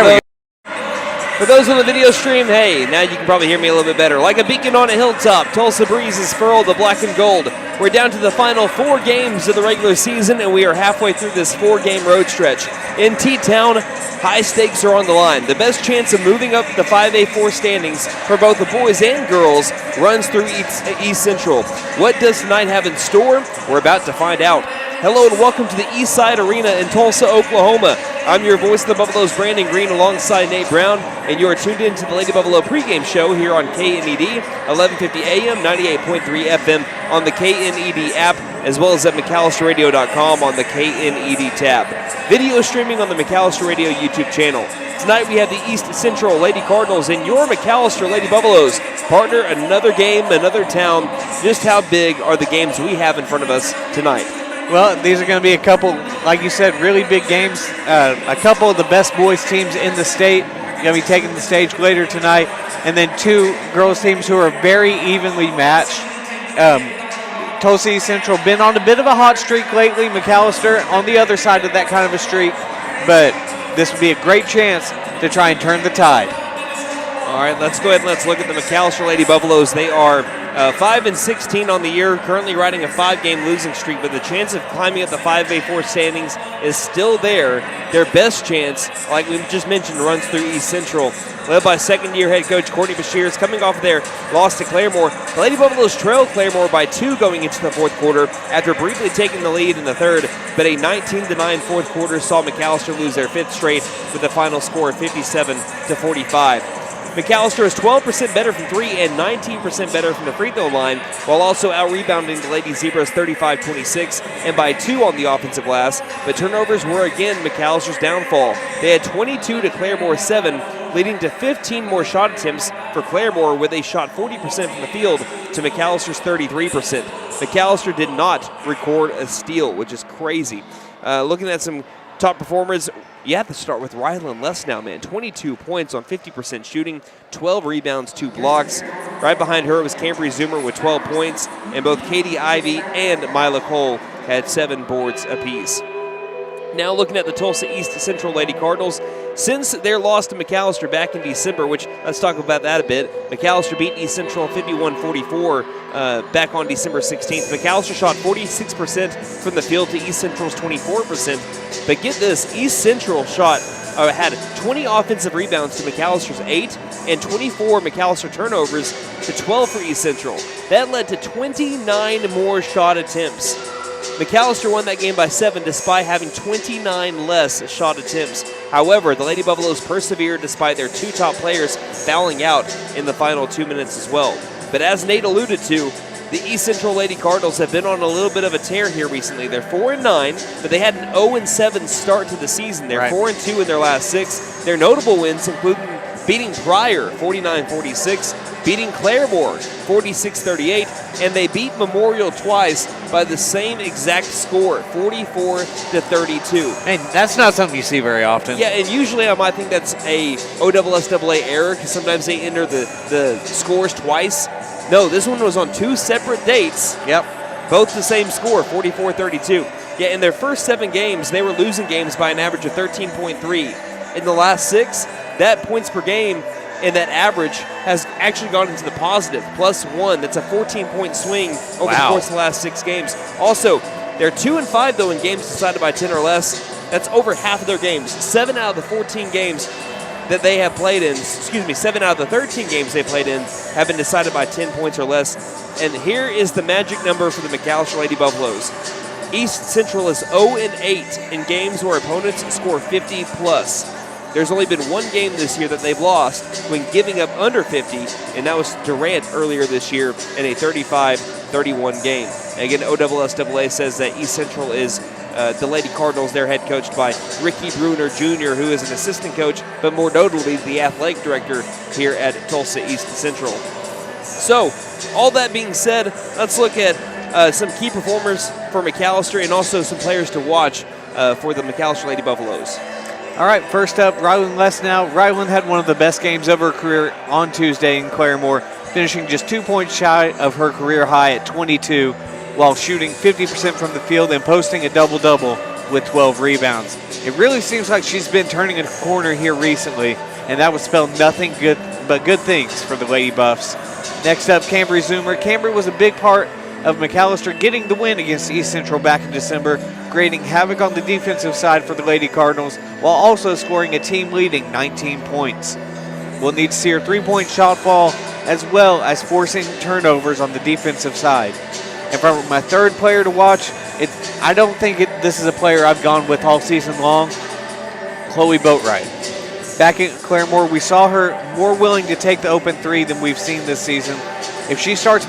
There we go. For those on the video stream, hey, now you can probably hear me a little bit better. Like a beacon on a hilltop, Tulsa breezes furl the black and gold. We're down to the final 4 games of the regular season, and we are halfway through this 4-game road stretch. In T-Town, high stakes are on the line. The best chance of moving up the 5A4 standings for both the boys and girls runs through East Central. What does tonight have in store? We're about to find out. Hello and welcome to the Eastside Arena in Tulsa, Oklahoma. I'm your voice of the Buffaloes, Brandon Green, alongside Nate Brown, and you are tuned in to the Lady Buffalo pregame show here on KNED, 1150 AM, 98.3 FM on the KNED app, as well as at McAllisterRadio.com on the KNED tab. Video streaming on the McAllister Radio YouTube channel. Tonight we have the East Central Lady Cardinals and your McAllister Lady Buffaloes. Partner, another game, another town. Just how big are the games we have in front of us tonight? Well, these are going to be a couple, like you said, really big games. A couple of the best boys teams in the state going to be taking the stage later tonight. And then 2 girls teams who are very evenly matched. Tulsa East Central been on a bit of a hot streak lately. McAllister on the other side of that kind of a streak. But this would be a great chance to try and turn the tide. All right, let's go ahead and let's look at the McAllister Lady Buffaloes. They are 5-16 on the year, currently riding a 5-game losing streak, but the chance of climbing up the 5A4 standings is still there. Their best chance, like we just mentioned, runs through East Central, led by second-year head coach Courtney Bashir. Coming off their loss to Claremore, the Lady Buffaloes trailed Claremore by 2 going into the fourth quarter after briefly taking the lead in the third, but a 19-9 fourth quarter saw McAllister lose their 5th straight with a final score of 57-45. McAllister is 12% better from 3 and 19% better from the free throw line, while also out-rebounding the Lady Zebras 35-26 and by 2 on the offensive glass. But turnovers were again McAllister's downfall. They had 22 to Claremore's 7, leading to 15 more shot attempts for Claremore, where they shot 40% from the field to McAllister's 33%. McAllister did not record a steal, which is crazy. Looking at some top performers, you have to start with Rylan Less now, man. 22 points on 50% shooting, 12 rebounds, 2 blocks. Right behind her was Cambry Zoomer with 12 points, and both Katie Ivey and Mila Cole had 7 boards apiece. Now looking at the Tulsa East Central Lady Cardinals, since their loss to McAllister back in December, which let's talk about that a bit. McAllister beat East Central 51-44 back on December 16th. McAllister shot 46% from the field to East Central's 24%. But get this, East Central had 20 offensive rebounds to McAllister's 8 and 24 McAllister turnovers to 12 for East Central. That led to 29 more shot attempts. McAllister won that game by 7 despite having 29 less shot attempts. However, the Lady Buffaloes persevered despite their 2 top players fouling out in the final 2 minutes as well. But as Nate alluded to, the East Central Lady Cardinals have been on a little bit of a tear here recently. They're 4-9, but they had an 0-7 start to the season. They're 4-2 in their last 6. Their notable wins include beating Pryor 49-46, beating Claremore 46-38, and they beat Memorial twice by the same exact score, 44-32. And that's not something you see very often. Yeah, and usually I might think that's a OSSAA error because sometimes they enter the scores twice. No, this one was on 2 separate dates. Yep. Both the same score, 44-32. Yeah, in their first 7 games, they were losing games by an average of 13.3. In the last 6, that points per game and that average has actually gone into the positive, +1. That's a 14-point swing over the course of the last 6 games. Also, they're 2-5, though, in games decided by 10 or less. That's over half of their games. 7 out of the 14 games that they have played in, 7 out of the 13 games they played in have been decided by 10 points or less. And here is the magic number for the McAllister Lady Buffaloes. East Central is 0-8 in games where opponents score 50+. There's only been 1 game this year that they've lost when giving up under 50, and that was Durant earlier this year in a 35-31 game. Again, OSSAA says that East Central is the Lady Cardinals. They're head coached by Ricky Bruner Jr., who is an assistant coach, but more notably the athletic director here at Tulsa East Central. So, all that being said, let's look at some key performers for McAllister and also some players to watch for the McAllister Lady Buffaloes. All right, first up, Rylan Lesnow. Rylan had one of the best games of her career on Tuesday in Claremore, finishing just 2 points shy of her career high at 22, while shooting 50% from the field and posting a double-double with 12 rebounds. It really seems like she's been turning a corner here recently, and that would spell nothing good but good things for the Lady Buffs. Next up, Cambry Zoomer. Cambry was a big part of McAlester getting the win against East Central back in December, creating havoc on the defensive side for the Lady Cardinals, while also scoring a team-leading 19 points. We'll need to see her three-point shot fall, as well as forcing turnovers on the defensive side. And for my third player to watch, I don't think this is a player I've gone with all season long, Chloe Boatwright. Back at Claremore, we saw her more willing to take the open three than we've seen this season. If she starts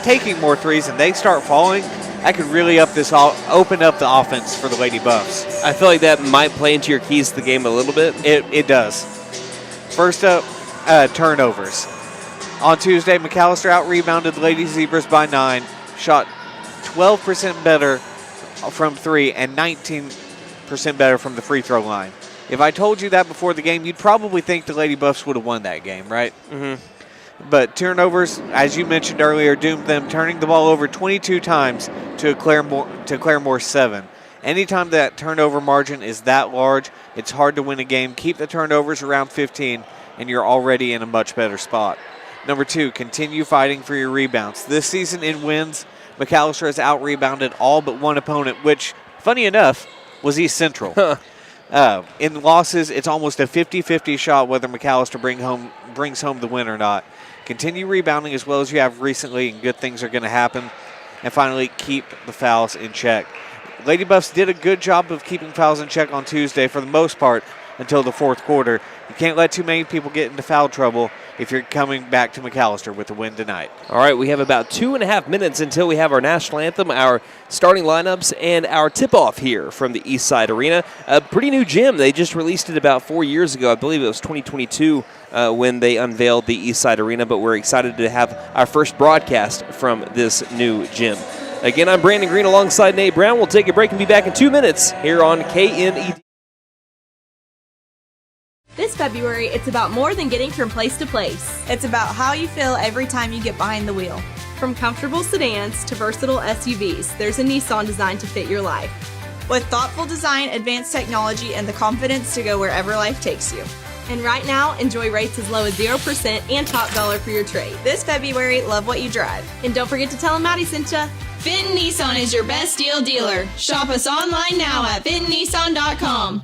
taking more threes and they start falling, that could really open up the offense for the Lady Buffs. I feel like that might play into your keys to the game a little bit. It does. First up, turnovers. On Tuesday, McAlester out-rebounded the Lady Zebras by 9, shot 12% better from 3 and 19% better from the free throw line. If I told you that before the game, you'd probably think the Lady Buffs would have won that game, right? Mm-hmm. But turnovers, as you mentioned earlier, doomed them, turning the ball over 22 times to Claremore 7. Anytime that turnover margin is that large, it's hard to win a game. Keep the turnovers around 15, and you're already in a much better spot. Number 2, continue fighting for your rebounds. This season in wins, McAlester has out-rebounded all but one opponent, which, funny enough, was East Central. In losses, it's almost a 50-50 shot whether McAlester brings home the win or not. Continue rebounding as well as you have recently, and good things are going to happen. And finally, keep the fouls in check. Lady Buffs did a good job of keeping fouls in check on Tuesday for the most part until the fourth quarter. You can't let too many people get into foul trouble if you're coming back to McAlester with a win tonight. All right, we have about 2.5 minutes until we have our national anthem, our starting lineups, and our tip-off here from the East Side Arena. A pretty new gym. They just released it about 4 years ago. I believe it was 2022 when they unveiled the East Side Arena, but we're excited to have our first broadcast from this new gym. Again, I'm Brandon Green alongside Nate Brown. We'll take a break and be back in 2 minutes here on KNED. This February, it's about more than getting from place to place. It's about how you feel every time you get behind the wheel. From comfortable sedans to versatile SUVs, there's a Nissan designed to fit your life. With thoughtful design, advanced technology, and the confidence to go wherever life takes you. And right now, enjoy rates as low as 0% and top dollar for your trade. This February, love what you drive. And don't forget to tell them Maddie sent ya. Fenton Nissan is your best deal dealer. Shop us online now at fentonnissan.com.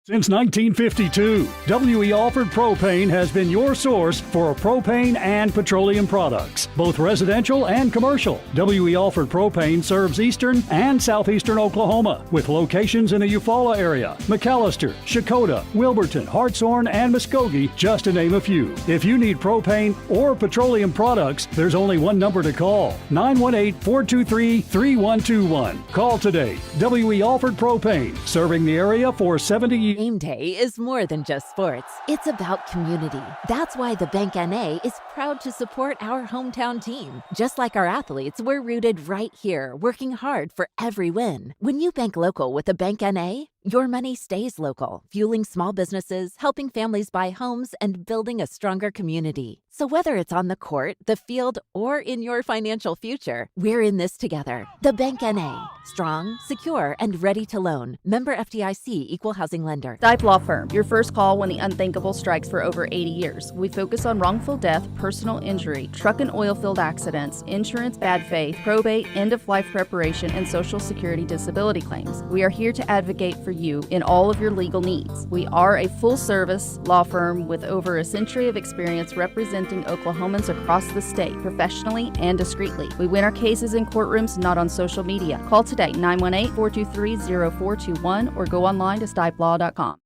Since 1952, W.E. Alford Propane has been your source for propane and petroleum products, both residential and commercial. W.E. Alford Propane serves eastern and southeastern Oklahoma, with locations in the Eufaula area, McAlester, Shakota, Wilburton, Hartshorn, and Muskogee, just to name a few. If you need propane or petroleum products, there's only one number to call, 918-423-3121. Call today. W.E. Alford Propane, serving the area for 70 years. Game day is more than just sports. It's about community. That's why the Bank NA is proud to support our hometown team. Just like our athletes, we're rooted right here, working hard for every win. When you bank local with the Bank NA, your money stays local, fueling small businesses, helping families buy homes, and building a stronger community. So whether it's on the court, the field, or in your financial future, we're in this together. The Bank NA. Strong, secure, and ready to loan. Member FDIC Equal Housing Lender. Stipe Law Firm, your first call when the unthinkable strikes for over 80 years. We focus on wrongful death, personal injury, truck and oil field accidents, insurance bad faith, probate, end-of-life preparation, and Social Security disability claims. We are here to advocate for you in all of your legal needs. We are a full-service law firm with over a century of experience representing Oklahomans across the state, professionally and discreetly. We win our cases in courtrooms, not on social media. Call today, 918-423-0421, or go online to stipelaw.com.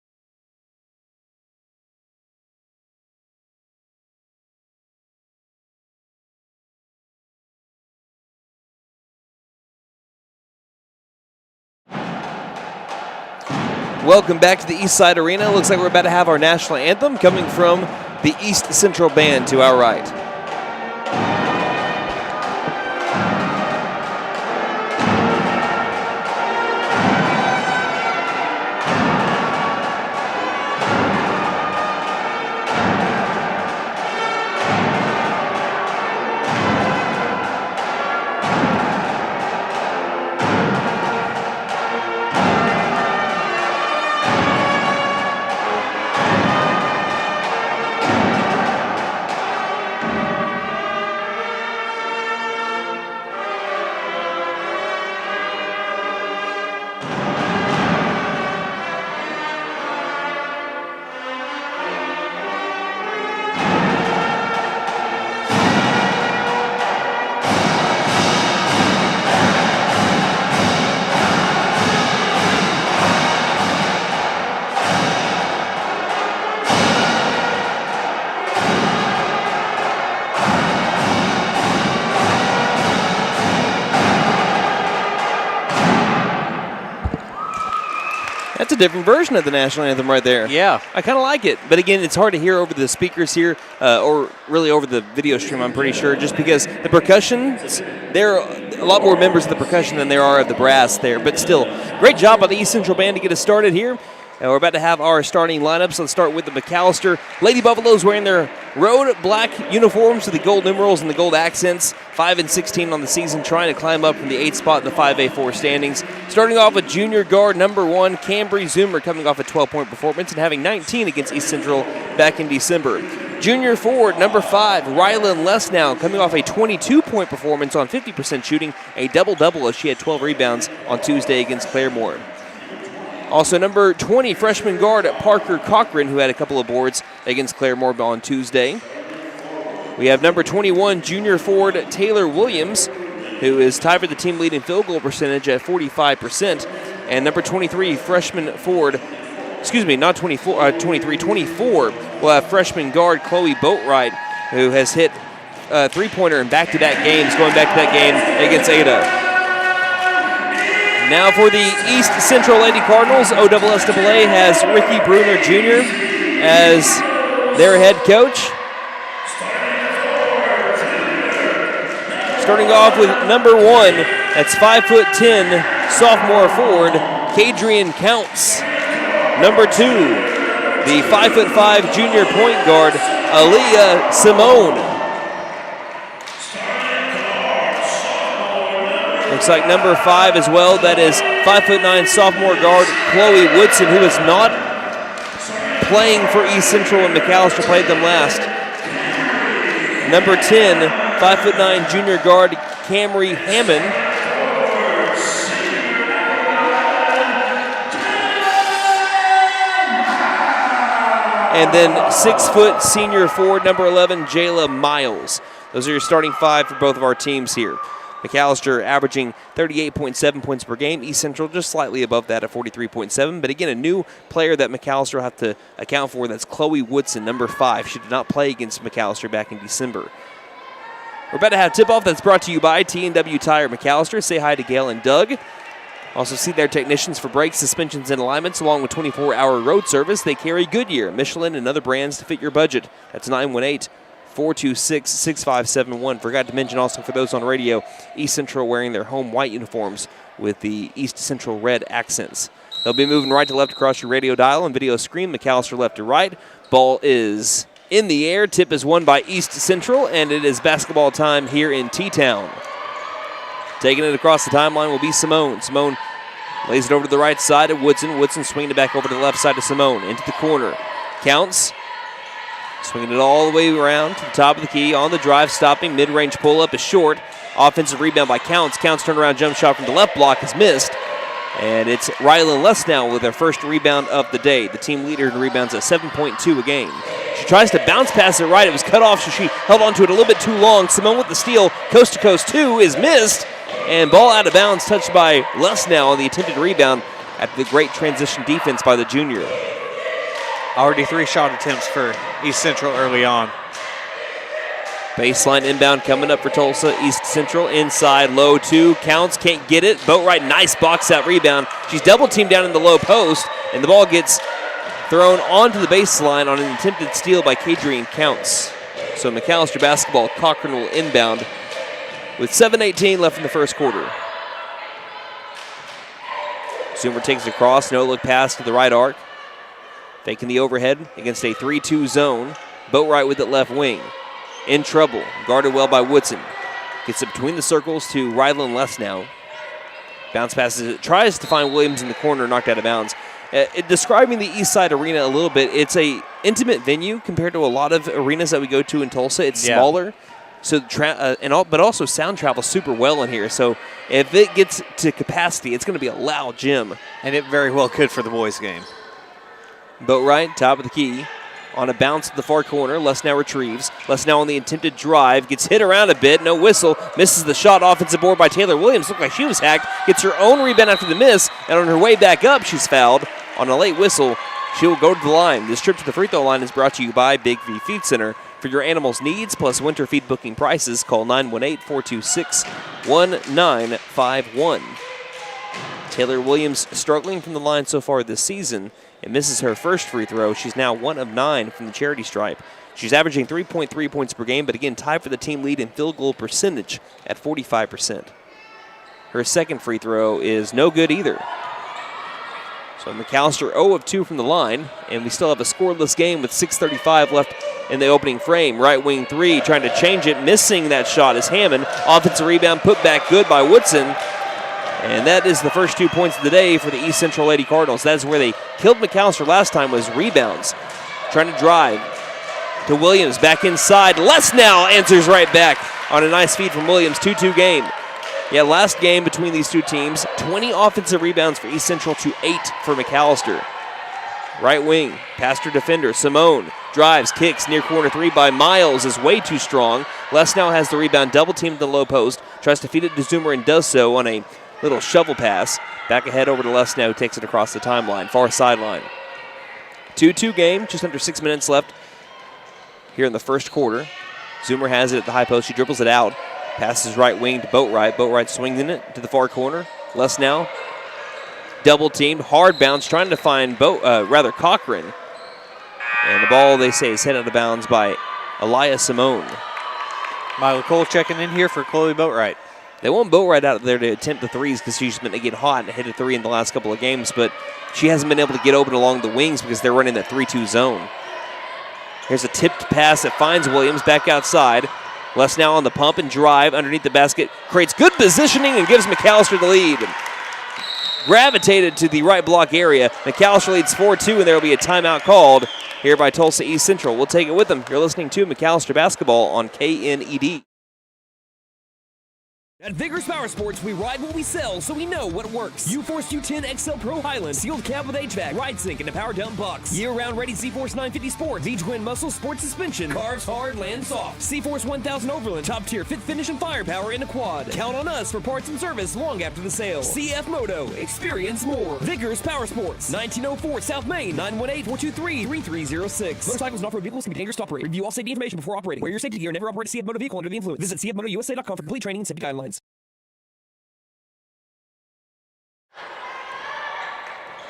Welcome back to the East Side Arena. Looks like we're about to have our national anthem coming from the East Central Band to our right. That's a different version of the national anthem right there. Yeah. I kind of like it. But again, it's hard to hear over the speakers here, or really over the video stream, I'm pretty sure, just because the percussion, there are a lot more members of the percussion than there are of the brass there. But still, great job by the East Central Band to get us started here. And we're about to have our starting lineups. Let's start with the McAlester Lady Buffaloes wearing their road black uniforms with the gold numerals and the gold accents. 5-16 on the season, trying to climb up from the 8th spot in the 5A4 standings. Starting off with junior guard number 1, Cambry Zoomer, coming off a 12-point performance and having 19 against East Central back in December. Junior forward number 5, Rylan Lesnow, coming off a 22-point performance on 50% shooting, a double-double as she had 12 rebounds on Tuesday against Claremore. Also, number 20, freshman guard Parker Cochran, who had a couple of boards against Claremore on Tuesday. We have number 21, junior forward Taylor Williams, who is tied for the team lead in field goal percentage at 45%. And number 23, freshman forward, 24, we'll have freshman guard Chloe Boatwright, who has hit a three-pointer in back-to-back games, going back to that game against Ada. Now for the East Central Lady Cardinals, OSSAA has Ricky Bruner Jr. as their head coach. Starting off with number 1, that's 5'10", sophomore forward, Kadrian Counts. Number 2, the 5'5" junior point guard, Aaliyah Simone. Looks like number 5 as well, that is 5'9" sophomore guard Chloe Woodson, who is not playing for East Central and McAlester, played them last. Number 10, 5'9" junior guard Camry Hammond. And then 6' senior forward, number 11, Jayla Miles. Those are your starting 5 for both of our teams here. McAlester averaging 38.7 points per game. East Central just slightly above that at 43.7. But again, a new player that McAlester will have to account for, that's Chloe Woodson, number 5. She did not play against McAlester back in December. We're about to have tip-off that's brought to you by T&W Tire McAlester. Say hi to Gail and Doug. Also see their technicians for brakes, suspensions, and alignments, along with 24-hour road service. They carry Goodyear, Michelin, and other brands to fit your budget. That's 918-426-6571. Forgot to mention also for those on radio, East Central wearing their home white uniforms with the East Central red accents. They'll be moving right to left across your radio dial and video screen. McAlester left to right. Ball is in the air. Tip is won by East Central, and it is basketball time here in T-Town. Taking it across the timeline will be Simone. Simone lays it over to the right side of Woodson. Woodson swinging it back over to the left side of Simone. Into the corner. Counts. Swinging it all the way around to the top of the key. On the drive, stopping. Mid-range pull-up is short. Offensive rebound by Counts. Counts turnaround jump shot from the left block is missed. And it's Rylan Lesnow with her first rebound of the day. The team leader in rebounds at 7.2 a game. She tries to bounce past it right. It was cut off, so she held onto it a little bit too long. Simone with the steal. Coast-to-coast 2 is missed. And ball out of bounds, touched by Lesnow on the attempted rebound after the great transition defense by the junior. Already 3 shot attempts for East Central early on. Baseline inbound coming up for Tulsa. East Central inside, low 2. Counts, can't get it. Boatwright, nice box out rebound. She's double teamed down in the low post, and the ball gets thrown onto the baseline on an attempted steal by Kadrian Counts. So McAlester basketball, Cochran will inbound with 7:18 left in the first quarter. Zoomer takes it across, no look pass to the right arc. Faking the overhead against a 3-2 zone. Boatwright with it left wing. In trouble, guarded well by Woodson. Gets it between the circles to Rylan Lesnow. Bounce passes it, tries to find Williams in the corner, knocked out of bounds. Describing the East Side Arena a little bit, it's a intimate venue compared to a lot of arenas that we go to in Tulsa. It's smaller. So, but also sound travels super well in here. So if it gets to capacity, it's going to be a loud gym. And it very well could for the boys' game. Boatwright, top of the key. On a bounce to the far corner, Lesnow retrieves. Lesnow on the attempted drive, gets hit around a bit, no whistle. Misses the shot, offensive board by Taylor Williams. Looked like she was hacked. Gets her own rebound after the miss, and on her way back up, she's fouled. On a late whistle, she will go to the line. This trip to the free throw line is brought to you by Big V Feed Center. For your animals' needs plus winter feed booking prices, call 918-426-1951. Taylor Williams struggling from the line so far this season and misses her first free throw. She's now 1 of 9 from the charity stripe. She's averaging 3.3 points per game, but again, tied for the team lead in field goal percentage at 45%. Her second free throw is no good either. So McAlester 0 of 2 from the line, and we still have a scoreless game with 6:35 left in the opening frame. Right wing three, trying to change it, missing that shot is Hammond. Offensive rebound, put back good by Woodson. And that is the first 2 points of the day for the East Central Lady Cardinals. That is where they killed McAlester last time, was rebounds. Trying to drive to Williams, back inside. Lesnow answers right back on a nice feed from Williams, 2-2 game. Yeah, last game between these two teams, 20 offensive rebounds for East Central to 8 for McAlester. Right wing, past her defender, Simone drives, kicks, near corner three by Miles is way too strong. Lesnow has the rebound, double teamed the low post, tries to feed it to Zoomer and does so on a little shovel pass. Back ahead over to Lesnow, who takes it across the timeline, far sideline. 2-2 game, just under 6 minutes left here in the first quarter. Zoomer has it at the high post, she dribbles it out. Passes right wing to Boatwright. Boatwright swinging it to the far corner. Lesnow double teamed, hard bounce, trying to find Cochran. And the ball, they say, is hit out of bounds by Elia Simone. Michael Cole checking in here for Chloe Boatwright. They want Boatwright out there to attempt the threes because she's been to get hot and hit a three in the last couple of games, but she hasn't been able to get open along the wings because they're running that 3-2 zone. Here's a tipped pass that finds Williams back outside. Lesnow on the pump and drive underneath the basket. Creates good positioning and gives McAlester the lead. Gravitated to the right block area. McAlester leads 4-2, and there will be a timeout called here by Tulsa East Central. We'll take it with them. You're listening to McAlester Basketball on KNED. At Vigorous Power Sports, we ride what we sell, so we know what works. U-Force U10 XL Pro Highland, sealed cab with HVAC, ride sync, and a power dump box. Year-round ready C-Force 950 Sport, V-Twin Muscle Sport Suspension, carves hard, lands soft. C-Force 1000 Overland, top tier fit finish and firepower in a quad. Count on us for parts and service long after the sale. CF Moto, experience more. Vigorous Power Sports, 1904 South Main, 918-423-3306. Motorcycles and off-road vehicles can be dangerous to operate. Review all safety information before operating. Wear your safety gear and never operate a CF Moto vehicle under the influence. Visit cfmotousa.com for complete training and safety guidelines.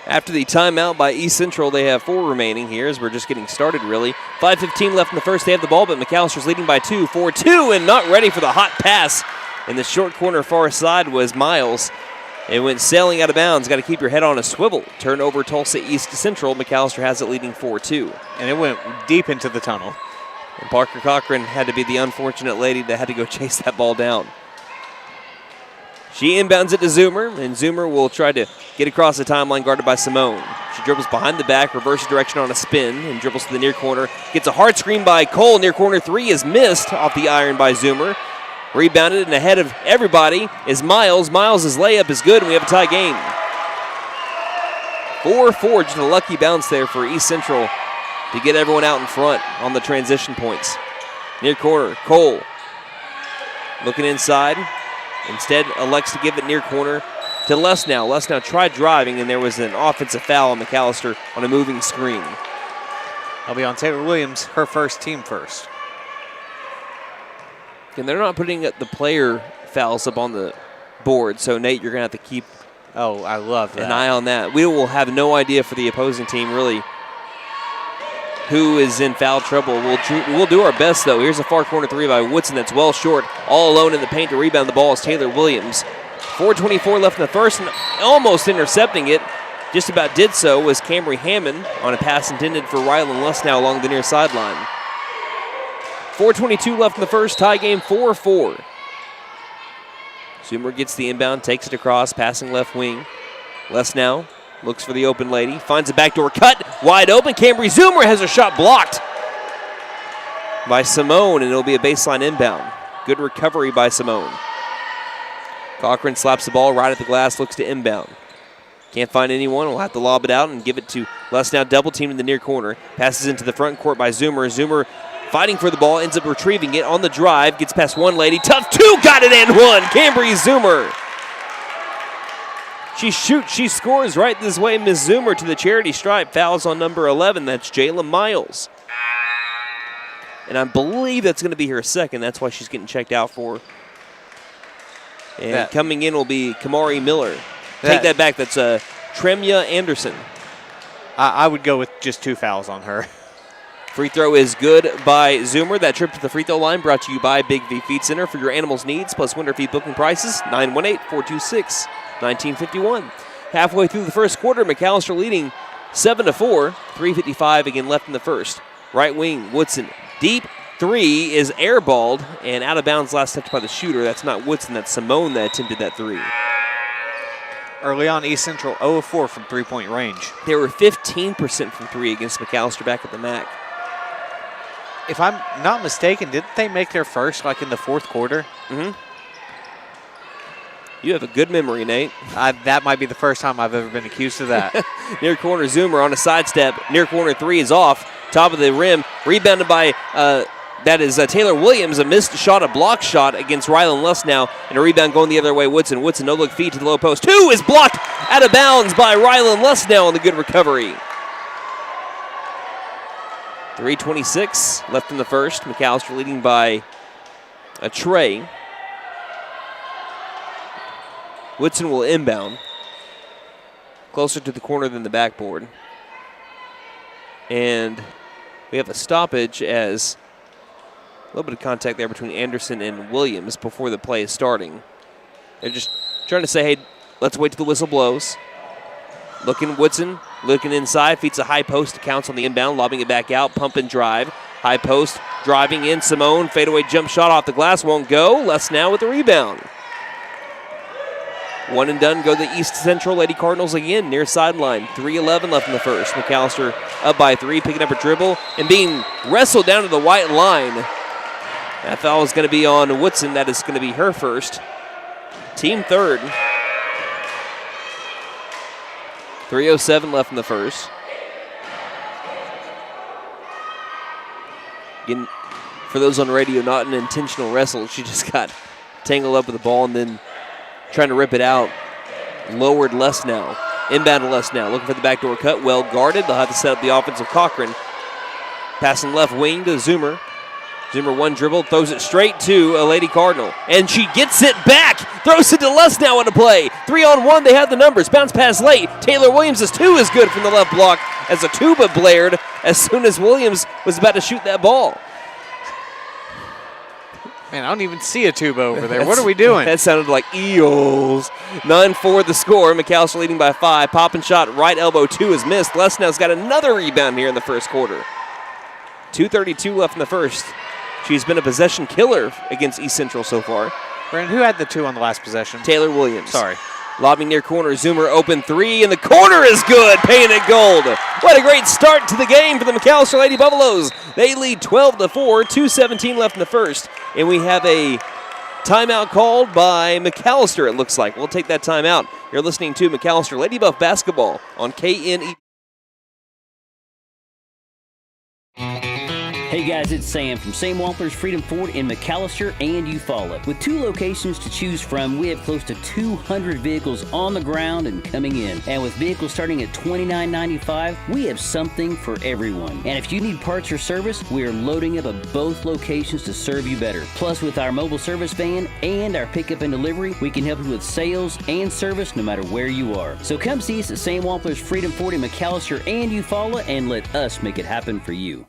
After the timeout by East Central, they have 4 remaining here as we're just getting started, really. 5:15 left in the first. They have the ball, but McAllister's leading by 2, 4-2, and not ready for the hot pass. In the short corner far side was Miles. It went sailing out of bounds. Got to keep your head on a swivel. Turnover Tulsa East Central. McAllister has it leading 4-2. And it went deep into the tunnel. And Parker Cochran had to be the unfortunate lady that had to go chase that ball down. She inbounds it to Zoomer, and Zoomer will try to get across the timeline guarded by Simone. She dribbles behind the back, reverses direction on a spin, and dribbles to the near corner. Gets a hard screen by Cole. Near corner three is missed off the iron by Zoomer. Rebounded and ahead of everybody is Miles. Miles' layup is good, and we have a tie game. 4-4, just a lucky bounce there for East Central to get everyone out in front on the transition points. Near corner, Cole looking inside. Instead, elects to give it near corner to Lesnow. Lesnow tried driving, and there was an offensive foul on McAllister on a moving screen. That'll be on Taylor Williams, her first, team first. And they're not putting the player fouls up on the board, so Nate, you're going to have to keep I love that. an eye on that. We will have no idea for the opposing team, really, who is in foul trouble. We'll do our best, though. Here's a far corner three by Woodson that's well short. All alone in the paint to rebound the ball is Taylor Williams. 4:24 left in the first, and almost intercepting it. Just about did so was Camry Hammond on a pass intended for Rylan Lesnow along the near sideline. 4:22 left in the first, tie game 4-4. Zoomer gets the inbound, takes it across, passing left wing. Lesnow looks for the open lady, finds a backdoor cut, wide open. Cambry Zoomer has a shot blocked by Simone, and it'll be a baseline inbound. Good recovery by Simone. Cochran slaps the ball right at the glass, looks to inbound. Can't find anyone, will have to lob it out and give it to Lesnow, double team in the near corner. Passes into the front court by Zoomer. Zoomer fighting for the ball, ends up retrieving it on the drive, gets past one lady, tough two, got it and one. Cambry Zoomer. She shoots, she scores right this way. Ms. Zoomer to the charity stripe. Fouls on number 11. That's Jayla Miles. And I believe that's going to be her second. That's why she's getting checked out for. And coming in will be Kamari Miller. take that back. That's Tremia Anderson. I would go with just 2 fouls on her. Free throw is good by Zoomer. That trip to the free throw line brought to you by Big V Feed Center. For your animals' needs plus winter feed booking prices, 918-426-1951. Halfway through the first quarter, McAlester leading 7-4, 3:55 again left in the first. Right wing, Woodson, deep three is airballed and out of bounds last touch by the shooter. That's not Woodson, that's Simone that attempted that three. Early on, East Central 0 of 4 from three-point range. They were 15% from three against McAlester back at the MAC. If I'm not mistaken, didn't they make their first like in the fourth quarter? Mm-hmm. You have a good memory, Nate. That might be the first time I've ever been accused of that. Near corner Zoomer on a sidestep. Near corner three is off. Top of the rim. Rebounded by, that is Taylor Williams. A missed shot, a block shot against Rylan Lussnow. And a rebound going the other way. Woodson, no-look feed to the low post. Two is blocked out of bounds by Rylan Lussnow on the good recovery. 3:26 left in the first. McAlester leading by a tray. Woodson will inbound. Closer to the corner than the backboard. And we have a stoppage as a little bit of contact there between Anderson and Williams before the play is starting. They're just trying to say, hey, let's wait till the whistle blows. Woodson, looking inside, feeds a high post, counts on the inbound, lobbing it back out, pump and drive. High post, driving in, Simone, fadeaway jump shot off the glass, won't go. Lussnow with the rebound. One and done, go the East Central Lady Cardinals again, near sideline. 3:11 left in the first. McAlester up by three, picking up a dribble and being wrestled down to the white line. That foul is going to be on Woodson. That is going to be her first. Team third. 3:07 left in the first. Again, for those on radio, not an intentional wrestle. She just got tangled up with the ball and then trying to rip it out. Lowered Lussnow. Inbound to Lussnow. Looking for the backdoor cut. Well guarded. They'll have to set up the offense of Cochran. Passing left wing to Zoomer. Zoomer one dribble. Throws it straight to a Lady Cardinal. And she gets it back. Throws it to Lussnow on a play. 3-on-1. They have the numbers. Bounce pass late. Taylor Williams' two is good from the left block as a tuba blared as soon as Williams was about to shoot that ball. Man, I don't even see a tuba over there. What are we doing? That sounded like eels. 9-4 the score. McAlester leading by 5. Pop and shot, right elbow, 2 is missed. Lussnow's got another rebound here in the first quarter. 2:32 left in the first. She's been a possession killer against East Central so far. Brandon, who had the 2 on the last possession? Taylor Williams. Sorry. Lobbing near corner, Zoomer open 3, and the corner is good, paying it gold. What a great start to the game for the McAlester Lady Buffaloes. They lead 12-4, 2:17 left in the first, and we have a timeout called by McAlester, it looks like. We'll take that timeout. You're listening to McAlester Lady Buff Basketball on KNE. Hey guys, it's Sam from Sam Wampler's Freedom Ford in McAlester and Eufaula. With 2 locations to choose from, we have close to 200 vehicles on the ground and coming in. And with vehicles starting at $29.95, we have something for everyone. And if you need parts or service, we are loading up at both locations to serve you better. Plus, with our mobile service van and our pickup and delivery, we can help you with sales and service no matter where you are. So come see us at Sam Wampler's Freedom Ford in McAlester and Eufaula and let us make it happen for you.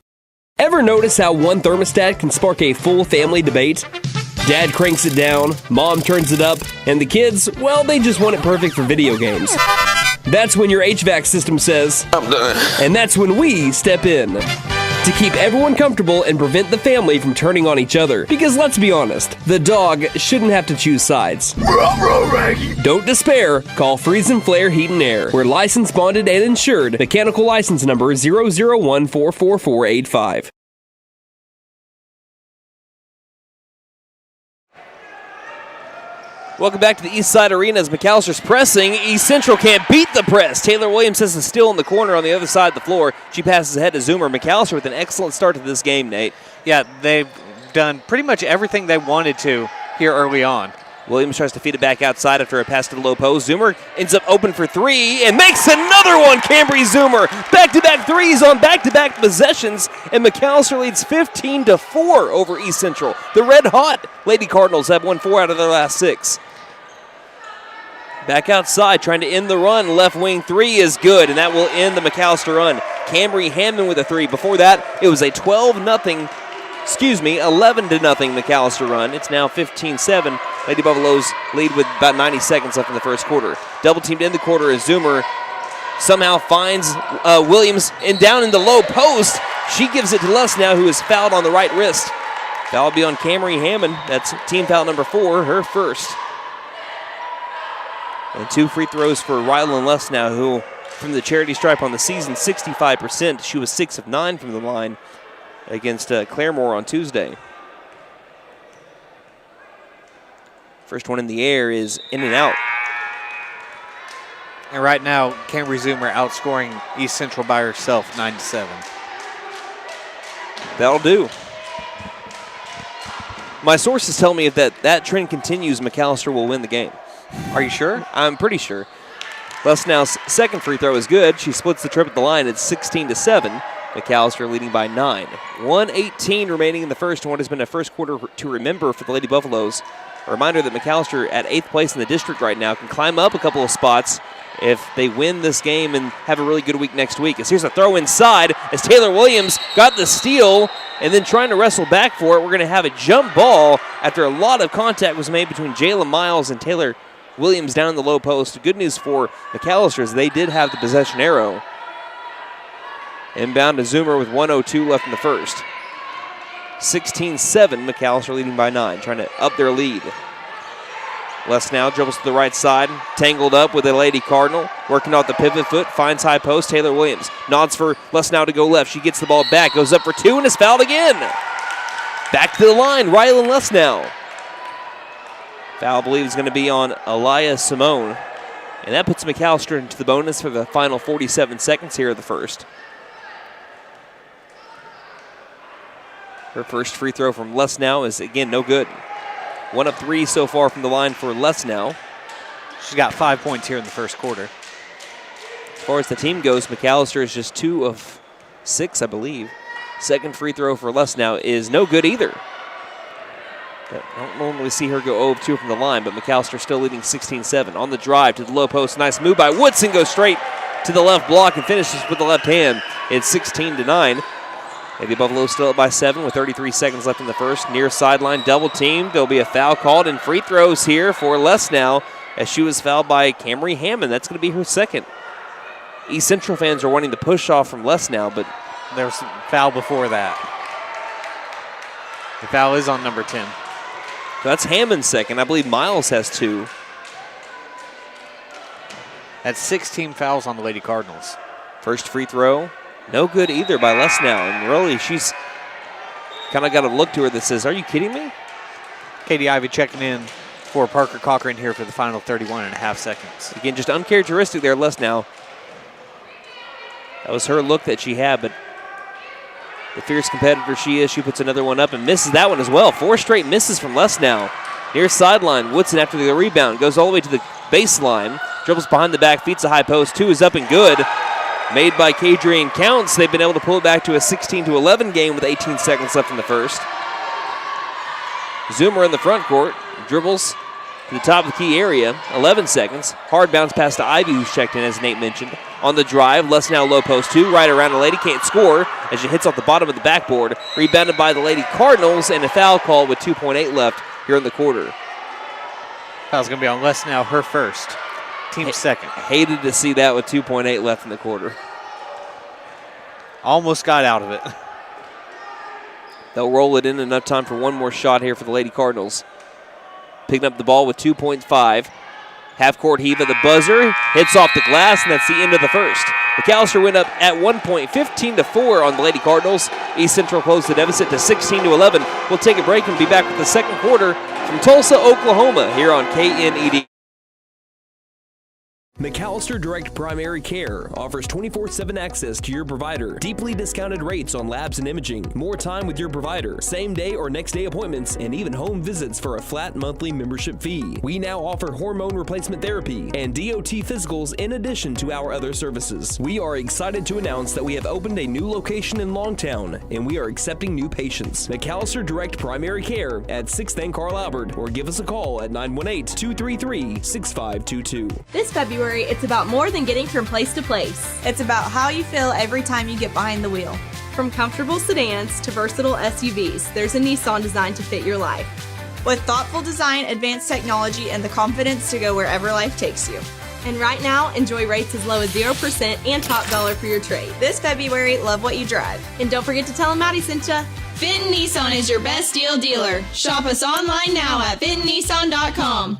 Ever notice how one thermostat can spark a full family debate? Dad cranks it down, mom turns it up, and the kids, well, they just want it perfect for video games. That's when your HVAC system says, I'm done. And that's when we step in to keep everyone comfortable and prevent the family from turning on each other. Because let's be honest, the dog shouldn't have to choose sides. Don't despair. Call Freeze and Flare Heat and Air. We're licensed, bonded, and insured. Mechanical license number 0014445. Welcome back to the East Side Arena as McAllister's pressing. East Central can't beat the press. Taylor Williams has a steal in the corner on the other side of the floor. She passes ahead to Zoomer. McAllister with an excellent start to this game, Nate. Yeah, they've done pretty much everything they wanted to here early on. Williams tries to feed it back outside after a pass to the low post. Zoomer ends up open for 3 and makes another one. Cambry Zoomer. Back-to-back threes on back-to-back possessions, and McAllister leads 15-4 over East Central. The red-hot Lady Cardinals have won 4 out of their last 6. Back outside, trying to end the run. Left wing three is good, and that will end the McAlester run. Camry Hammond with a three. Before that, it was a 11-0 McAlester run. It's now 15-7. Lady Buffaloes lead with about 90 seconds left in the first quarter. Double teamed in the quarter as Zoomer somehow finds Williams and down in the low post. She gives it to Lesnow, who is fouled on the right wrist. Foul will be on Camry Hammond. That's team foul number 4, her first. And 2 free throws for Rylan Lesnow, who from the charity stripe on the season, 65%. She was 6 of 9 from the line against Claremore on Tuesday. First one in the air is in and out. And right now, Camry Zoomer outscoring East Central by herself, 9-7. That'll do. My sources tell me if that trend continues, McAlester will win the game. Are you sure? I'm pretty sure. Lesnow's second free throw is good. She splits the trip at the line. It's 16-7. McAlester leading by 9. 1:18 remaining in the first. What has been a first quarter to remember for the Lady Buffaloes. A reminder that McAlester at 8th place in the district right now can climb up a couple of spots if they win this game and have a really good week next week. As here's a throw inside as Taylor Williams got the steal and then trying to wrestle back for it. We're going to have a jump ball after a lot of contact was made between Jayla Miles and Taylor Williams down in the low post. Good news for McAlester is they did have the possession arrow. Inbound to Zoomer with 1:02 left in the first. 16-7, McAlester leading by 9, trying to up their lead. Lesnow dribbles to the right side, tangled up with a Lady Cardinal, working off the pivot foot, finds high post, Taylor Williams. Nods for Lesnow to go left. She gets the ball back, goes up for 2, and is fouled again. Back to the line, Rylan Lesnow. Foul, I believe, is going to be on Aliyah Simone. And that puts McAlester into the bonus for the final 47 seconds here of the first. Her first free throw from Lesnow is, again, no good. 1 of 3 so far from the line for Lesnow. She's got 5 points here in the first quarter. As far as the team goes, McAlester is just 2 of 6, I believe. Second free throw for Lesnow is no good either. I don't normally see her go 0 of 2 from the line, but McAlester still leading 16-7. On the drive to the low post. Nice move by Woodson. Goes straight to the left block and finishes with the left hand. It's 16-9. Lady Buffaloes still up by 7 with 33 seconds left in the first. Near sideline, double team. There'll be a foul called and free throws here for Lesnow as she was fouled by Camry Hammond. That's going to be her second. East Central fans are wanting to push off from Lesnow, but there was a foul before that. The foul is on number 10. So that's Hammond's second. I believe Miles has 2. That's 16 fouls on the Lady Cardinals. First free throw. No good either by Lesnow, and really she's kind of got a look to her that says, are you kidding me? Katie Ivey checking in for Parker Cochran here for the final 31.5 seconds. Again, just uncharacteristic there, Lesnow. That was her look that she had, but the fierce competitor she is, she puts another one up and misses that one as well. 4 straight misses from Lesnow. Near sideline, Woodson after the rebound goes all the way to the baseline, dribbles behind the back, feeds a high post, 2 is up and good. Made by Kadrian Counts. They've been able to pull it back to a 16-11 game with 18 seconds left in the first. Zoomer in the front court, dribbles to the top of the key area, 11 seconds. Hard bounce pass to Ivy, who's checked in, as Nate mentioned. On the drive, Lesnow low post 2, right around a Lady, can't score as she hits off the bottom of the backboard. Rebounded by the Lady Cardinals, and a foul call with 2.8 left here in the quarter. Foul's going to be on Lesnow, her first. Team second. Hated to see that with 2.8 left in the quarter. Almost got out of it. They'll roll it in enough time for one more shot here for the Lady Cardinals. Picking up the ball with 2.5. Half-court heave at the buzzer. Hits off the glass, and that's the end of the first. McAlester went up at 1 point, 15-4 on the Lady Cardinals. East Central closed the deficit to 16-11. We'll take a break and be back with the second quarter from Tulsa, Oklahoma, here on KNED. McAlester Direct Primary Care offers 24/7 access to your provider, deeply discounted rates on labs and imaging, more time with your provider, same day or next day appointments, and even home visits for a flat monthly membership fee. We now offer hormone replacement therapy and DOT physicals in addition to our other services. We are excited to announce that we have opened a new location in Longtown, and we are accepting new patients. McAlester Direct Primary Care at 6th and Carl Albert, or give us a call at 918-233-6522. This February, it's about more than getting from place to place. It's about how you feel every time you get behind the wheel. From comfortable sedans to versatile SUVs, there's a Nissan designed to fit your life. With thoughtful design, advanced technology, and the confidence to go wherever life takes you. And right now, enjoy rates as low as 0% and top dollar for your trade. This February, love what you drive. And don't forget to tell them Maddie sent ya. Fenton Nissan is your best deal dealer. Shop us online now at fentonnissan.com.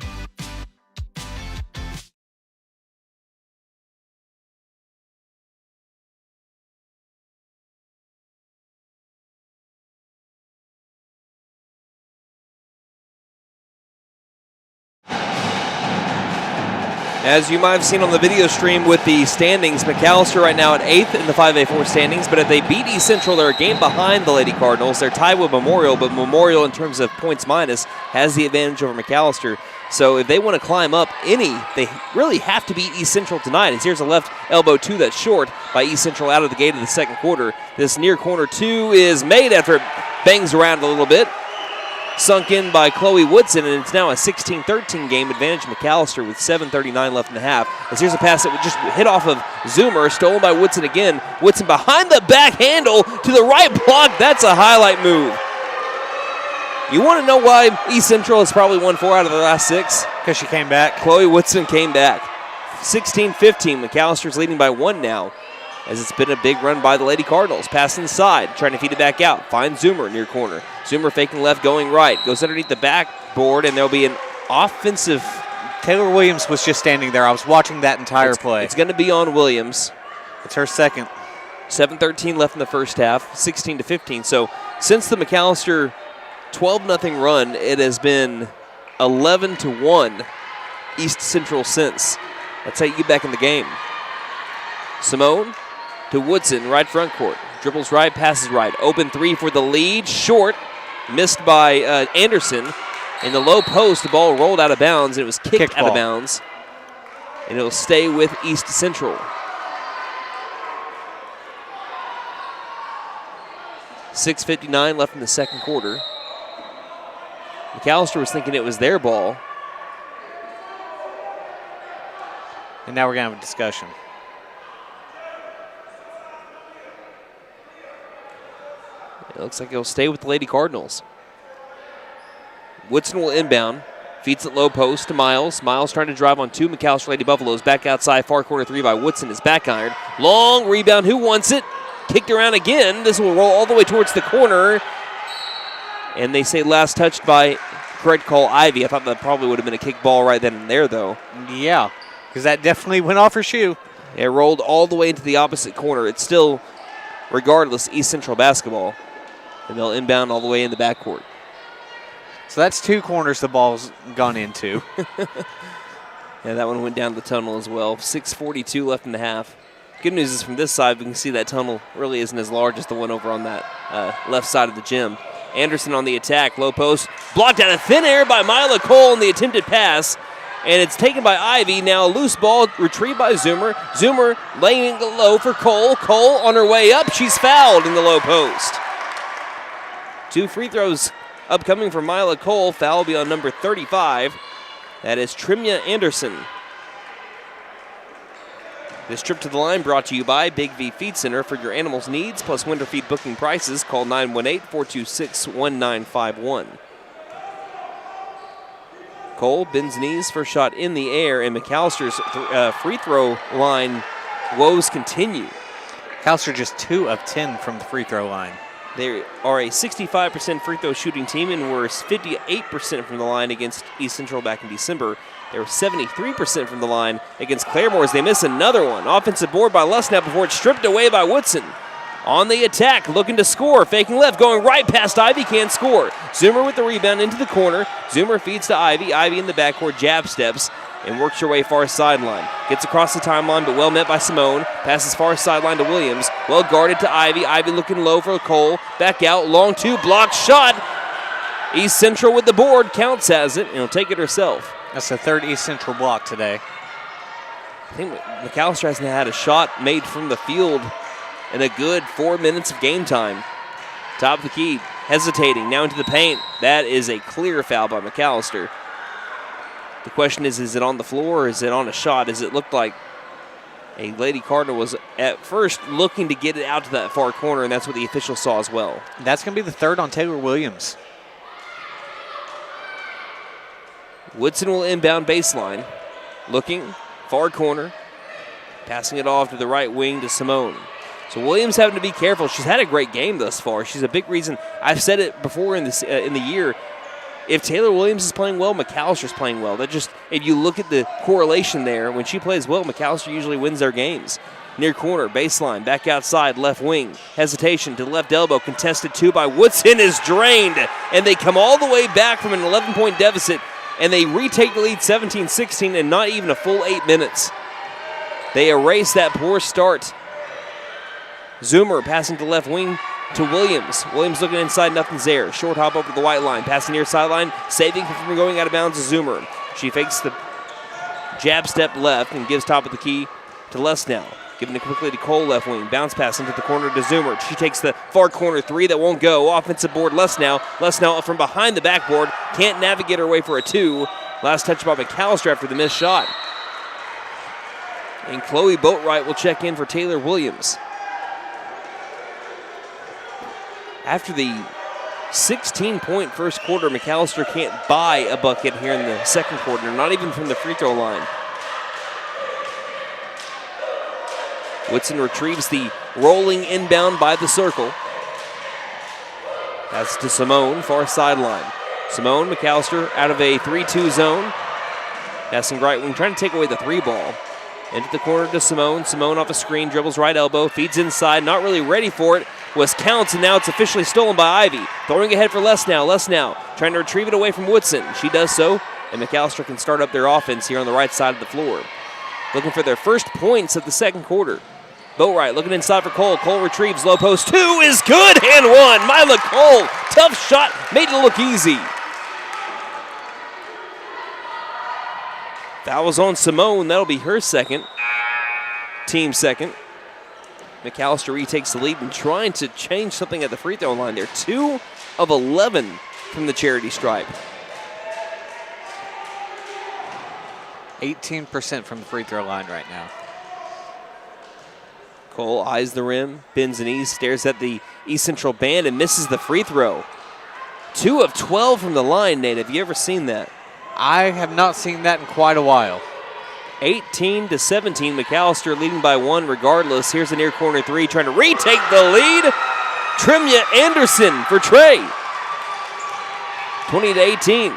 As you might have seen on the video stream with the standings, McAlester right now at 8th in the 5A4 standings, but if they beat East Central, they're a game behind the Lady Cardinals. They're tied with Memorial, but Memorial, in terms of points minus, has the advantage over McAlester. So if they want to climb up they really have to beat East Central tonight. As here's a left elbow two that's short by East Central out of the gate of the second quarter. This near corner two is made after it bangs around a little bit. Sunk in by Chloe Woodson, and it's now a 16-13 game advantage McAlester with 7:39 left in the half. As here's a pass that would just hit off of Zoomer, stolen by Woodson again. Woodson behind the back handle to the right block. That's a highlight move. You want to know why East Central has probably won 4 out of the last 6? Because she came back. Chloe Woodson came back. 16-15. McAllister's leading by 1 now, as it's been a big run by the Lady Cardinals. Pass inside, trying to feed it back out. Finds Zoomer near corner. Zoomer faking left, going right. Goes underneath the backboard, and there'll be an offensive. Taylor Williams was just standing there. I was watching that entire play. It's going to be on Williams. It's her second. 7:13 left in the first half, 16-15. So since the McAlester 12-0 run, it has been 11-1 East Central since. That's how you get back in the game. Simone to Woodson, right front court. Dribbles right, passes right. Open three for the lead. Short. Missed by Anderson. In the low post, the ball rolled out of bounds, and it was kicked out of bounds. And it will stay with East Central. 6:59 left in the second quarter. McAlester was thinking it was their ball. And now we're going to have a discussion. It looks like it'll stay with the Lady Cardinals. Woodson will inbound. Feeds it low post to Miles. Miles trying to drive on 2 McAlester Lady Buffaloes. Back outside, far corner 3 by Woodson is back ironed. Long rebound. Who wants it? Kicked around again. This will roll all the way towards the corner. And they say last touched by, correct call, Ivy. I thought that probably would have been a kick ball right then and there, though. Yeah, because that definitely went off her shoe. It rolled all the way into the opposite corner. It's still, regardless, East Central basketball. And they'll inbound all the way in the backcourt. So that's 2 corners the ball's gone into. Yeah, that one went down the tunnel as well. 6:42 left in the half. Good news is from this side, we can see that tunnel really isn't as large as the one over on that left side of the gym. Anderson on the attack, low post. Blocked out of thin air by Mila Cole in the attempted pass. And it's taken by Ivy. Now a loose ball retrieved by Zoomer. Zoomer laying it low for Cole. Cole on her way up. She's fouled in the low post. 2 free throws upcoming from Mila Cole. Foul will be on number 35. That is Trimya Anderson. This trip to the line brought to you by Big V Feed Center. For your animals' needs plus winter feed booking prices, call 918-426-1951. Cole bends knees, first shot in the air, and McAllister's free throw line woes continue. McAllister just 2 of 10 from the free throw line. They are a 65% free throw shooting team and were 58% from the line against East Central back in December. They were 73% from the line against Claremore as they miss another one. Offensive board by Lusnap before it's stripped away by Woodson. On the attack, looking to score, faking left, going right past Ivy, can't score. Zoomer with the rebound into the corner. Zoomer feeds to Ivy. Ivy in the backcourt, jab steps. and works her way far sideline. Gets across the timeline, but well met by Simone. Passes far sideline to Williams. Well guarded to Ivy. Ivy looking low for Cole. Back out, long two, blocked shot. East Central with the board, counts as it, and will take it herself. That's the third East Central block today. I think McAlester hasn't had a shot made from the field in a good 4 minutes of game time. Top of the key, hesitating, now into the paint. That is a clear foul by McAlester. The question is it on the floor or is it on a shot? Does it look like a Lady Cardinal was at first looking to get it out to that far corner, and that's what the official saw as well. That's going to be the third on Taylor Williams. Woodson will inbound baseline. Looking, far corner. Passing it off to the right wing to Simone. So Williams having to be careful. She's had a great game thus far. She's a big reason. I've said it before in the year. If Taylor Williams is playing well, McAllister's playing well. That just, if you look at the correlation there, when she plays well, McAllister usually wins their games. Near corner, baseline, back outside, left wing. Hesitation to left elbow, contested two by Woodson is drained. And they come all the way back from an 11-point deficit, and they retake the lead 17-16 in not even a full 8 minutes. They erase that poor start. Zoomer passing to left wing to Williams. Williams looking inside, nothing's there. Short hop over the white line, passing near sideline, saving from going out of bounds to Zoomer. She fakes the jab step left and gives top of the key to Lesnow. Giving it quickly to Cole left wing. Bounce pass into the corner to Zoomer. She takes the far corner three that won't go. Offensive board Lesnow. Lesnow from behind the backboard. Can't navigate her way for a two. Last touch by McAllister after the missed shot. And Chloe Boatwright will check in for Taylor Williams. After the 16-point first quarter, McAllister can't buy a bucket here in the second quarter, not even from the free throw line. Woodson retrieves the rolling inbound by the circle. That's to Simone, far sideline. Simone, McAllister out of a 3-2 zone. Passing right wing, trying to take away the three ball. Into the corner to Simone. Simone off a screen, dribbles right elbow, feeds inside, not really ready for it. Was counts, and now it's officially stolen by Ivy. Throwing ahead for Lesnow. Lesnow trying to retrieve it away from Woodson. She does so, and McAllister can start up their offense here on the right side of the floor. Looking for their first points of the second quarter. Boatwright looking inside for Cole. Cole retrieves, low post. Two is good, and one. Mila Cole, tough shot, made it look easy. That was on Simone. That'll be her second. Team second. McAllister retakes the lead and trying to change something at the free throw line there. 2 of 11 from the charity stripe. 18% from the free throw line right now. Cole eyes the rim, bends the knees, stares at the East Central band and misses the free throw. 2 of 12 from the line, Nate. Have you ever seen that? I have not seen that in quite a while. 18-17, McAllister leading by 1 regardless. Here's the near corner three, trying to retake the lead. Trimya Anderson for Trey. 20-18.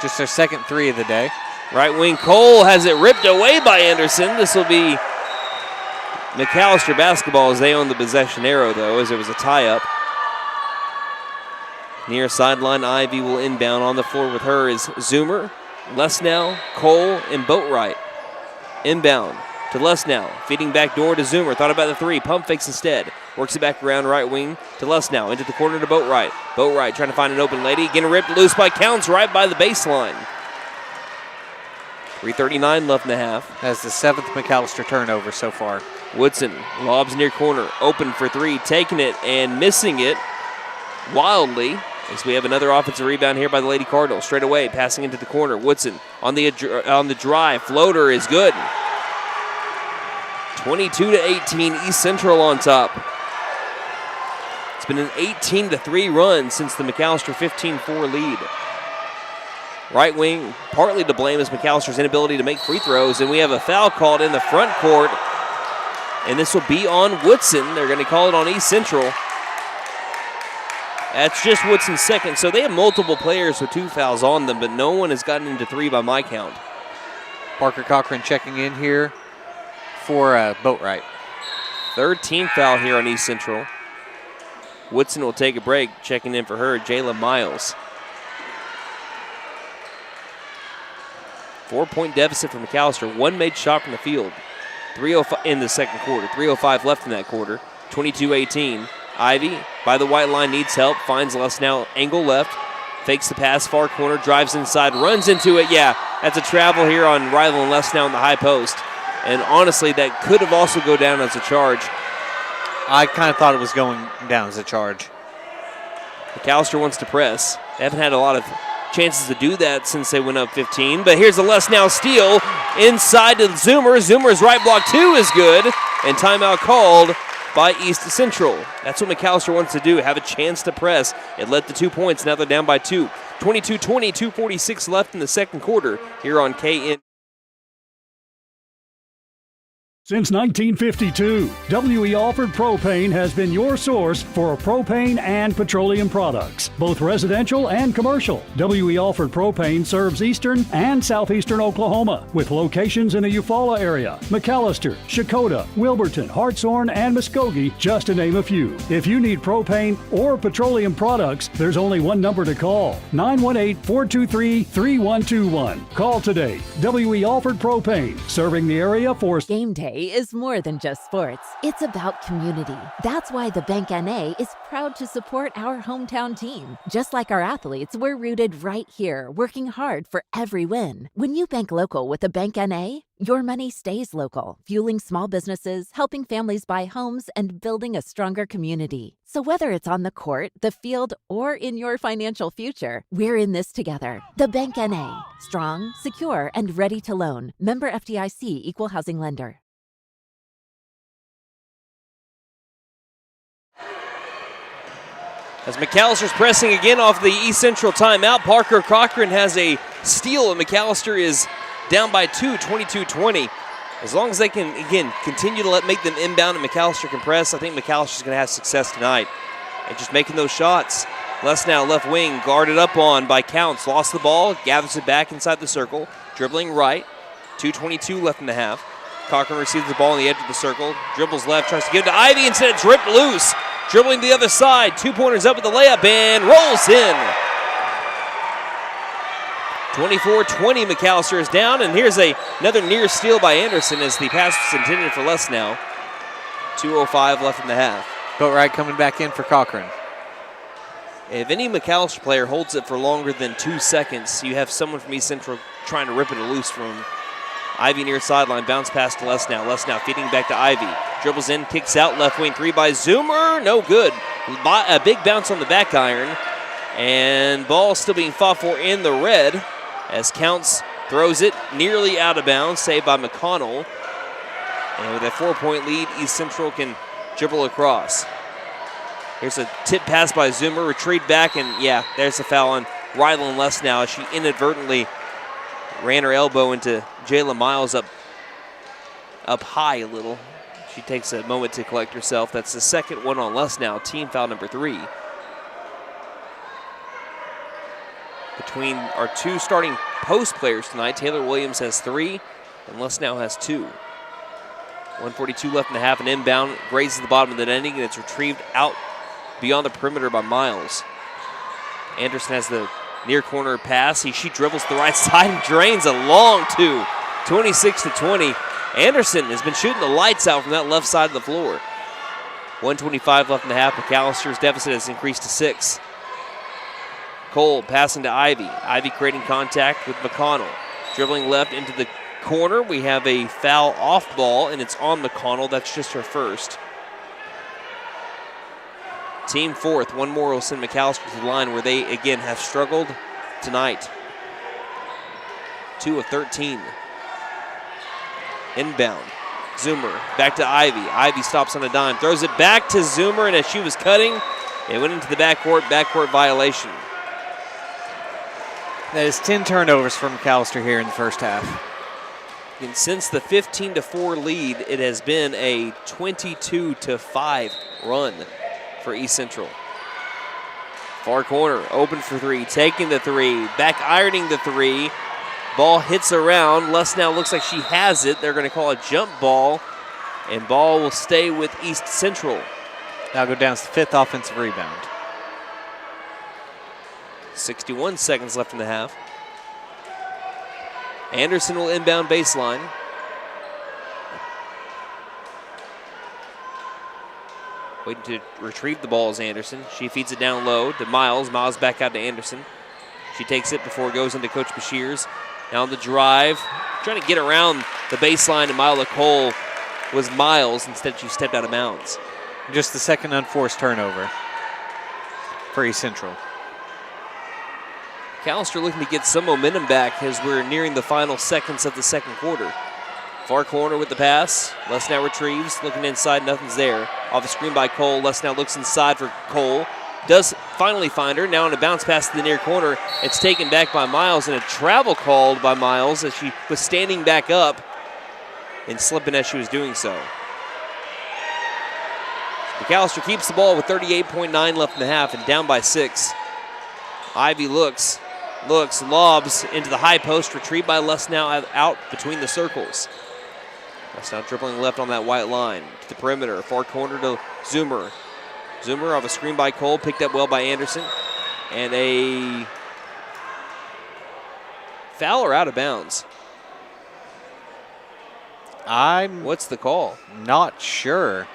Just their second three of the day. Right wing Cole has it ripped away by Anderson. This will be McAllister basketball as they own the possession arrow, though, as there was a tie-up. Near sideline, Ivy will inbound. On the floor with her is Zoomer, Lesnow, Cole, and Boatwright. Inbound to Lesnow, feeding back door to Zoomer. Thought about the three, pump fakes instead. Works it back around right wing to Lesnow, into the corner to Boatwright. Boatwright trying to find an open lady, getting ripped loose by Counts right by the baseline. 3:39 left in the half. That's the 7th McAllister turnover so far. Woodson lobs near corner, open for three, taking it and missing it wildly. As we have another offensive rebound here by the Lady Cardinals. Straight away, passing into the corner. Woodson on the drive. Floater is good. 22-18, East Central on top. It's been an 18-3 run since the McAllister 15-4 lead. Right wing, partly to blame is McAllister's inability to make free throws, and we have a foul called in the front court, and this will be on Woodson. They're going to call it on East Central. That's just Woodson's second, so they have multiple players with 2 fouls on them, but no one has gotten into 3 by my count. Parker Cochran checking in here for Boatwright. 3rd team foul here on East Central. Woodson will take a break. Checking in for her, Jayla Miles. 4-point deficit for McAlester. One made shot from the field. 3:05 in the second quarter. 3:05 left in that quarter. 22-18. Ivy by the white line needs help. Finds Lesnow angle left. Fakes the pass, far corner, drives inside, runs into it. Yeah, that's a travel here on Rylan Lesnow in the high post. And honestly, that could have also go down as a charge. I kind of thought it was going down as a charge. McAlester wants to press. They haven't had a lot of chances to do that since they went up 15. But here's a Lesnow steal inside to Zoomer. Zoomer's right block two is good. And timeout called by East Central. That's what McAlester wants to do, have a chance to press. It led to 2 points. Now they're down by 2. 22-20, 2:46 left in the second quarter here on KN. Since 1952, W.E. Alford Propane has been your source for propane and petroleum products, both residential and commercial. W.E. Alford Propane serves eastern and southeastern Oklahoma, with locations in the Eufaula area, McAlester, Shakota, Wilburton, Hartshorn, and Muskogee, just to name a few. If you need propane or petroleum products, there's only one number to call, 918-423-3121. Call today. W.E. Alford Propane, serving the area for Game day is more than just sports. It's about community. That's why the Bank NA is proud to support our hometown team. Just like our athletes, we're rooted right here, working hard for every win. When you bank local with the Bank NA, your money stays local, fueling small businesses, helping families buy homes, and building a stronger community. So whether it's on the court, the field, or in your financial future, we're in this together. The Bank NA. Strong, secure, and ready to loan. Member FDIC, Equal Housing Lender. As McAllister's pressing again off the East Central timeout, Parker Cochran has a steal, and McAlester is down by 2, 22-20. As long as they can, again, continue to make them inbound and McAlester can press, I think McAllister's going to have success tonight. And just making those shots. Lesnow left wing, guarded up on by Counts. Lost the ball, gathers it back inside the circle. Dribbling right, 2:22 left in the half. Cochran receives the ball on the edge of the circle. Dribbles left, tries to give it to Ivy, instead it's ripped loose. Dribbling the other side, 2-pointers up with the layup and rolls in. 24-20, McAlester is down, and here's another near steal by Anderson as the pass was intended for Lesnow. 2:05 left in the half. Boatwright coming back in for Cochran. If any McAlester player holds it for longer than 2 seconds, you have someone from East Central trying to rip it loose from Ivy near sideline, bounce pass to Lesnow. Lesnow feeding back to Ivy. Dribbles in, kicks out, left wing three by Zoomer. No good. A big bounce on the back iron. And ball still being fought for in the red as Counts throws it nearly out of bounds, saved by McConnell. And with a 4-point lead, East Central can dribble across. Here's a tip pass by Zoomer, retrieved back, and yeah, there's a foul on Rylan Lesnow as she inadvertently ran her elbow into Jayla Miles up high a little. She takes a moment to collect herself. That's the second one on Lesnow, team foul number 3. Between our two starting post players tonight, Taylor Williams has 3 and Lesnow has 2. 1:42 left in the half, and inbound grazes the bottom of the netting, and it's retrieved out beyond the perimeter by Miles. Anderson has the near corner pass. She dribbles to the right side and drains a long 2. 26-20. Anderson has been shooting the lights out from that left side of the floor. 1:25 left in the half. McAllister's deficit has increased to 6. Cole passing to Ivy. Ivy creating contact with McConnell. Dribbling left into the corner. We have a foul off ball, and it's on McConnell. That's just her first. Team 4th. One more will send McAllister to the line where they, again, have struggled tonight. 2 of 13. Inbound. Zoomer back to Ivy. Ivy stops on a dime. Throws it back to Zoomer, and as she was cutting, it went into the backcourt violation. That is 10 turnovers for McAllister here in the first half. And since the 15-4 lead, it has been a 22-5 run for East Central. Far corner, open for 3, taking the 3, back ironing the 3. Ball hits around. Lesnow looks like she has it. They're going to call a jump ball, and ball will stay with East Central. Now go down to the 5th offensive rebound. 61 seconds left in the half. Anderson will inbound baseline. Waiting to retrieve the ball is Anderson. She feeds it down low to Miles. Miles back out to Anderson. She takes it before it goes into Coach Bashir's. Now on the drive, trying to get around the baseline, and Mila Cole was Miles. Instead, she stepped out of bounds. Just the second unforced turnover for East Central. McAlester looking to get some momentum back as we're nearing the final seconds of the second quarter. Far corner with the pass. Lesnow retrieves, looking inside, nothing's there. Off a screen by Cole. Lesnow looks inside for Cole. Does finally find her. Now on a bounce pass to the near corner. It's taken back by Miles, and a travel called by Miles as she was standing back up and slipping as she was doing so. McAlester keeps the ball with 38.9 left in the half and down by 6. Ivy looks, lobs into the high post, retrieved by Lesnow out between the circles. Lesnow dribbling left on that white line to the perimeter, far corner to Zoomer. Zoomer off a screen by Cole, picked up well by Anderson. And a foul or out of bounds? What's the call? Not sure.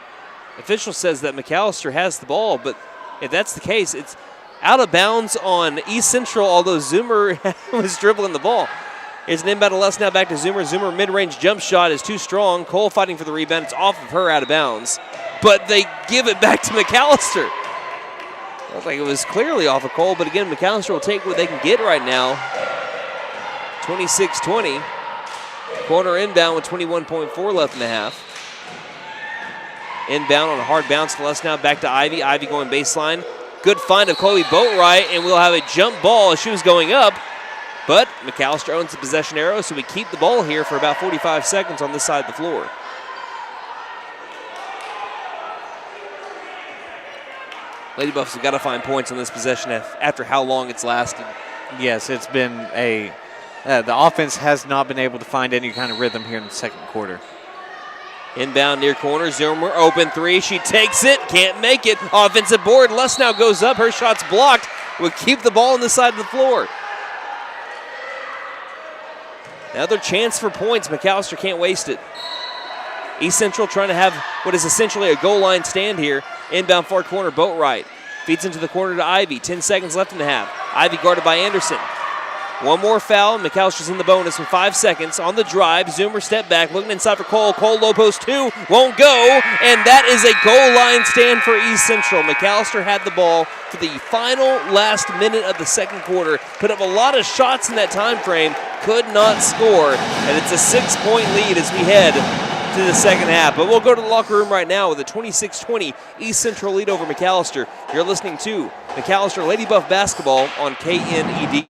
Official says that McAlester has the ball, but if that's the case, it's out of bounds on East Central, although Zoomer was dribbling the ball. Here's an inbound to Lesnow, back to Zoomer. Zoomer mid-range jump shot is too strong. Cole fighting for the rebound. It's off of her, out of bounds. But they give it back to McAlester. Looked like it was clearly off of Cole, but again, McAlester will take what they can get right now. 26-20. Corner inbound with 21.4 left in the half. Inbound on a hard bounce to Lesnow, back to Ivy. Ivy going baseline. Good find of Chloe Boatwright, and we'll have a jump ball as she was going up. But McAlester owns the possession arrow, so we keep the ball here for about 45 seconds on this side of the floor. Lady Buffs have got to find points on this possession after how long it's lasted. Yes, it's been the offense has not been able to find any kind of rhythm here in the second quarter. Inbound near corner, Zoomer open three. She takes it, can't make it. Offensive board, Lesnow goes up. Her shot's blocked. We'll keep the ball on the side of the floor. Another chance for points. McAlester can't waste it. East Central trying to have what is essentially a goal line stand here. Inbound far corner, Boatwright. Feeds into the corner to Ivy. 10 seconds left in the half. Ivy guarded by Anderson. One more foul. McAlster's in the bonus with 5 seconds. On the drive, Zoomer step back, looking inside for Cole. Cole low post 2, won't go, and that is a goal line stand for East Central. McAlester had the ball for the final last minute of the second quarter. Put up a lot of shots in that time frame, could not score, and it's a 6-point lead as we head to the second half. But we'll go to the locker room right now with a 26-20 East Central lead over McAlester. You're listening to McAlester Lady Buff Basketball on KNED.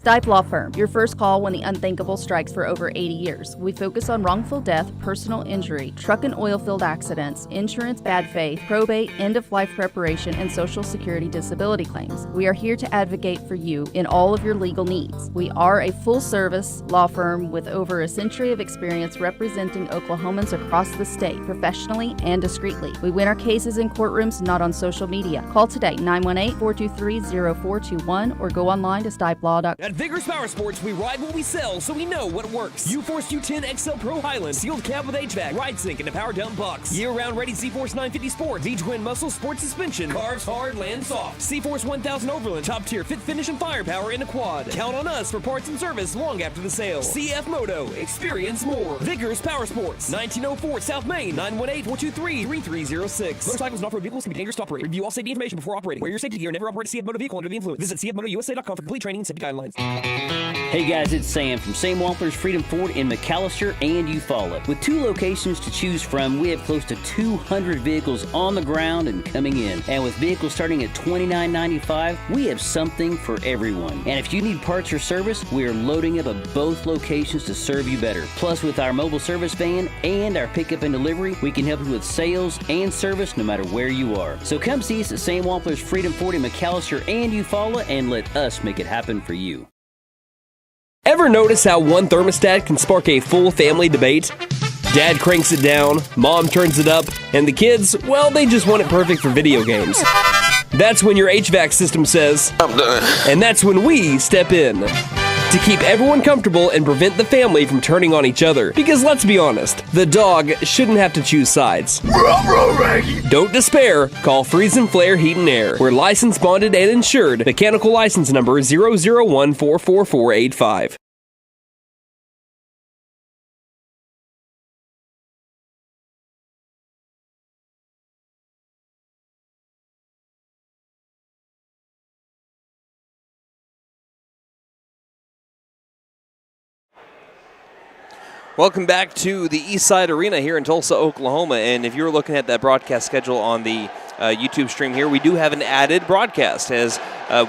Stipe Law Firm, your first call when the unthinkable strikes for over 80 years. We focus on wrongful death, personal injury, truck and oil field accidents, insurance bad faith, probate, end-of-life preparation, and Social Security disability claims. We are here to advocate for you in all of your legal needs. We are a full-service law firm with over a century of experience representing Oklahomans across the state, professionally and discreetly. We win our cases in courtrooms, not on social media. Call today, 918-423-0421, or go online to stipelaw.com. At Vigorous Power Sports, we ride what we sell, so we know what works. U-Force U10 XL Pro Highland, sealed cab with HVAC, ride sync, and a power dump box. Year-round ready C-Force 950 Sport, V-Twin Muscle Sport Suspension, carves hard, land soft. C-Force 1000 Overland, top tier fit, finish, and firepower in a quad. Count on us for parts and service long after the sale. CF Moto, experience more. Vigorous Power Sports, 1904 South Main, 918-423-3306. Motorcycles and off-road vehicles can be dangerous to operate. Review all safety information before operating. Wear your safety gear and never operate a CF Moto vehicle under the influence. Visit cfmotousa.com for complete training and safety guidelines. Hey guys, it's Sam from Sam Wampler's Freedom Ford in McAlester and Eufaula. With 2 locations to choose from, we have close to 200 vehicles on the ground and coming in. And with vehicles starting at $29.95, we have something for everyone. And if you need parts or service, we are loading up at both locations to serve you better. Plus, with our mobile service van and our pickup and delivery, we can help you with sales and service no matter where you are. So come see us at Sam Wampler's Freedom Ford in McAlester and Eufaula and let us make it happen for you. Ever notice how one thermostat can spark a full family debate? Dad cranks it down, mom turns it up, and the kids, well, they just want it perfect for video games. That's when your HVAC system says, I'm done. And that's when we step in. to keep everyone comfortable and prevent the family from turning on each other. Because let's be honest, the dog shouldn't have to choose sides. Don't despair. Call Freeze and Flare Heat and Air. We're licensed, bonded, and insured. Mechanical license number 0014445. Welcome back to the Eastside Arena here in Tulsa, Oklahoma. And if you're looking at that broadcast schedule on the YouTube stream here, we do have an added broadcast as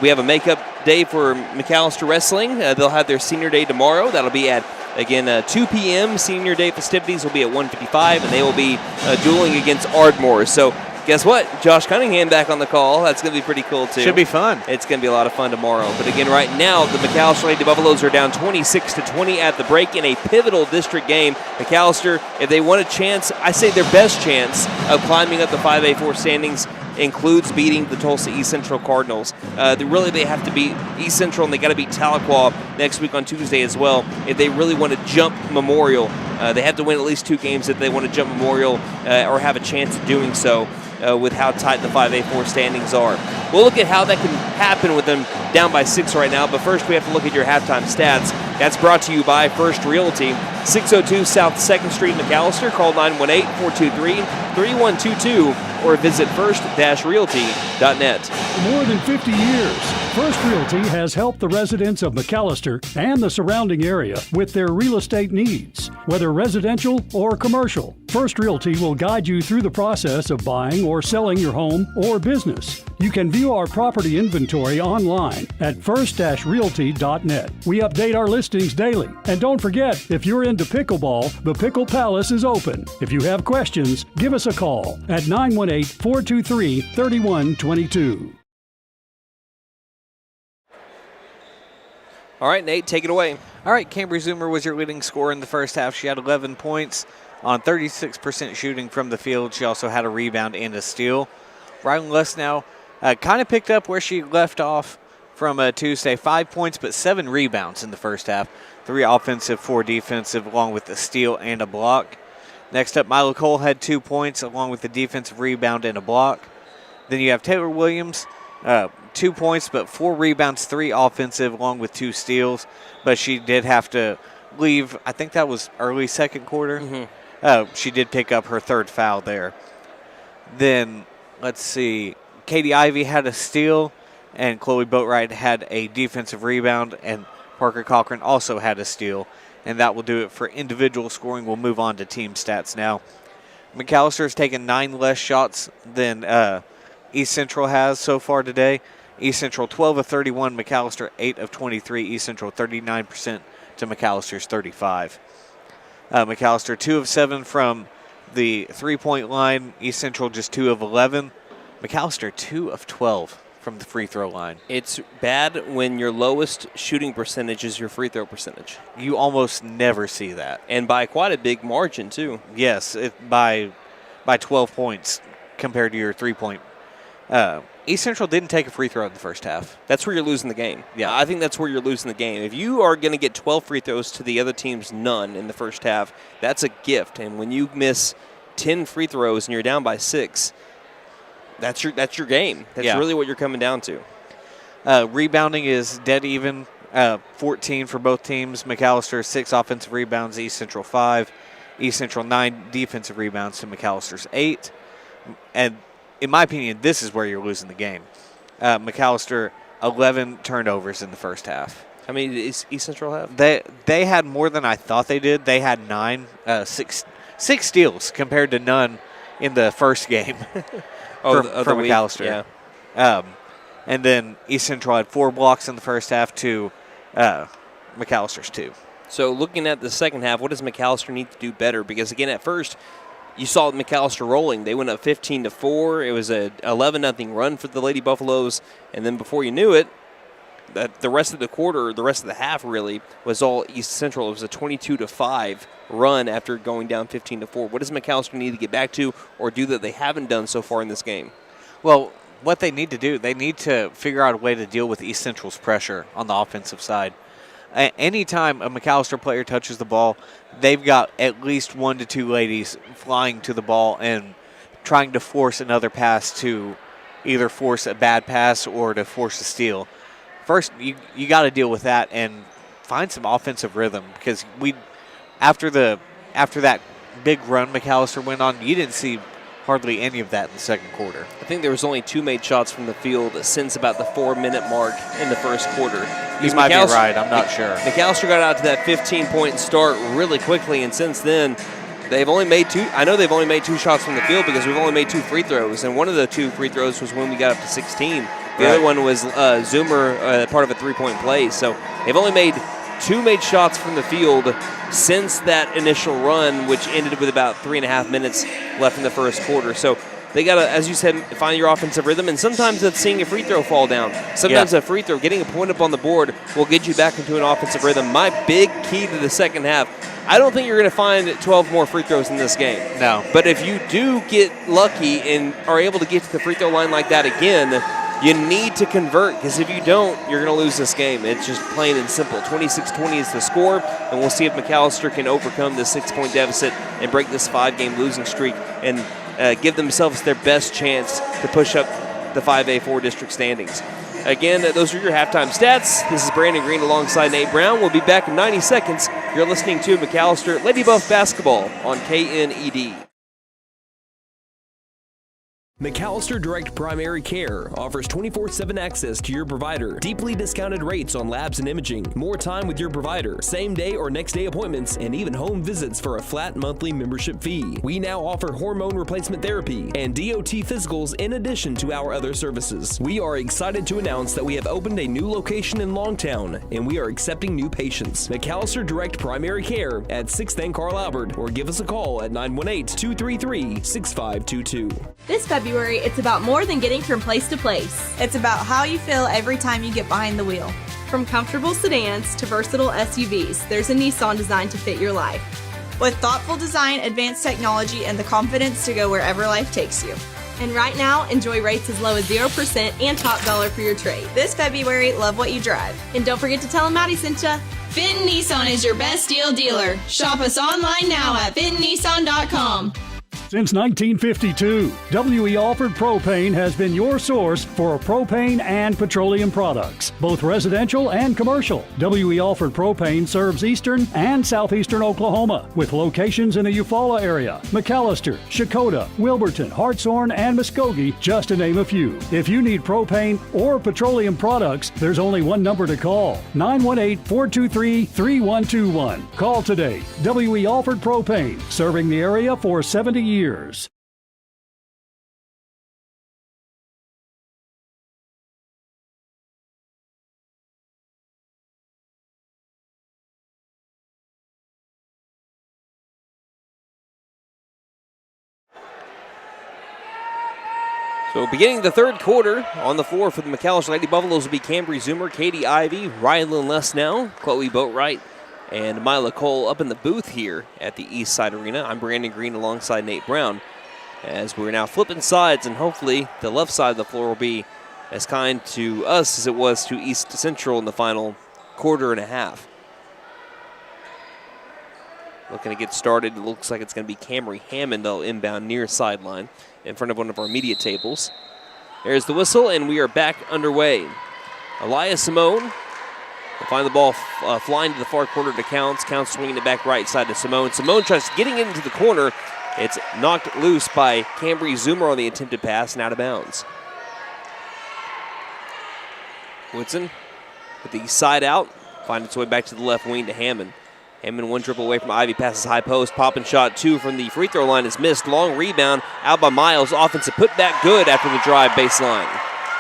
we have a makeup day for McAlester Wrestling. They'll have their senior day tomorrow. That'll be at, again, 2 p.m. Senior day festivities will be at 1:55, and they will be dueling against Ardmore. So guess what? Josh Cunningham back on the call. That's going to be pretty cool, too. Should be fun. It's going to be a lot of fun tomorrow. But again, right now, the McAlester Lady Buffaloes are down 26-20 at the break in a pivotal district game. McAlester, if they want a chance, I say their best chance of climbing up the 5A4 standings includes beating the Tulsa East Central Cardinals. They have to beat East Central, and they got to beat Tahlequah next week on Tuesday as well. If they really want to jump Memorial, they have to win at least 2 games if they want to jump Memorial or have a chance of doing so. With how tight the 5A4 standings are. We'll look at how that can happen with them down by 6 right now, but first we have to look at your halftime stats. That's brought to you by First Realty, 602 South 2nd Street, McAlester. Call 918-423-3122 or visit first-realty.net. For more than 50 years, First Realty has helped the residents of McAlester and the surrounding area with their real estate needs. Whether residential or commercial, First Realty will guide you through the process of buying or selling your home or business. You can view our property inventory online at first-realty.net. We update our listings daily. And don't forget, if you're into pickleball, the Pickle Palace is open. If you have questions, give us a call at 918-423-3122. All right, Nate, take it away. All right, Cambry Zoomer was your leading scorer in the first half. She had 11 points on 36% shooting from the field. She also had a rebound and a steal. Rylan Lesnow kind of picked up where she left off from Tuesday. 5 points, but 7 rebounds in the first half. 3 offensive, 4 defensive, along with a steal and a block. Next up, Mila Cole had 2 points, along with the defensive rebound and a block. Then you have Taylor Williams, 2 points, but 4 rebounds, 3 offensive, along with 2 steals. But she did have to leave. I think that was early second quarter. Mm-hmm. She did pick up her 3rd foul there. Then, let's see, Katie Ivey had a steal, and Chloe Boatwright had a defensive rebound, and Parker Cochran also had a steal. And that will do it for individual scoring. We'll move on to team stats now. McAlester has taken 9 less shots than East Central has so far today. East Central 12 of 31, McAlester 8 of 23. East Central 39% to McAllister's 35. McAlester 2 of 7 from the 3-point line. East Central just 2 of 11. McAlester 2 of 12 from the free throw line. It's bad when your lowest shooting percentage is your free throw percentage. You almost never see that. And by quite a big margin, too. Yes, by 12 points compared to your 3-point. East Central didn't take a free throw in the first half. That's where you're losing the game. Yeah. I think that's where you're losing the game. If you are going to get 12 free throws to the other team's none in the first half, that's a gift. And when you miss 10 free throws and you're down by 6, that's your game. That's really what you're coming down to. Rebounding is dead even, 14 for both teams. McAlester 6 offensive rebounds, East Central 5. East Central 9 defensive rebounds to McAllister's 8. And in my opinion, this is where you're losing the game. McAlester 11 turnovers in the first half. How many did East Central have? They had more than I thought they did. They had 9, 6 steals compared to none in the first game from McAlester. Yeah. And then East Central had 4 blocks in the first half to McAllister's 2. So looking at the second half, what does McAlester need to do better? Because, again, at first, you saw McAlester rolling. They went up 15-4. It was a 11-0 run for the Lady Buffaloes. And then before you knew it, the rest of the quarter, the rest of the half really, was all East Central. It was a 22-5 run after going down 15-4. What does McAlester need to get back to or do that they haven't done so far in this game? Well, what they need to do, they need to figure out a way to deal with East Central's pressure on the offensive side. anytime a McAlester player touches the ball, they've got at least 1 to 2 ladies flying to the ball and trying to force another pass to either force a bad pass or to force a steal. First, you got to deal with that and find some offensive rhythm, because after that big run McAlester went on, you didn't see hardly any of that in the second quarter. I think there was only 2 made shots from the field since about the 4-minute mark in the first quarter. You might be right. I'm not sure. McAlester got out to that 15-point start really quickly, and since then, they've only made 2. I know they've only made 2 shots from the field because we've only made 2 free throws, and one of the 2 free throws was when we got up to 16. The other one was Zoomer, part of a 3-point play. So they've only made 2 made shots from the field since that initial run, which ended with about 3.5 minutes left in the first quarter. So they got to, as you said, find your offensive rhythm, and sometimes that's seeing a free throw fall down. Sometimes a free throw, getting a point up on the board, will get you back into an offensive rhythm. My big key to the second half, I don't think you're going to find 12 more free throws in this game. No. But if you do get lucky and are able to get to the free throw line like that again, you need to convert, because if you don't, you're going to lose this game. It's just plain and simple. 26-20 is the score, and we'll see if McAlester can overcome this 6-point deficit and break this 5-game losing streak and give themselves their best chance to push up the 5A4 district standings. Again, those are your halftime stats. This is Brandon Green alongside Nate Brown. We'll be back in 90 seconds. You're listening to McAlester Lady Buff Basketball on KNED. McAlester Direct Primary Care offers 24/7 access to your provider, deeply discounted rates on labs and imaging, more time with your provider, same day or next day appointments, and even home visits for a flat monthly membership fee. We now offer hormone replacement therapy and DOT physicals in addition to our other services. We are excited to announce that we have opened a new location in Longtown, and we are accepting new patients. McAlester Direct Primary Care at 6th and Carl Albert, or give us a call at 918-233-6522. This February, it's about more than getting from place to place. It's about how you feel every time you get behind the wheel. From comfortable sedans to versatile SUVs, there's a Nissan designed to fit your life. With thoughtful design, advanced technology, and the confidence to go wherever life takes you. And right now, enjoy rates as low as 0% and top dollar for your trade. This February, love what you drive. And don't forget to tell them Maddie sent ya. Fenton Nissan is your best deal dealer. Shop us online now at fentonnissan.com. Since 1952, W.E. Alford Propane has been your source for propane and petroleum products, both residential and commercial. W.E. Alford Propane serves eastern and southeastern Oklahoma, with locations in the Eufaula area, McAlester, Shakota, Wilburton, Hartshorn, and Muskogee, just to name a few. If you need propane or petroleum products, there's only one number to call, 918-423-3121. Call today. W.E. Alford Propane, serving the area for 70 years. So beginning the third quarter, on the floor for the McAlester Lady Buffaloes will be Cambry Zoomer, Katie Ivy, Rylan Lesnow, Chloe Boatwright, and Mila Cole up in the booth here at the East Side Arena. I'm Brandon Green alongside Nate Brown, as we're now flipping sides, and hopefully the left side of the floor will be as kind to us as it was to East Central in the final quarter and a half. Looking to get started. It looks like it's going to be Camry Hammond inbound near sideline in front of one of our media tables. There's the whistle, and we are back underway. Elias Simone will find the ball flying to the far corner to Counts. Counts swinging it back right side to Simone. Simone tries getting into the corner. It's knocked loose by Cambry Zoomer on the attempted pass and out of bounds. Woodson with the side out, find its way back to the left wing to Hammond. Hammond one dribble away from Ivy, passes high post, pop and shot 2 from the free throw line is missed. Long rebound out by Miles, offensive putback good after the drive baseline.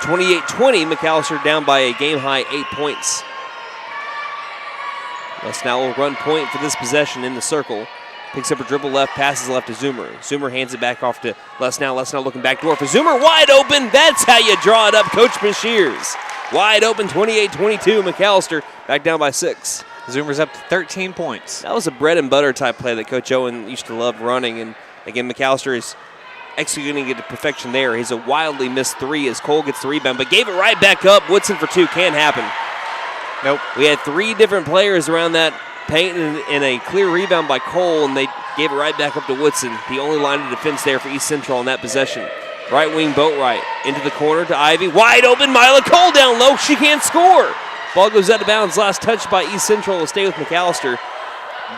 28-20, McAlester down by a game-high 8 points. Lesnow will run point for this possession in the circle. Picks up a dribble left, passes left to Zoomer. Zoomer hands it back off to Lesnow. Lesnow looking back door for Zoomer. Wide open. That's how you draw it up, Coach Mashears. Wide open, 28-22. McAlester back down by 6. Zoomer's up to 13 points. That was a bread and butter type play that Coach Owen used to love running. And again, McAlester is executing it to perfection there. He's a wildly missed 3 as Cole gets the rebound, but gave it right back up. Woodson for 2. Can't happen. Nope. We had 3 different players around that paint and a clear rebound by Cole, and they gave it right back up to Woodson. The only line of defense there for East Central on that possession. Right wing Boatwright into the corner to Ivy. Wide open, Mila Cole down low. She can't score. Ball goes out of bounds. Last touch by East Central will stay with McAlester.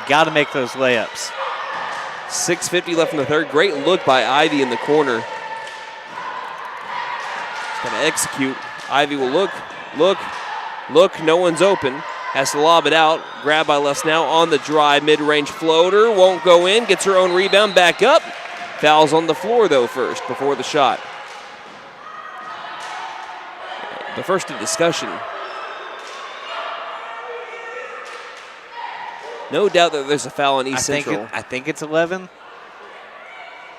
Got to make those layups. 6:50 left in the third. Great look by Ivy in the corner. Got to execute. Ivy will look. No one's open. Has to lob it out. Grab by Lesnow on the drive. Mid-range floater. Won't go in. Gets her own rebound. Back up. Fouls on the floor, though, first, before the shot. But first, a discussion. No doubt that there's a foul on East Central. I think it's 11.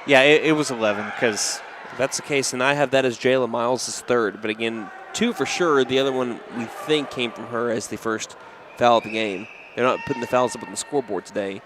Yeah, it was 11 because if that's the case, and I have that as Jayla Miles' third. But again, 2 for sure. The other one we think came from her as the first foul of the game. They're not putting the fouls up on the scoreboard today.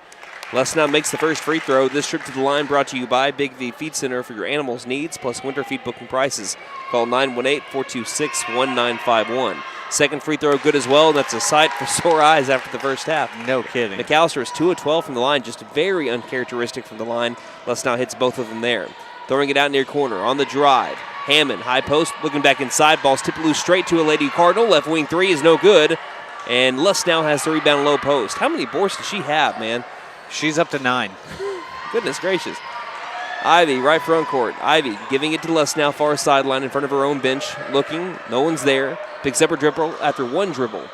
Lesnow makes the first free throw. This trip to the line brought to you by Big V Feed Center for your animals' needs, plus winter feed booking prices. Call 918-426-1951. Second free throw good as well, and that's a sight for sore eyes after the first half. No kidding. McAlester is 2 of 12 from the line, just very uncharacteristic from the line. Lesnow hits both of them there. Throwing it out near corner on the drive. Hammond, high post, looking back inside. Ball's tipped loose straight to a Lady Cardinal. Left wing 3 is no good. And Lesnow has the rebound low post. How many boards does she have, man? She's up to 9. Goodness gracious. Ivy, right front court. Ivy giving it to Lesnow, far sideline in front of her own bench. Looking, no one's there. Picks up her dribble after 1 dribble.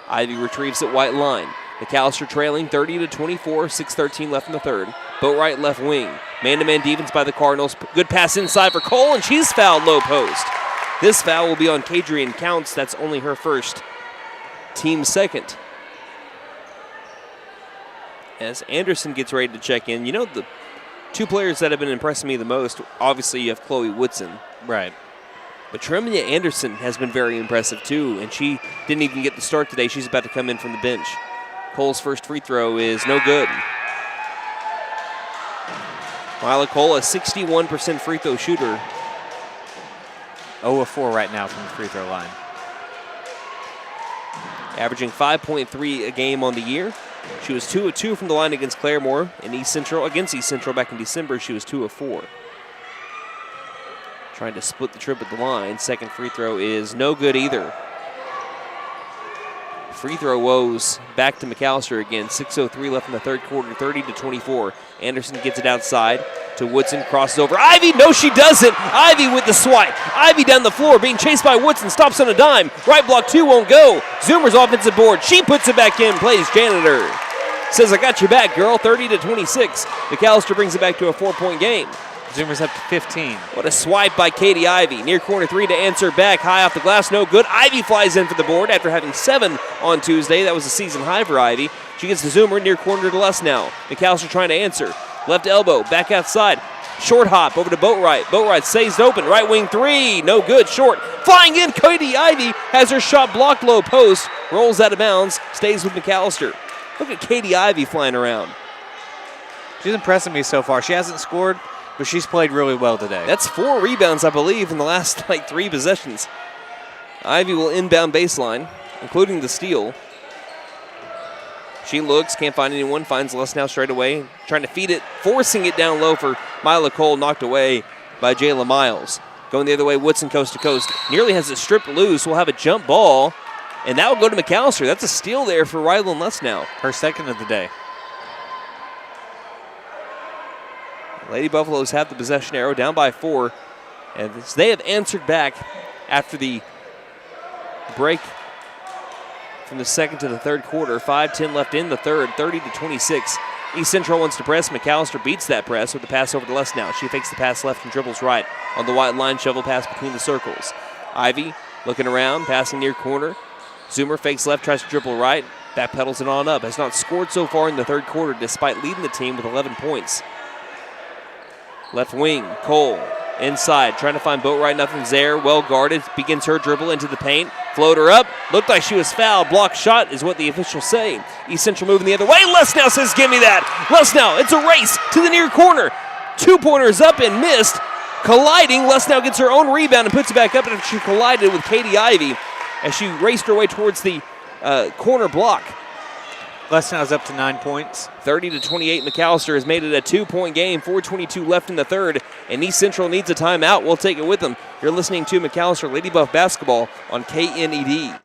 Ivy retrieves at white line. McAlester trailing 30-24, 6:13 left in the third. Boatwright left wing. Man-to-man defense by the Cardinals. Good pass inside for Cole, and she's fouled low post. This foul will be on Kadrian Counts. That's only her first. Team second. As Anderson gets ready to check in, you know, the 2 players that have been impressing me the most, obviously you have Chloe Woodson. Right. But Tremia Anderson has been very impressive too, and she didn't even get the start today. She's about to come in from the bench. Cole's first free throw is no good. Mila Cole, a 61% free throw shooter. 0 of 4 right now from the free throw line. Averaging 5.3 a game on the year. She was 2 of 2 from the line against Claremore in against East Central back in December. She was 2 of 4. Trying to split the trip at the line. Second free throw is no good either. Free throw woes back to McAlester again. 6:03 left in the third quarter, 30-24. Anderson gets it outside to Woodson, crosses over. Ivy, no she doesn't. Ivy with the swipe. Ivy down the floor, being chased by Woodson, stops on a dime. Right block 2 won't go. Zoomer's offensive board. She puts it back in, plays janitor. Says, I got your back, girl, 30-26. McAlester brings it back to a 4-point game. Zoomer's up to 15. What a swipe by Katie Ivy. Near corner 3 to answer back. High off the glass, no good. Ivy flies in for the board after having 7 on Tuesday. That was a season high for Ivy. She gets to Zoomer, near corner to Lesnow. McAlester trying to answer. Left elbow, back outside. Short hop over to Boatwright. Boatwright stays open. Right wing 3, no good, short. Flying in, Katie Ivy has her shot blocked low post. Rolls out of bounds, stays with McAlester. Look at Katie Ivy flying around. She's impressing me so far. She hasn't scored, but she's played really well today. That's 4 rebounds, I believe, in the last 3 possessions. Ivy will inbound baseline, including the steal. She looks, can't find anyone, finds Lesnow straight away, trying to feed it, forcing it down low for Mila Cole, knocked away by Jayla Miles. Going the other way, Woodson coast to coast, nearly has it stripped loose, will have a jump ball, and that will go to McAlester. That's a steal there for Rylan Lesnow. Her second of the day. Lady Buffaloes have the possession arrow, down by 4. And they have answered back after the break from the second to the third quarter. 5:10 left in the third, 30-26. East Central wants to press. McAlester beats that press with the pass over to Lesnow. She fakes the pass left and dribbles right. On the white line, shovel pass between the circles. Ivy looking around, passing near corner. Zoomer fakes left, tries to dribble right. Backpedals it on up. Has not scored so far in the third quarter despite leading the team with 11 points. Left wing, Cole, inside, trying to find Boatwright, nothing's there, well guarded, begins her dribble into the paint, floater up, looked like she was fouled, blocked shot is what the officials say. East Central moving the other way, Lesnow says, give me that. Lesnow, it's a race to the near corner. 2-pointers up and missed, colliding, Lesnow gets her own rebound and puts it back up after she collided with Katie Ivy as she raced her way towards the corner block. Lesnow's up to 9 points. 30-28, McAlester has made it a 2-point game. 4:22 left in the third, and East Central needs a timeout. We'll take it with them. You're listening to McAlester Lady Buff basketball on KNED.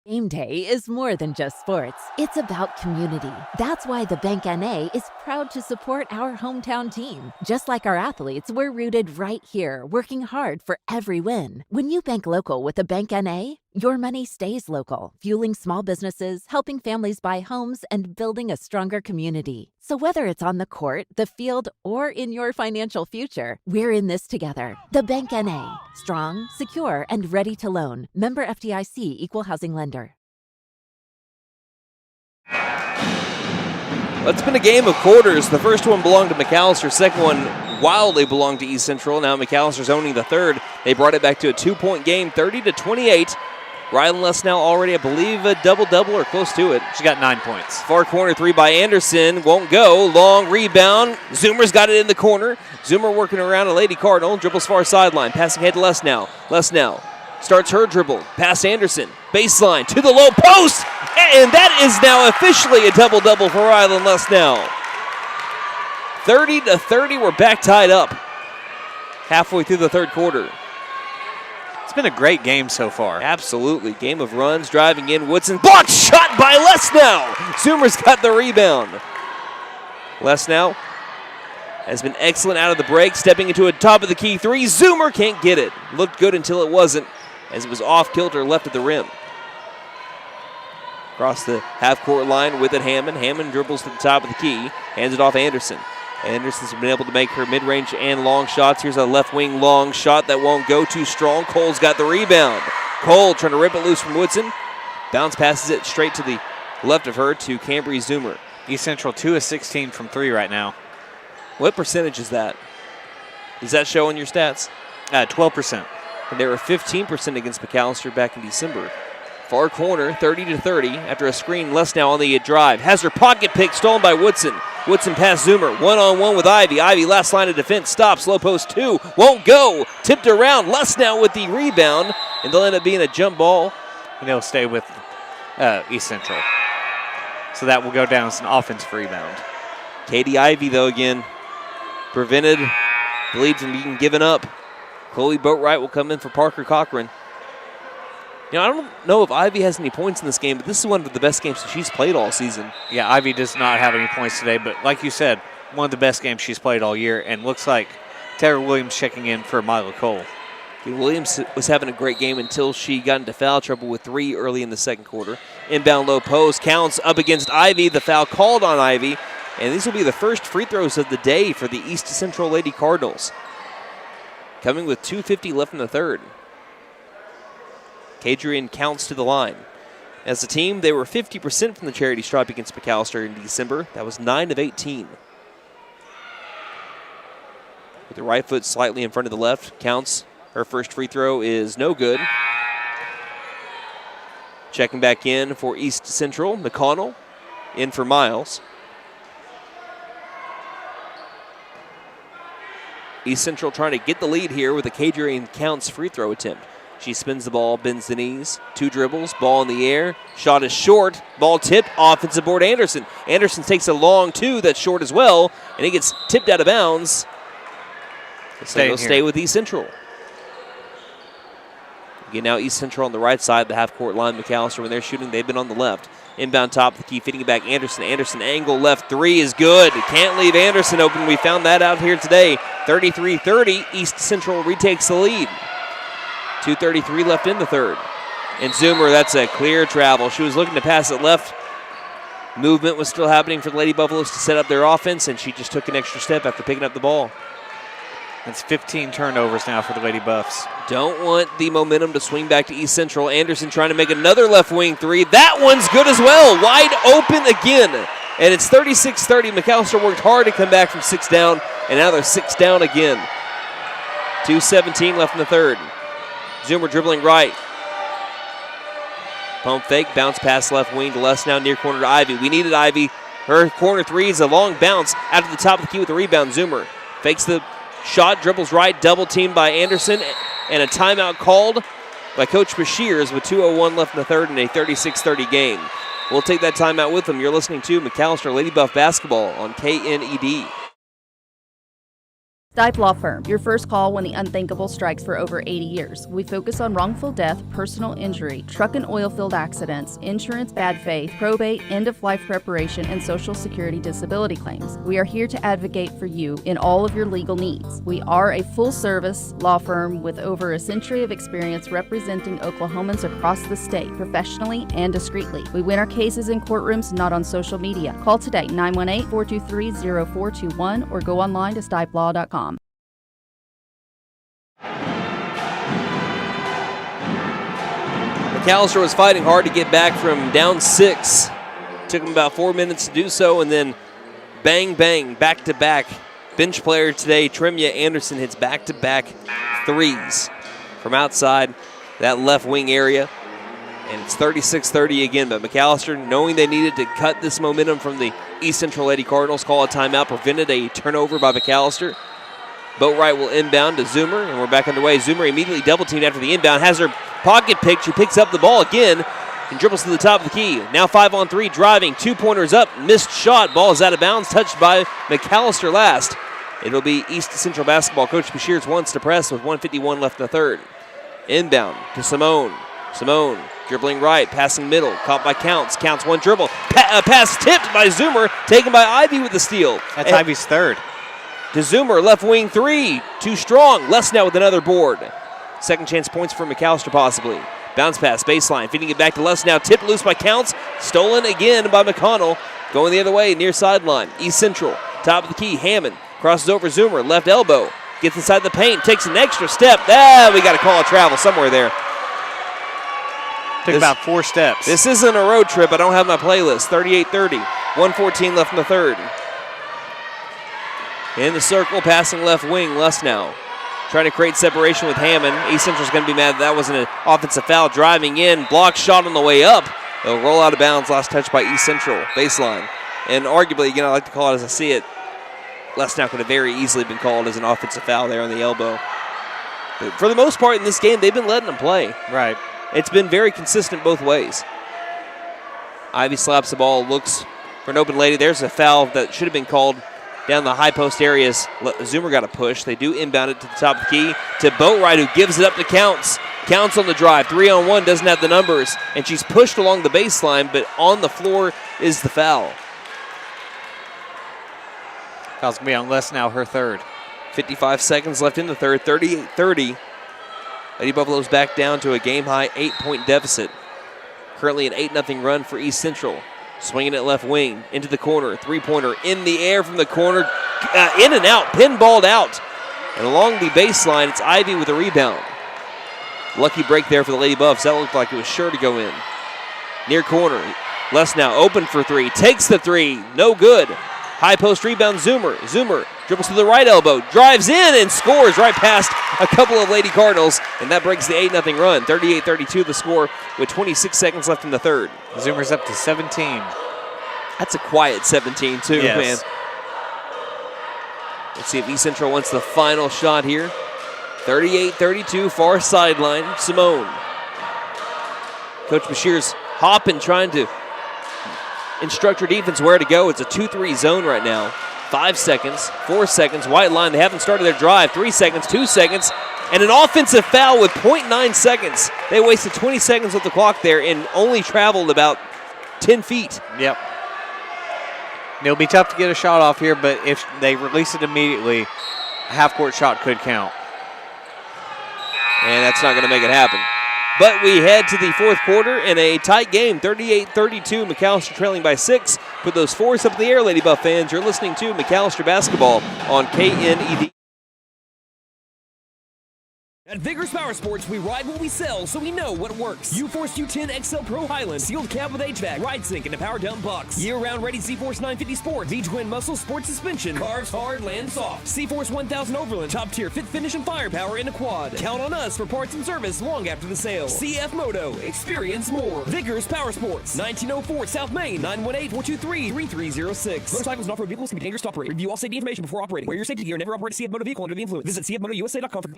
Game day is more than just sports. It's about community. That's why the Bank NA is proud to support our hometown team. Just like our athletes, we're rooted right here, working hard for every win. When you bank local with the Bank NA, your money stays local, fueling small businesses, helping families buy homes, and building a stronger community. So whether it's on the court, the field, or in your financial future, we're in this together. The Bank NA. Strong, secure, and ready to loan. Member FDIC Equal Housing Lender. Well, it's been a game of quarters. The first one belonged to McAlester. Second one wildly belonged to East Central. Now McAllister's owning the third. They brought it back to a 2-point game, 30-28. Rylan Lesnow already, I believe, a double-double or close to it. She got 9 points. Far corner three by Anderson. Won't go. Long rebound. Zoomer's got it in the corner. Zoomer working around a Lady Cardinal. Dribbles far sideline. Passing head to Lesnow. Lesnow starts her dribble. Past Anderson. Baseline to the low post. And that is now officially a double-double for Rylan Lesnow. 30-30. We're back tied up halfway through the third quarter. It's been a great game so far. Absolutely. Game of runs, driving in. Woodson blocked shot by Lesnow. Zoomer's got the rebound. Lesnow has been excellent out of the break, stepping into a top of the key three. Zoomer can't get it. Looked good until it wasn't, as it was off kilter left of the rim. Across the half-court line with it, Hammond. Hammond dribbles to the top of the key, hands it off Anderson. Anderson's been able to make her mid-range and long shots. Here's a left wing long shot that won't go too strong. Cole's got the rebound. Cole trying to rip it loose from Woodson. Bounce passes it straight to the left of her to Cambry Zoomer. East Central 2 of 16 from 3 right now. What percentage is that? Does that show in your stats? 12%. And they were 15% against McAlester back in December. Far corner, 30-30. After a screen, Lesnow on the drive. Has her pocket pick stolen by Woodson. Woodson past Zoomer. One-on-one with Ivy. Ivy last line of defense. Stops. Low post 2. Won't go. Tipped around. Lesnow with the rebound. And they'll end up being a jump ball. And they'll stay with East Central. So that will go down as an offensive rebound. Katie Ivy, though, again, prevented the lead from being given up. Chloe Boatwright will come in for Parker Cochran. You know, I don't know if Ivy has any points in this game, but this is one of the best games that she's played all season. Yeah, Ivy does not have any points today, but like you said, one of the best games she's played all year, and looks like Tara Williams checking in for Mila Cole. Williams was having a great game until she got into foul trouble with 3 early in the second quarter. Inbound low post counts up against Ivy. The foul called on Ivy, and these will be the first free throws of the day for the East Central Lady Cardinals. Coming with 2:50 left in the third. Cadrian counts to the line. As a team, they were 50% from the charity stripe against McAlester in December. That was 9 of 18. With the right foot slightly in front of the left, counts. Her first free throw is no good. Checking back in for East Central, McConnell in for Miles. East Central trying to get the lead here with a Cadrian Counts free throw attempt. She spins the ball, bends the knees, 2 dribbles, ball in the air. Shot is short, ball tipped, offensive board Anderson. Anderson takes a long 2 that's short as well, and he gets tipped out of bounds. So he'll stay with East Central. Again, now East Central on the right side, the half-court line. McAlester, when they're shooting, they've been on the left. Inbound top of the key, feeding it back Anderson. Anderson angle left 3 is good. Can't leave Anderson open. We found that out here today. 33-30, East Central retakes the lead. 2:33 left in the third. And Zoomer, that's a clear travel. She was looking to pass it left. Movement was still happening for the Lady Buffaloes to set up their offense, and she just took an extra step after picking up the ball. It's 15 turnovers now for the Lady Buffs. Don't want the momentum to swing back to East Central. Anderson trying to make another left wing 3. That one's good as well. Wide open again. And it's 36-30. McAlester worked hard to come back from 6 down, and now they're 6 down again. 2:17 left in the third. Zoomer dribbling right. Pump fake, bounce pass left wing to Lesnow, near corner to Ivy. We needed Ivy. Her corner 3 is a long bounce out to the top of the key with the rebound. Zoomer fakes the shot, dribbles right, double teamed by Anderson, and a timeout called by Coach Bashirs with 2:01 left in the third in a 36-30 game. We'll take that timeout with them. You're listening to McAlester Lady Buff Basketball on KNED. Stipe Law Firm, your first call when the unthinkable strikes for over 80 years. We focus on wrongful death, personal injury, truck and oil field accidents, insurance bad faith, probate, end-of-life preparation, and Social Security disability claims. We are here to advocate for you in all of your legal needs. We are a full-service law firm with over a century of experience representing Oklahomans across the state, professionally and discreetly. We win our cases in courtrooms, not on social media. Call today, 918-423-0421, or go online to stipelaw.com. McAlester was fighting hard to get back from down 6. Took him about 4 minutes to do so, and then bang, bang, back-to-back. Bench player today, Tremia Anderson, hits back-to-back threes from outside that left wing area. And it's 36-30 again, but McAlester, knowing they needed to cut this momentum from the East Central Lady Cardinals, call a timeout, prevented a turnover by McAlester. Boatwright will inbound to Zoomer, and we're back underway. Zoomer immediately double-teamed after the inbound, has her pocket picked. She picks up the ball again and dribbles to the top of the key. Now 5-on-3, driving, two-pointers up, missed shot. Ball is out of bounds, touched by McAlester last. It'll be East Central basketball. Coach Bashirs wants to press with 1:51 left in the third. Inbound to Simone. Simone dribbling right, passing middle, caught by Counts. Counts one dribble. Pass tipped by Zoomer, taken by Ivy with the steal. That's Ivy's third. To Zoomer, left wing three, too strong. Lesnow with another board. Second chance points for McAlester possibly. Bounce pass, baseline, feeding it back to Lesnow. Tipped loose by Counts, stolen again by McConnell. Going the other way, near sideline. East Central, top of the key, Hammond. Crosses over Zoomer, left elbow. Gets inside the paint, takes an extra step. We got to call a travel somewhere there. Took about 4 steps. This isn't a road trip. I don't have my playlist. 38-30, 1:14 left in the third. In the circle, passing left wing, Lesnow. Trying to create separation with Hammond. East Central's going to be mad that wasn't an offensive foul. Driving in, block shot on the way up. They'll roll out of bounds, last touch by East Central, baseline. And arguably, again, I like to call it as I see it, Lesnow could have very easily been called as an offensive foul there on the elbow. But for the most part in this game, they've been letting them play. Right. It's been very consistent both ways. Ivy slaps the ball, looks for an open lady. There's a foul that should have been called down the high post areas. Zoomer got a push. They do inbound it to the top of the key to Boatwright, who gives it up to Counts. Counts on the drive. 3-on-1, doesn't have the numbers. And she's pushed along the baseline, but on the floor is the foul. Foul's going to be on Lesnow, her third. 55 seconds left in the third, 38-30. Lady Buffaloes back down to a game-high 8-point deficit. Currently an 8-0 run for East Central. Swinging it left wing, into the corner, three-pointer in the air from the corner, in and out, pinballed out. And along the baseline, it's Ivy with a rebound. Lucky break there for the Lady Buffs. That looked like it was sure to go in. Near corner, Lesnow open for three, takes the three, no good. High post rebound, Zoomer. Zoomer dribbles to the right elbow, drives in and scores right past a couple of Lady Cardinals, and that breaks the 8-0 run. 38-32 the score with 26 seconds left in the third. Zoomer's up to 17. That's a quiet 17 too, yes. Man. Let's see if East Central wants the final shot here. 38-32, far sideline, Simone. Coach Bashirs hopping, trying to instruct her defense where to go. It's a 2-3 zone right now. 5 seconds, 4 seconds, white line. They haven't started their drive. 3 seconds, 2 seconds, and an offensive foul with 0.9 seconds. They wasted 20 seconds with the clock there and only traveled about 10 feet. Yep. It'll be tough to get a shot off here, but if they release it immediately, a half-court shot could count. And that's not going to make it happen. But we head to the fourth quarter in a tight game, 38-32. McAlester trailing by 6. Put those fours up in the air, Lady Buff fans. You're listening to McAlester Basketball on KNED. At Vigorous Power Sports, we ride what we sell, so we know what works. U-Force U10 XL Pro Highland, sealed cab with HVAC, ride sync, and a power dump box. Year-round ready C-Force 950 Sport, V-Twin Muscle Sport Suspension, carves hard, lands soft. C-Force 1000 Overland, top-tier fit finish and firepower in a quad. Count on us for parts and service long after the sale. CF Moto, experience more. Vigorous Power Sports, 1904 South Main, 918-423-3306. Motorcycles and off-road vehicles can be dangerous to operate. Review all safety information before operating. Wear your safety gear and never operate a CF Moto vehicle under the influence. Visit cfmotousa.com for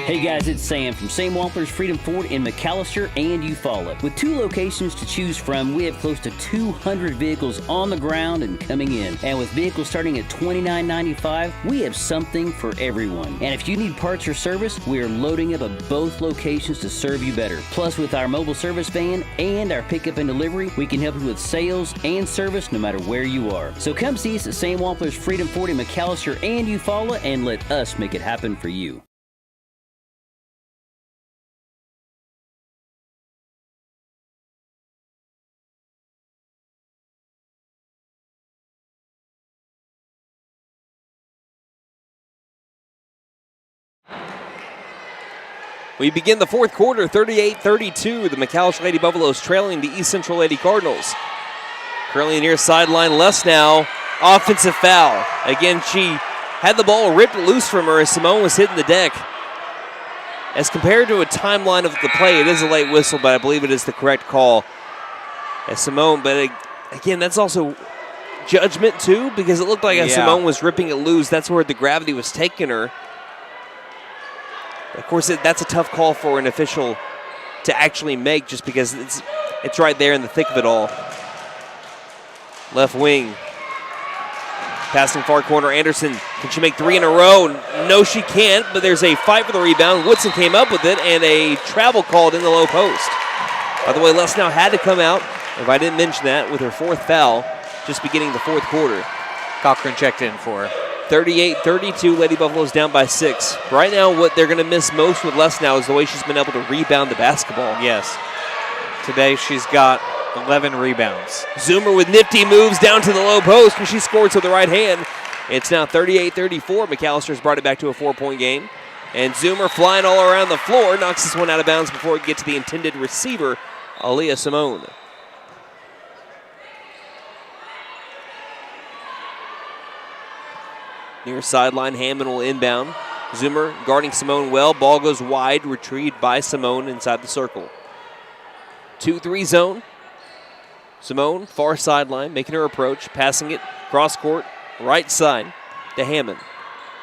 Hey guys, it's Sam from Sam Wampler's Freedom Ford in McAlester and Eufaula. With 2 locations to choose from, we have close to 200 vehicles on the ground and coming in. And with vehicles starting at $29.95, we have something for everyone. And if you need parts or service, we are loading up at both locations to serve you better. Plus, with our mobile service van and our pickup and delivery, we can help you with sales and service no matter where you are. So come see us at Sam Wampler's Freedom Ford in McAlester and Eufaula and let us make it happen for you. We begin the fourth quarter, 38-32. The McAlester Lady Buffaloes trailing the East Central Lady Cardinals. Currently near sideline, Lesnow, offensive foul. Again, she had the ball ripped loose from her as Simone was hitting the deck. As compared to a timeline of the play, it is a late whistle, but I believe it is the correct call. As Simone, but again, that's also judgment too, because it looked like as Simone was ripping it loose, that's where the gravity was taking her. Of course, that's a tough call for an official to actually make just because it's right there in the thick of it all. Left wing. Passing far corner, Anderson. Can she make 3 in a row? No, she can't, but there's a fight for the rebound. Woodson came up with it, and a travel called in the low post. By the way, Lesnow had to come out, if I didn't mention that, with her 4th foul, just beginning the 4th quarter. Cochran checked in for her. 38-32, Lady Buffaloes down by 6. Right now, what they're going to miss most with Lesnow is the way she's been able to rebound the basketball. Yes. Today she's got 11 rebounds. Zoomer with nifty moves down to the low post, and she scores with the right hand. It's now 38-34. McAllister's brought it back to a 4-point game. And Zoomer flying all around the floor, knocks this one out of bounds before it gets to the intended receiver, Aaliyah Simone. Near sideline, Hammond will inbound. Zoomer guarding Simone well. Ball goes wide, retrieved by Simone inside the circle. 2-3 zone. Simone, far sideline, making her approach, passing it cross court, right side to Hammond.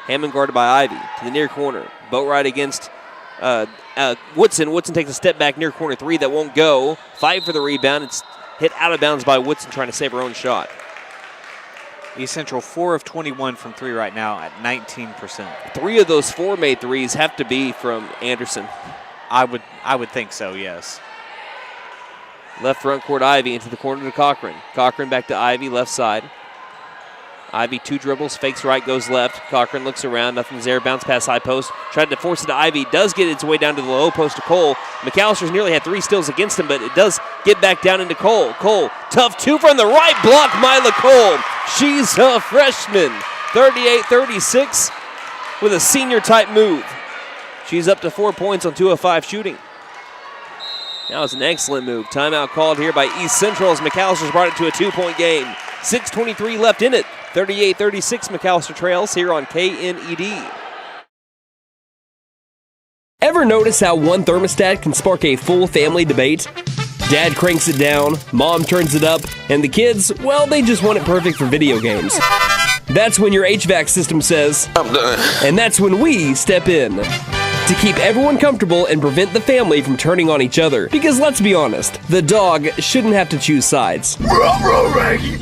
Hammond guarded by Ivy to the near corner. Boat ride against Woodson. Woodson takes a step back near corner 3 that won't go. Fight for the rebound. It's hit out of bounds by Woodson trying to save her own shot. East Central 4 of 21 from 3 right now at 19%. 3 of those 4 made threes have to be from Anderson. I would think so, yes. Left front court, Ivy into the corner to Cochran. Cochran back to Ivy, left side. Ivy 2 dribbles, fakes right, goes left. Cochran looks around, nothing's there. Bounce pass high post. Tried to force it to Ivy. Does get its way down to the low post to Cole. McAllister's nearly had 3 steals against him, but it does get back down into Cole. Cole, tough 2 from the right block, Mila Cole. She's a freshman. 38-36 with a senior type move. She's up to 4 points on 2 of 5 shooting. That was an excellent move. Timeout called here by East Central as McAllister's brought it to a 2-point game. 6:23 left in it. 38-36 McAllister trails here on KNED. Ever notice how one thermostat can spark a full family debate? Dad cranks it down, mom turns it up, and the kids, well, they just want it perfect for video games. That's when your HVAC system says, I'm done. And that's when we step in. To keep everyone comfortable and prevent the family from turning on each other. Because let's be honest, the dog shouldn't have to choose sides.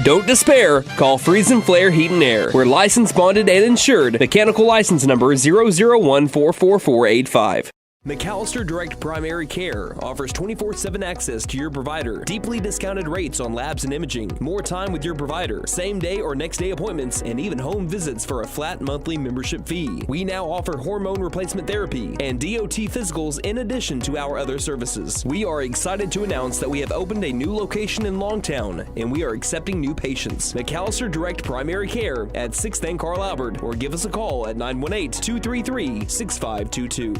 Don't despair. Call Freeze and Flare Heat and Air. We're licensed, bonded, and insured. Mechanical license number 0014445. McAlester Direct Primary Care offers 24/7 access to your provider, deeply discounted rates on labs and imaging, more time with your provider, same day or next day appointments, and even home visits for a flat monthly membership fee. We now offer hormone replacement therapy and DOT physicals in addition to our other services. We are excited to announce that we have opened a new location in Longtown, and we are accepting new patients. McAlester Direct Primary Care at 6th and Carl Albert, or give us a call at 918-233-6522.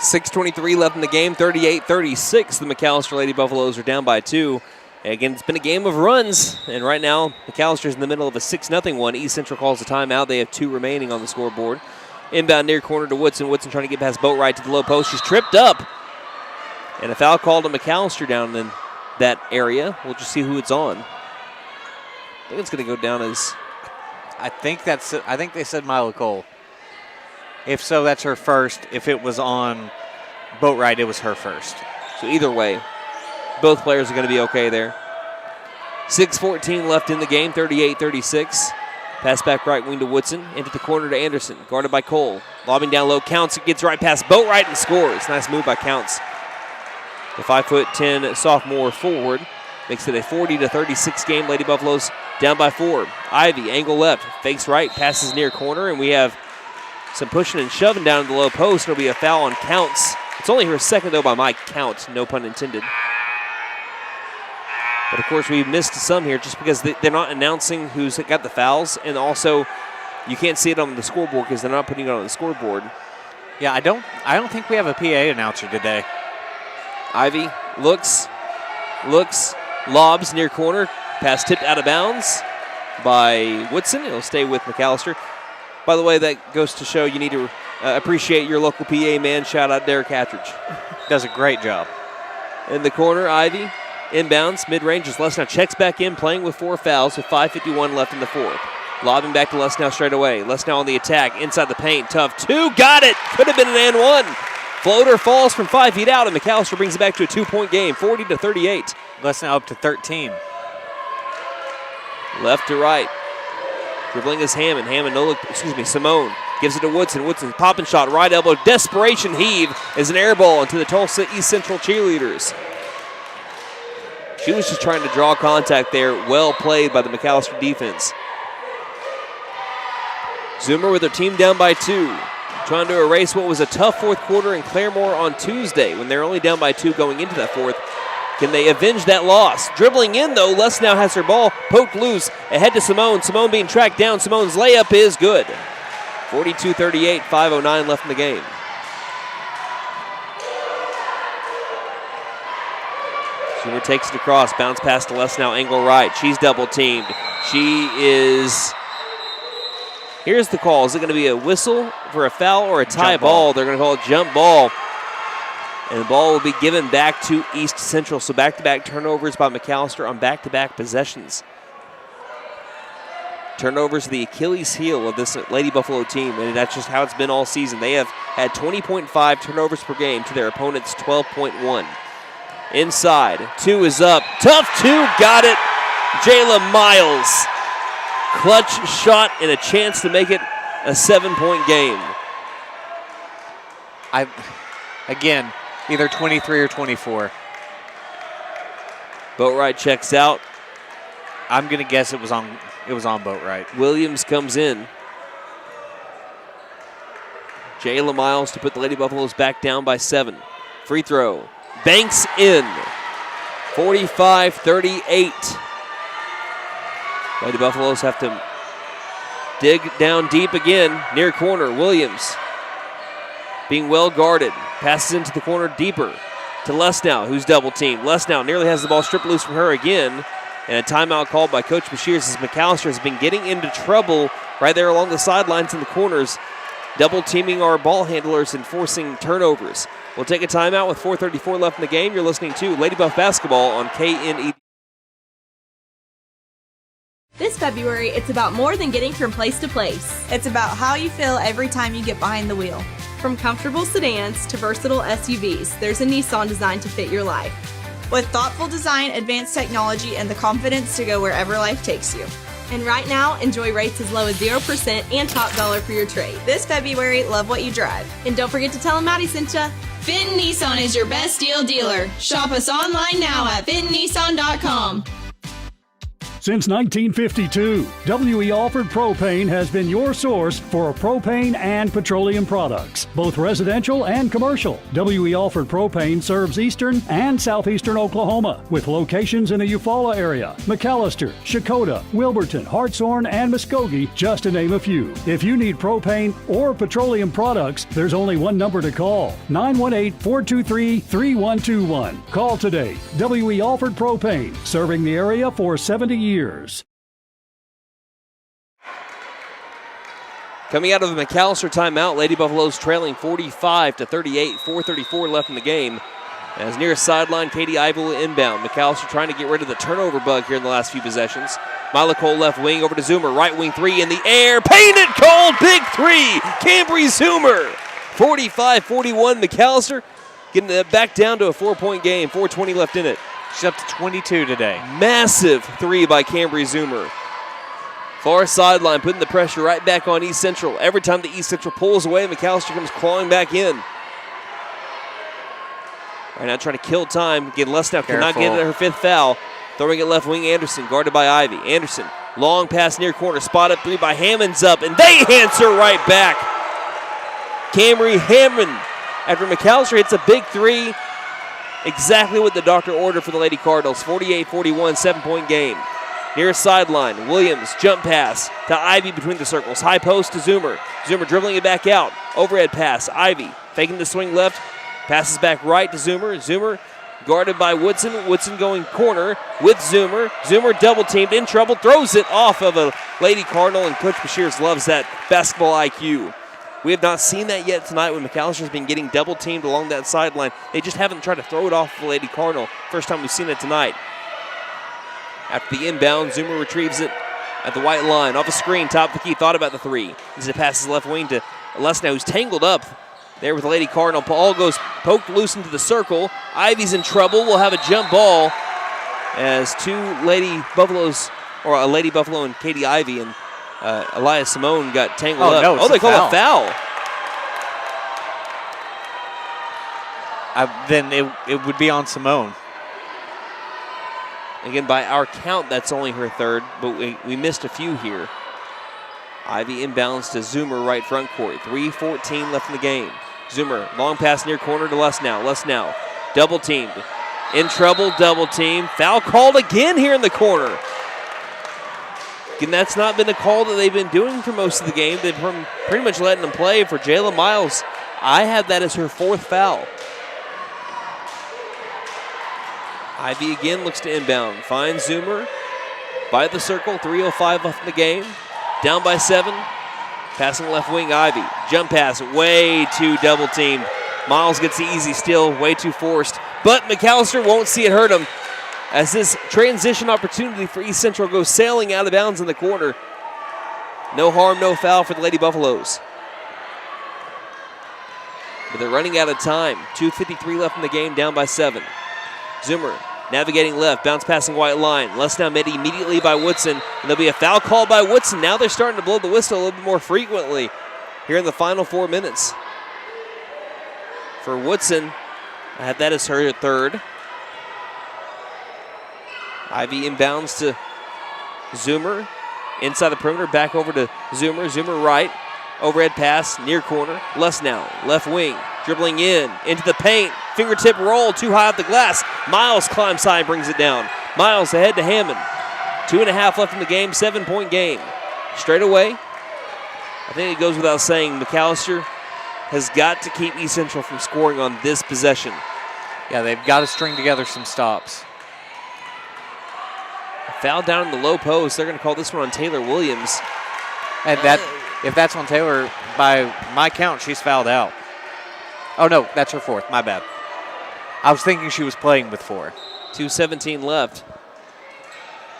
6:23 left in the game, 38-36. The McAlester Lady Buffaloes are down by 2. Again, it's been a game of runs, and right now McAllister's in the middle of a 6-0 one. East Central calls a timeout. They have 2 remaining on the scoreboard. Inbound near corner to Woodson. Woodson trying to get past Boat right to the low post. She's tripped up, and a foul called to McAllister down in that area. We'll just see who it's on. I think it's going to go down as I think they said Mila Cole. If so, that's her first. If it was on Boatwright, it was her first. So either way, both players are going to be okay there. 6:14 left in the game, 38-36. Pass back right wing to Woodson, into the corner to Anderson, guarded by Cole. Lobbing down low, Counts, gets right past Boatwright and scores. Nice move by Counts. The 5'10" sophomore forward makes it a 40-36 game. Lady Buffaloes down by 4. Ivy, angle left, fakes right, passes near corner, and we have some pushing and shoving down to the low post. It'll be a foul on Counts. It's only her second, though, by Mike Counts, no pun intended. But, of course, we've missed some here just because they're not announcing who's got the fouls, and also you can't see it on the scoreboard because they're not putting it on the scoreboard. Yeah, I don't think we have a PA announcer today. Ivy looks, lobs near corner, pass tipped out of bounds by Woodson. It'll stay with McAlester. By the way, that goes to show you need to appreciate your local PA man. Shout out Derek Hatridge. Does a great job. In the corner, Ivy. Inbounds, mid-range as Lesnow checks back in, playing with 4 fouls with 5:51 left in the fourth. Lobbing back to Lesnow straight away. Lesnow on the attack, inside the paint, tough 2, got it! Could have been an and 1. Floater falls from 5 feet out, and McAlester brings it back to a 2-point game, 40-38. Lesnow up to 13. Left to right. Dribbling is Hammond. Simone gives it to Woodson. Woodson popping shot, right elbow, desperation heave is an air ball into the Tulsa East Central cheerleaders. She was just trying to draw contact there. Well played by the McAlester defense. Zoomer with their team down by 2. Trying to erase what was a tough fourth quarter in Claremore on Tuesday when they're only down by 2 going into that fourth. Can they avenge that loss? Dribbling in, though, Lesnow has her ball poked loose. Ahead to Simone. Simone being tracked down. Simone's layup is good. 42-38, 5:09 left in the game. Zoomer takes it across, bounce pass to Lesnow, angle right. She's double teamed. Here's the call. Is it going to be a whistle for a foul or a tie ball? They're going to call it jump ball. And the ball will be given back to East Central. So back-to-back turnovers by McAlester on back-to-back possessions. Turnovers are the Achilles heel of this Lady Buffalo team, and that's just how it's been all season. They have had 20.5 turnovers per game to their opponent's 12.1. Inside, 2 is up. Tough 2, got it. Jayla Miles. Clutch shot and a chance to make it a 7-point game. Again, either 23 or 24. Boatwright checks out. I'm going to guess it was on Boatwright. Williams comes in. Jayla Miles to put the Lady Buffaloes back down by 7. Free throw. Banks in. 45-38. Lady Buffaloes have to dig down deep again. Near corner, Williams being well guarded. Passes into the corner deeper to Lesnow, who's double teamed. Lesnow nearly has the ball stripped loose from her again. And a timeout called by Coach Bashirs as McAlester has been getting into trouble right there along the sidelines in the corners, double teaming our ball handlers and forcing turnovers. We'll take a timeout with 4:34 left in the game. You're listening to Lady Buff Basketball on KNE. This February, it's about more than getting from place to place. It's about how you feel every time you get behind the wheel. From comfortable sedans to versatile SUVs, there's a Nissan designed to fit your life. With thoughtful design, advanced technology, and the confidence to go wherever life takes you. And right now, enjoy rates as low as 0% and top dollar for your trade. This February, love what you drive. And don't forget to tell them Maddie sent ya. Fenton Nissan is your best deal dealer. Shop us online now at fentonnissan.com. Since 1952, W.E. Alford Propane has been your source for propane and petroleum products, both residential and commercial. W.E. Alford Propane serves eastern and southeastern Oklahoma, with locations in the Eufaula area, McAlester, Shakota, Wilburton, Hartshorn, and Muskogee, just to name a few. If you need propane or petroleum products, there's only one number to call, 918-423-3121. Call today. W.E. Alford Propane, serving the area for 70 years. Coming out of the McAlester timeout, Lady Buffaloes trailing 45-38, 4:34 left in the game. As near sideline, Katie Ivey will inbound. McAlester trying to get rid of the turnover bug here in the last few possessions. Mila Cole left wing over to Zoomer. Right wing three in the air. Painted cold. Big three. Cambry Zoomer. 45-41. McAlester getting it back down to a 4-point game. 4:20 left in it. She's up to 22 today. Massive three by Cambry Zoomer. Far sideline, putting the pressure right back on East Central. Every time the East Central pulls away, McAlester comes clawing back in. Right now trying to kill time. Again, Lesnow cannot get her 5th foul. Throwing it left wing, Anderson, guarded by Ivy. Anderson, long pass near corner, spot up three by Hammond's up, and they answer right back. Camry Hammond, after McAlester hits a big three, exactly what the doctor ordered for the Lady Cardinals. 48-41, 7-point game. Near sideline, Williams, jump pass to Ivy between the circles. High post to Zoomer. Zoomer dribbling it back out. Overhead pass, Ivy faking the swing left, passes back right to Zoomer. Zoomer guarded by Woodson. Woodson going corner with Zoomer. Zoomer double teamed, in trouble, throws it off of a Lady Cardinal, and Coach Bashirs loves that basketball IQ. We have not seen that yet tonight when McAllister's been getting double teamed along that sideline. They just haven't tried to throw it off the Lady Cardinal. First time we've seen it tonight. After the inbound, Zoomer retrieves it at the white line. Off a screen, top of the key, thought about the three. As it passes left wing to Lesnow, who's tangled up there with the Lady Cardinal. Paul goes poked loose into the circle. Ivy's in trouble. We'll have a jump ball as two Lady Buffaloes, or a Lady Buffalo and Katie Ivy, and Elias Simone got tangled up. No, they call a foul. Then it would be on Simone. Again, by our count, that's only her 3rd, but we missed a few here. Ivy inbounds to Zoomer, right front court. 3:14 left in the game. Zoomer, long pass near corner to Lesnow. Lesnow, double teamed. In trouble, double team. Foul called again here in the corner. Again, that's not been a call that they've been doing for most of the game. They've been pretty much letting them play. For Jayla Miles, I have that as her 4th foul. Ivy again looks to inbound. Finds Zoomer by the circle. 3:05 left in the game. Down by 7. Passing left wing, Ivy. Jump pass, way too double teamed. Miles gets the easy steal, way too forced. But McAlester won't see it hurt him as this transition opportunity for East Central goes sailing out of bounds in the corner. No harm, no foul for the Lady Buffaloes. But they're running out of time. 2:53 left in the game, down by 7. Zoomer navigating left, bounce passing white line. Lesnow met immediately by Woodson, and there'll be a foul call by Woodson. Now they're starting to blow the whistle a little bit more frequently here in the final 4 minutes. For Woodson, I have that as her 3rd. Ivy inbounds to Zoomer. Inside the perimeter, back over to Zoomer. Zoomer right. Overhead pass, near corner. Lesnow, left wing. Dribbling into the paint. Fingertip roll, too high off the glass. Miles climbs high and brings it down. Miles ahead to Hammond. 2.5 left in the game, 7-point game. Straight away, I think it goes without saying, McAlester has got to keep East Central from scoring on this possession. Yeah, they've got to string together some stops. A foul down in the low post. They're going to call this one on Taylor Williams. And if that's on Taylor, by my count, she's fouled out. Oh, no, that's her 4th. My bad. I was thinking she was playing with 4. 2:17 left.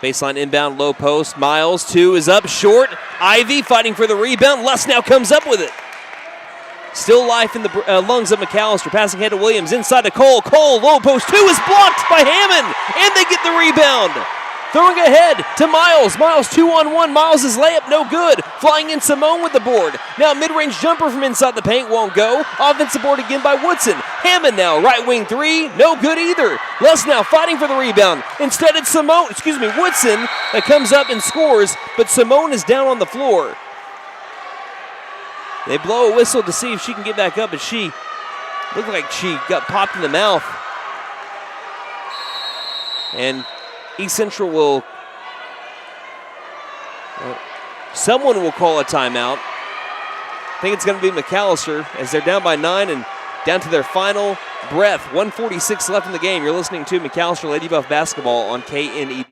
Baseline inbound, low post. Miles, 2 is up short. Ivy fighting for the rebound. Lesnow comes up with it. Still life in the lungs of McAlester. Passing head to Williams. Inside to Cole. Cole, low post. 2 is blocked by Hammond. And they get the rebound. Throwing ahead to Miles. Miles 2-on-1. Miles' layup no good. Flying in Simone with the board. Now mid-range jumper from inside the paint won't go. Offensive board again by Woodson. Hammond now, right wing 3. No good either. Lesnow fighting for the rebound. Instead it's Woodson that comes up and scores, but Simone is down on the floor. They blow a whistle to see if she can get back up, but she looked like she got popped in the mouth. And East Central someone will call a timeout. I think it's going to be McAlester as they're down by 9 and down to their final breath. 1:46 left in the game. You're listening to McAlester Lady Buff Basketball on KNE.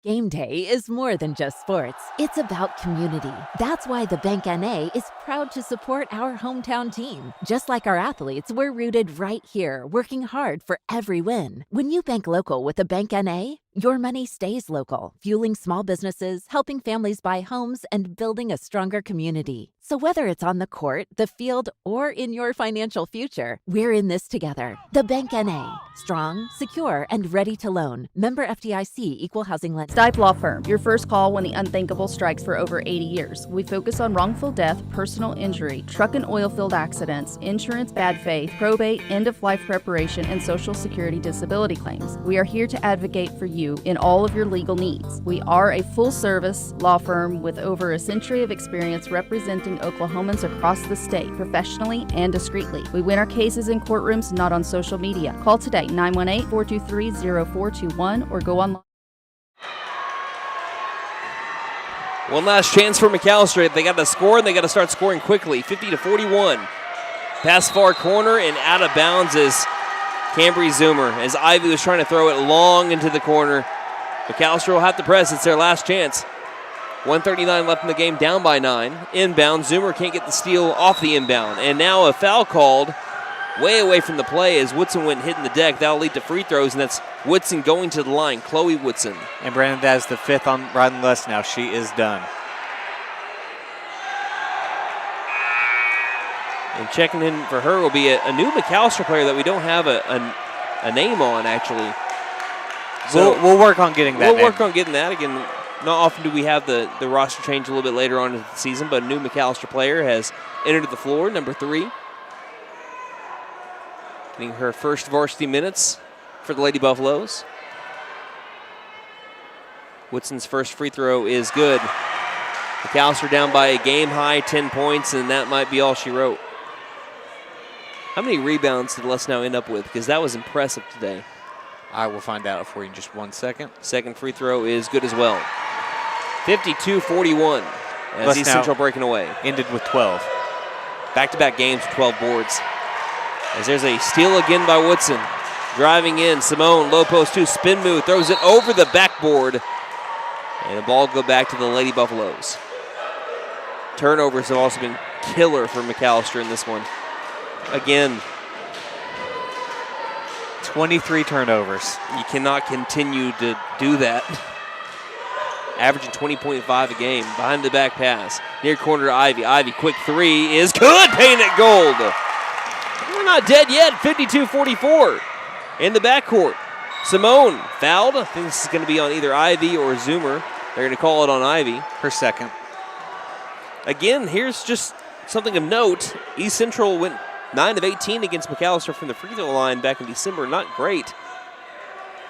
Game day is more than just sports. It's about community. That's why the Bank NA is proud to support our hometown team. Just like our athletes, we're rooted right here, working hard for every win. When you bank local with a Bank NA, Your money stays local, fueling small businesses, helping families buy homes, and building a stronger community. So whether it's on the court, the field, or in your financial future, we're in this together. The Bank N.A. Strong, secure, and ready to loan. Member FDIC, Equal Housing Lender. Stipe Law Firm, your first call when the unthinkable strikes for over 80 years. We focus on wrongful death, personal injury, truck and oil field accidents, insurance bad faith, probate, end-of-life preparation, and Social Security disability claims. We are here to advocate for you in all of your legal needs. We are a full-service law firm with over a century of experience representing Oklahomans across the state, professionally and discreetly. We win our cases in courtrooms, not on social media. Call today, 918-423-0421, or go online. One last chance for McAlester. They got to score, and they got to start scoring quickly. 50-41. Pass far corner, and out of bounds is Cambry Zoomer as Ivy was trying to throw it long into the corner. McAlester will have to press. It's their last chance. 1:39 left in the game, down by 9. Inbound, Zoomer can't get the steal off the inbound. And now a foul called way away from the play as Woodson went hitting the deck. That'll lead to free throws, and that's Woodson going to the line, Chloe Woodson. And Brandon, that is the 5th on Ryden Less now. She is done. And checking in for her will be a new McAlester player that we don't have a name on, actually. So we'll work on getting that. We'll work on getting that. Again, not often do we have the roster change a little bit later on in the season, but a new McAlester player has entered the floor, number 3. Getting her first varsity minutes for the Lady Buffaloes. Woodson's first free throw is good. McAlester down by a game-high 10 points, and that might be all she wrote. How many rebounds did Les now end up with? Because that was impressive today. I will find out for you in just 1 second. Second free throw is good as well. 52-41 as East Central breaking away. Ended with 12. Back-to-back games with 12 boards. As there's a steal again by Woodson. Driving in, Simone, low post 2, spin move, throws it over the backboard. And the ball go back to the Lady Buffaloes. Turnovers have also been killer for McAlester in this one. Again, 23 turnovers. You cannot continue to do that. Averaging 20.5 a game. Behind the back pass. Near corner to Ivy. Ivy, quick 3 is good. Painted gold. We're not dead yet. 52-44 in the backcourt. Simone fouled. I think this is going to be on either Ivy or Zoomer. They're going to call it on Ivy. Her second. Again, here's just something of note. East Central went 9 of 18 against McAlester from the free throw line back in December. Not great.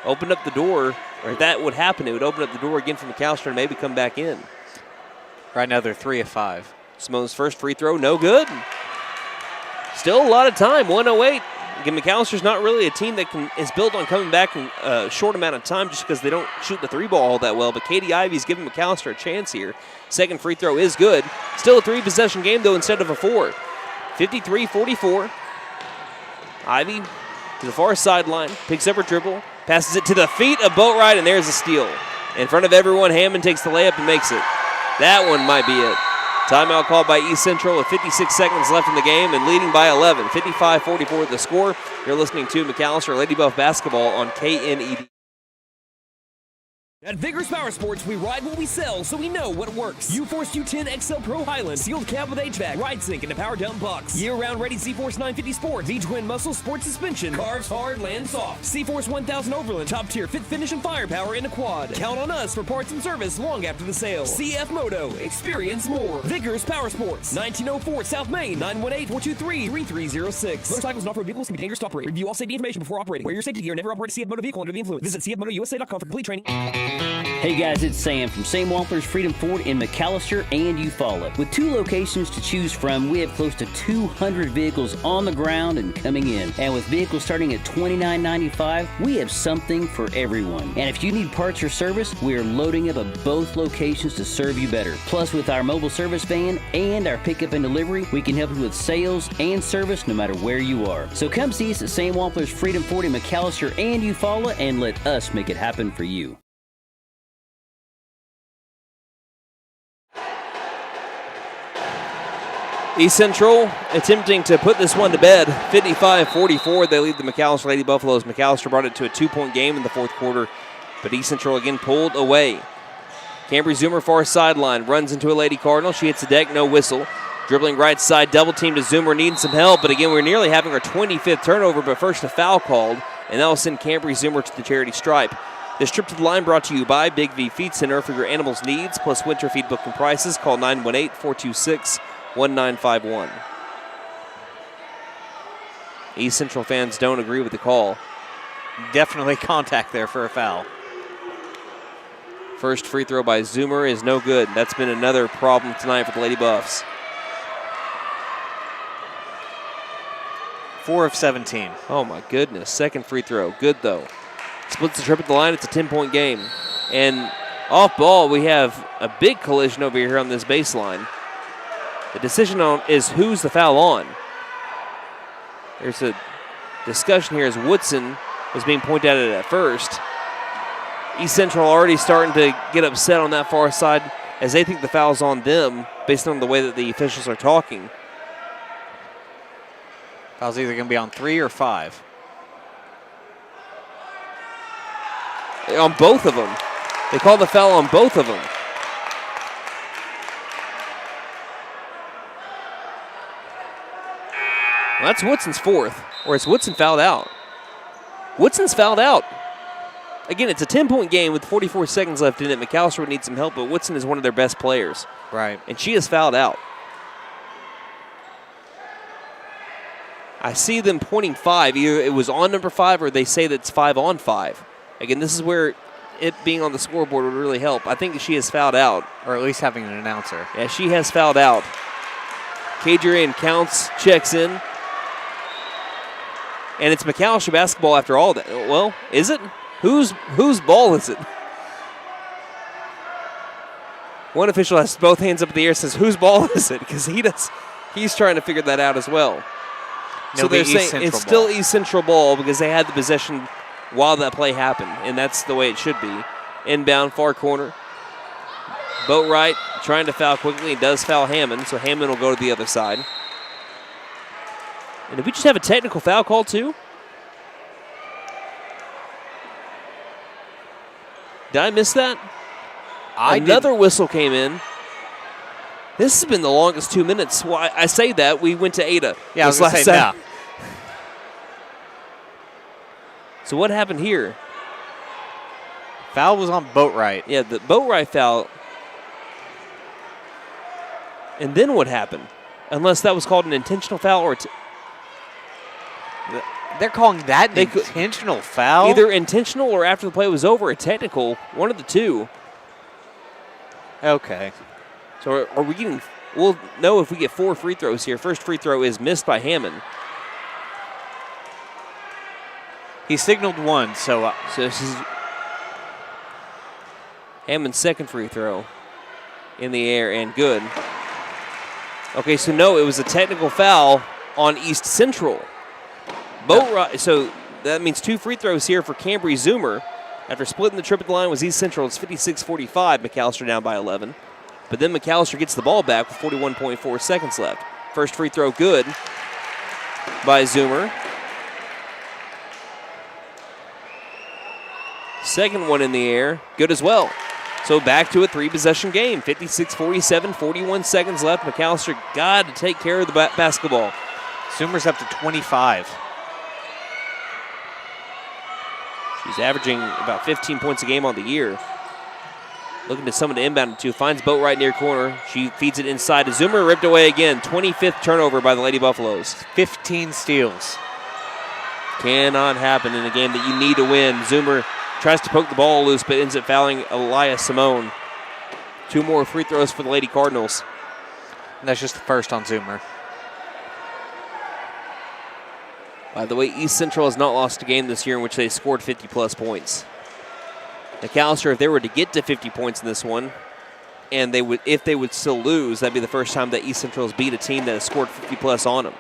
Opened up the door, or if that would happen, it would open up the door again for McAlester and maybe come back in. Right now they're 3 of 5. Simone's first free throw, no good. Still a lot of time, 1:08. Again, McAllister's not really a team that is built on coming back in a short amount of time just because they don't shoot the 3-ball all that well. But Katie Ivy's giving McAlester a chance here. Second free throw is good. Still a 3-possession game, though, instead of a 4. 53-44. Ivy to the far sideline, picks up her dribble, passes it to the feet of Boatwright, and there's a steal. In front of everyone, Hammond takes the layup and makes it. That one might be it. Timeout called by East Central with 56 seconds left in the game and leading by 11. 55-44 the score. You're listening to McAlester Lady Buff Basketball on KNED. At Vigorous Power Sports, we ride what we sell, so we know what works. U-Force U10 XL Pro Highland, sealed cab with HVAC, ride sync, and a power dump box. Year-round ready C-Force 950 Sport, V-Twin Muscle Sport Suspension, carves hard, lands soft. C-Force 1000 Overland, top-tier fit finish and firepower in a quad. Count on us for parts and service long after the sale. CF Moto, experience more. Vigorous Power Sports, 1904 South Main, 918-423-3306. Motorcycles and off-road vehicles can be dangerous to operate. Review all safety information before operating. Wear your safety gear and never operate a CF Moto vehicle under the influence. Visit cfmotousa.com for complete training. Hey guys, it's Sam from Sam Wampler's Freedom Ford in McAlester and Eufaula. With 2 locations to choose from, we have close to 200 vehicles on the ground and coming in. And with vehicles starting at $29.95, we have something for everyone. And if you need parts or service, we are loading up at both locations to serve you better. Plus, with our mobile service van and our pickup and delivery, we can help you with sales and service no matter where you are. So come see us at Sam Wampler's Freedom Ford in McAlester and Eufaula and let us make it happen for you. East Central attempting to put this one to bed. 55-44, they lead the McAlester Lady Buffaloes. McAlester brought it to a 2-point game in the fourth quarter. But East Central again pulled away. Cambry Zoomer, far sideline, runs into a Lady Cardinal. She hits the deck, no whistle. Dribbling right side, double team to Zoomer, needing some help. But again, we're nearly having our 25th turnover, but first a foul called, and that will send Cambry Zoomer to the charity stripe. This trip to the line brought to you by Big V Feed Center. For your animals' needs, plus winter feed booking prices, call 918-426-1951. East Central fans don't agree with the call. Definitely contact there for a foul. First free throw by Zoomer is no good. That's been another problem tonight for the Lady Buffs. 4 of 17. Oh my goodness. Second free throw. Good though. Splits the trip at the line. It's a 10-point game. And off ball, we have a big collision over here on this baseline. The decision on is who's the foul on. There's a discussion here as Woodson was being pointed at first. East Central already starting to get upset on that far side as they think the foul's on them based on the way that the officials are talking. Foul's either going to be on 3 or 5. On both of them. They call the foul on both of them. Well, that's Woodson's fourth, or it's Woodson fouled out. Woodson's fouled out. Again, it's a 10-point game with 44 seconds left in it. McAlester would need some help, but Woodson is one of their best players. Right. And she is fouled out. I see them pointing 5. Either it was on number 5 or they say that it's 5 on 5. Again, this is where it being on the scoreboard would really help. I think she is fouled out. Or at least having an announcer. Yeah, she has fouled out. Cadrian counts, checks in. And it's McAlester basketball after all that. Well, is it? Whose ball is it? One official has both hands up in the air and says, whose ball is it? Because he's trying to figure that out as well. So they're saying it's still East Central ball because they had the possession while that play happened, and that's the way it should be. Inbound, far corner. Boatwright trying to foul quickly and does foul Hammond, so Hammond will go to the other side. And did we just have a technical foul call too? Did I miss that? Another whistle came in. This has been the longest 2 minutes. Well, I say that. We went to Ada. Yeah, I was going to say that. So what happened here? Foul was on Boatwright. Yeah, the Boatwright foul. And then what happened? Unless that was called an intentional foul or... They're calling that an intentional foul? Either intentional or after the play was over, a technical. One of the two. Okay. So are we getting... We'll know if we get 4 free throws here. First free throw is missed by Hammond. He signaled 1, so this is Hammond's second free throw in the air and good. Okay, so no, it was a technical foul on East Central. So that means 2 free throws here for Cambry Zoomer. After splitting the trip at the line was East Central. It's 56-45. McAlester down by 11. But then McAlester gets the ball back with 41.4 seconds left. First free throw good by Zoomer. Second one in the air, good as well. So back to a 3-possession game. 56-47, 41 seconds left. McAlester got to take care of the basketball. Zoomer's up to 25. She's averaging about 15 points a game on the year. Looking to someone to inbound it to. Finds Boatwright near corner. She feeds it inside to Zoomer. Ripped away again. 25th turnover by the Lady Buffaloes. 15 steals. Cannot happen in a game that you need to win. Zoomer tries to poke the ball loose, but ends up fouling Elias Simone. 2 more free throws for the Lady Cardinals. And that's just the first on Zoomer. By the way, East Central has not lost a game this year in which they scored 50-plus points. McAlester, if they were to get to 50 points in this one, and if they would still lose, that'd be the first time that East Central has beat a team that has scored 50-plus on them.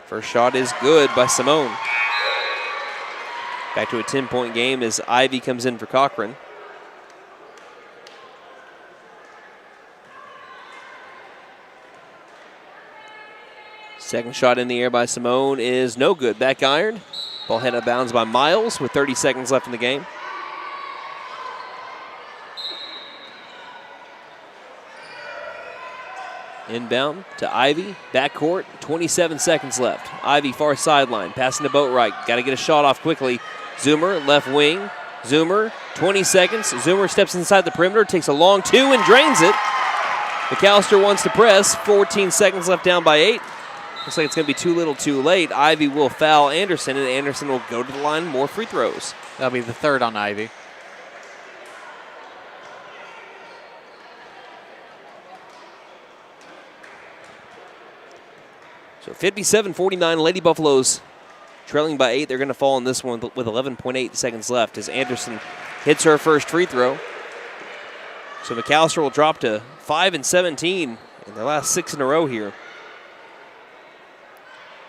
First shot is good by Simone. Back to a 10-point game as Ivy comes in for Cochran. Second shot in the air by Simone is no good. Back iron. Ball hit out of bounds by Miles with 30 seconds left in the game. Inbound to Ivy, backcourt, 27 seconds left. Ivy far sideline, passing to Boatwright. Got to get a shot off quickly. Zoomer, left wing. Zoomer, 20 seconds. Zoomer steps inside the perimeter, takes a long two and drains it. McAlester wants to press. 14 seconds left, down by 8. Looks like it's going to be too little too late. Ivy will foul Anderson, and Anderson will go to the line. More free throws. That'll be the third on Ivy. So 57-49, Lady Buffaloes trailing by 8. They're going to fall in this one with 11.8 seconds left as Anderson hits her first free throw. So McAlester will drop to 5-17 in their last 6 in a row here.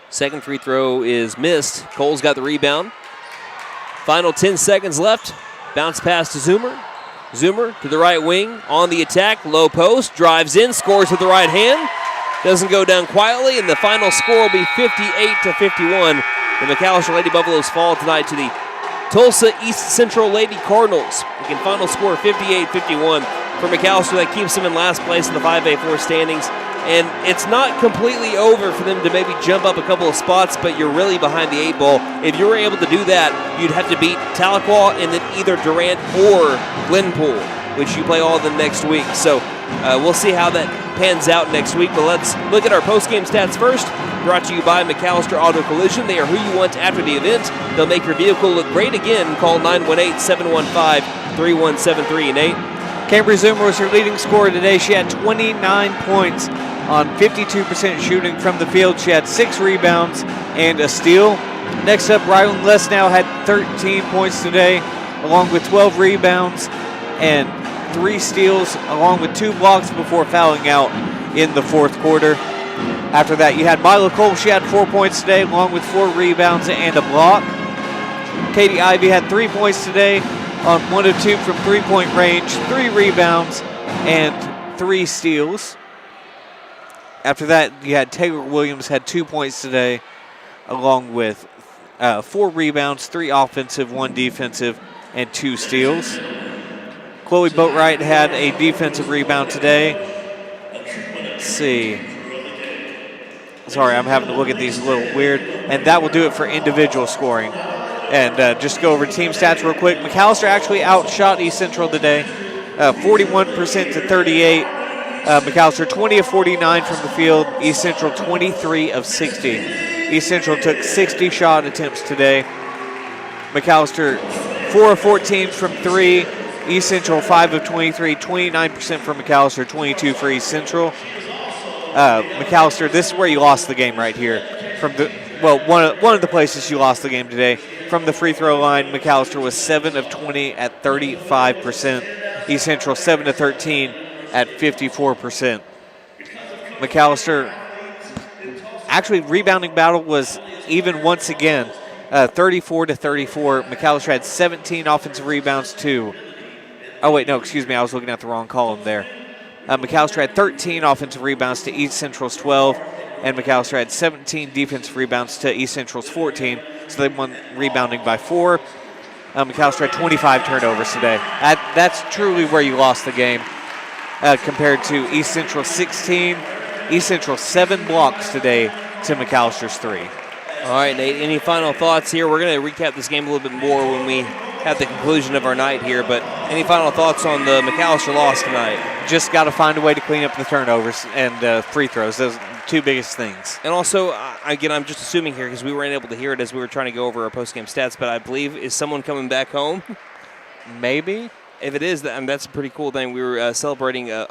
Second free throw is missed. Cole's got the rebound. Final 10 seconds left. Bounce pass to Zoomer. Zoomer to the right wing on the attack. Low post, drives in, scores with the right hand. Doesn't go down quietly, and the final score will be 58-51. The McAlester Lady Buffaloes fall tonight to the Tulsa East Central Lady Cardinals. Again, final score 58-51 for McAlester. That keeps them in last place in the 5A4 standings. And it's not completely over for them to maybe jump up a couple of spots, but you're really behind the 8 ball. If you were able to do that, you'd have to beat Tahlequah and then either Durant or Glenpool, which you play all of them next week. So we'll see how that pans out next week. But let's look at our post-game stats first. Brought to you by McAlester Auto Collision. They are who you want after the event. They'll make your vehicle look great again. Call 918-715-3173. Nate? Cambry Zoomer was her leading scorer today. She had 29 points on 52% shooting from the field. She had 6 rebounds and a steal. Next up, Rylan Lesnow had 13 points today, along with 12 rebounds and 3 steals, along with 2 blocks before fouling out in the fourth quarter. After that, you had Mila Cole. She had 4 points today, along with 4 rebounds and a block. Katie Ivy had 3 points today on 1 of 2 from three-point range, 3 rebounds and 3 steals. After that, you had Taylor Williams had 2 points today, along with 4 rebounds, 3 offensive, 1 defensive, and 2 steals. Chloe Boatwright had a defensive rebound today. Let's see. Sorry, I'm having to look at these a little weird. And that will do it for individual scoring. And just go over team stats real quick. McAlester actually outshot East Central today, 41% to 38. McAlester 20 of 49 from the field. East Central 23 of 60. East Central took 60 shot attempts today. McAlester 4 of 14 from 3. East Central 5 of 23. 29% for McAlester, 22 for East Central. McAlester, this is where you lost the game right here. From the one of the places you lost the game today. From the free throw line, McAlester was 7 of 20 at 35%. East Central 7 of 13 at 54%. McAlester, actually rebounding battle was even once again, 34 to 34. McAlester had 17 offensive rebounds too. Oh wait, no, excuse me, I was looking at the wrong column there. McAlester had 13 offensive rebounds to East Central's 12, and McAlester had 17 defensive rebounds to East Central's 14, so they won rebounding by 4. McAlester had 25 turnovers today. That's truly where you lost the game, compared to East Central 16. East Central 7 blocks today to McAlster's 3. All right, Nate, any final thoughts here? We're going to recap this game a little bit more when we have the conclusion of our night here, but any final thoughts on the McAlester loss tonight? Just got to find a way to clean up the turnovers and free throws. Those are the 2 biggest things. And also, again, I'm just assuming here because we weren't able to hear it as we were trying to go over our post-game stats, but I believe, is someone coming back home? Maybe. If it is, that's a pretty cool thing. We were celebrating a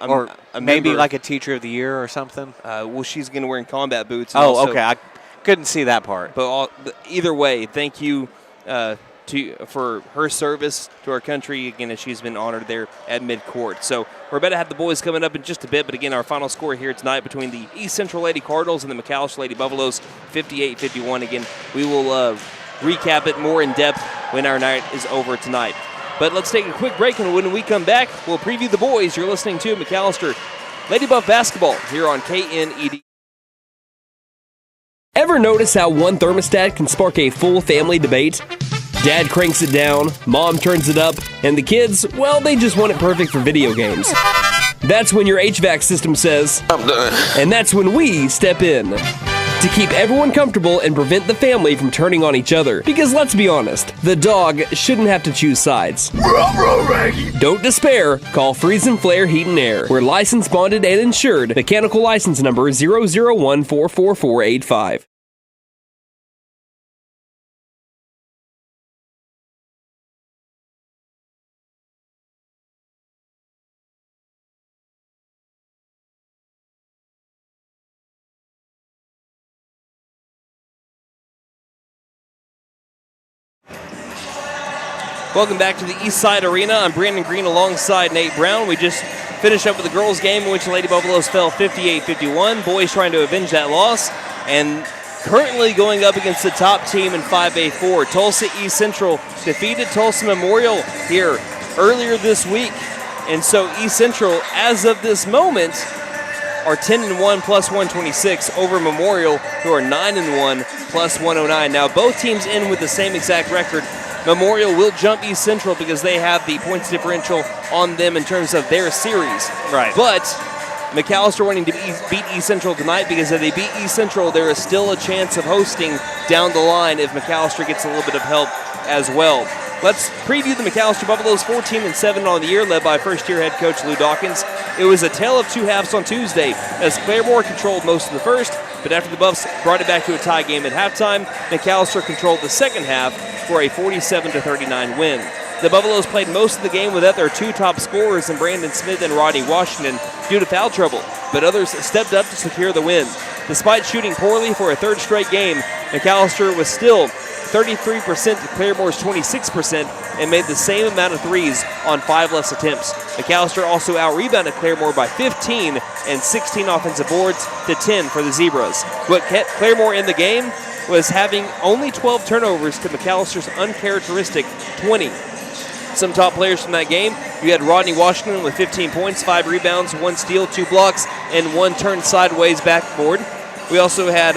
maybe member. like a teacher of the year or something. Well, she's going to wear combat boots. Oh, okay. I couldn't see that part. But either way, thank you for her service to our country, again, as she's been honored there at midcourt. So we're about to have the boys coming up in just a bit, but again, our final score here tonight between the East Central Lady Cardinals and the McAlester Lady Buffaloes, 58-51. Again, we will recap it more in depth when our night is over tonight. But let's take a quick break, and when we come back, we'll preview the boys. You're listening to McAlester Lady Buff Basketball here on KNED. Ever notice how one thermostat can spark a full family debate? Dad cranks it down, mom turns it up, and the kids, well, they just want it perfect for video games. That's when your HVAC system says, I'm done. And that's when we step in to keep everyone comfortable and prevent the family from turning on each other. Because let's be honest, the dog shouldn't have to choose sides. Don't despair. Call Freeze and Flare Heat and Air. We're licensed, bonded, and insured. Mechanical license number 0014445. Welcome back to the East Side Arena. I'm Brandon Green alongside Nate Brown. We just finished up with the girls' game in which the Lady Buffaloes fell 58-51. Boys trying to avenge that loss. And currently going up against the top team in 5A4. Tulsa East Central defeated Tulsa Memorial here earlier this week. And so East Central, as of this moment, are 10-1 plus 126 over Memorial, who are 9-1 plus 109. Now both teams in with the same exact record. Memorial will jump East Central because they have the points differential on them in terms of their series. Right. But McAlester wanting to beat East Central tonight because if they beat East Central, there is still a chance of hosting down the line if McAlester gets a little bit of help as well. Let's preview the McAlester Buffaloes 14-7 on the year, led by first-year head coach Lou Dawkins. It was a tale of two halves on Tuesday as Claremore controlled most of the first, but after the Buffs brought it back to a tie game at halftime, McAlester controlled the second half for a 47-39 win. The Buffaloes played most of the game without their two top scorers in Brandon Smith and Rodney Washington due to foul trouble, but others stepped up to secure the win. Despite shooting poorly for a third straight game, McAlester was still 33% to Claremore's 26% and made the same amount of threes on 5 less attempts. McAlester also out-rebounded Claremore by 15 and 16 offensive boards to 10 for the Zebras. What kept Claremore in the game was having only 12 turnovers to McAllister's uncharacteristic 20. Some top players from that game, you had Rodney Washington with 15 points, 5 rebounds, 1 steal, 2 blocks, and 1 turn sideways backboard. We also had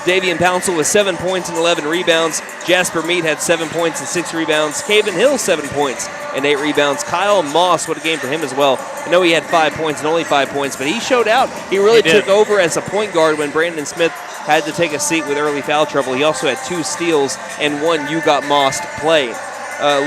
Davian Pouncil with 7 points and 11 rebounds. Jasper Mead had 7 points and 6 rebounds. Caven Hill, 7 points and 8 rebounds. Kyle Moss, what a game for him as well. I know he had 5 points and only 5 points, but he showed out. He really took over as a point guard when Brandon Smith had to take a seat with early foul trouble. He also had 2 steals and 1 You Got Mossed play.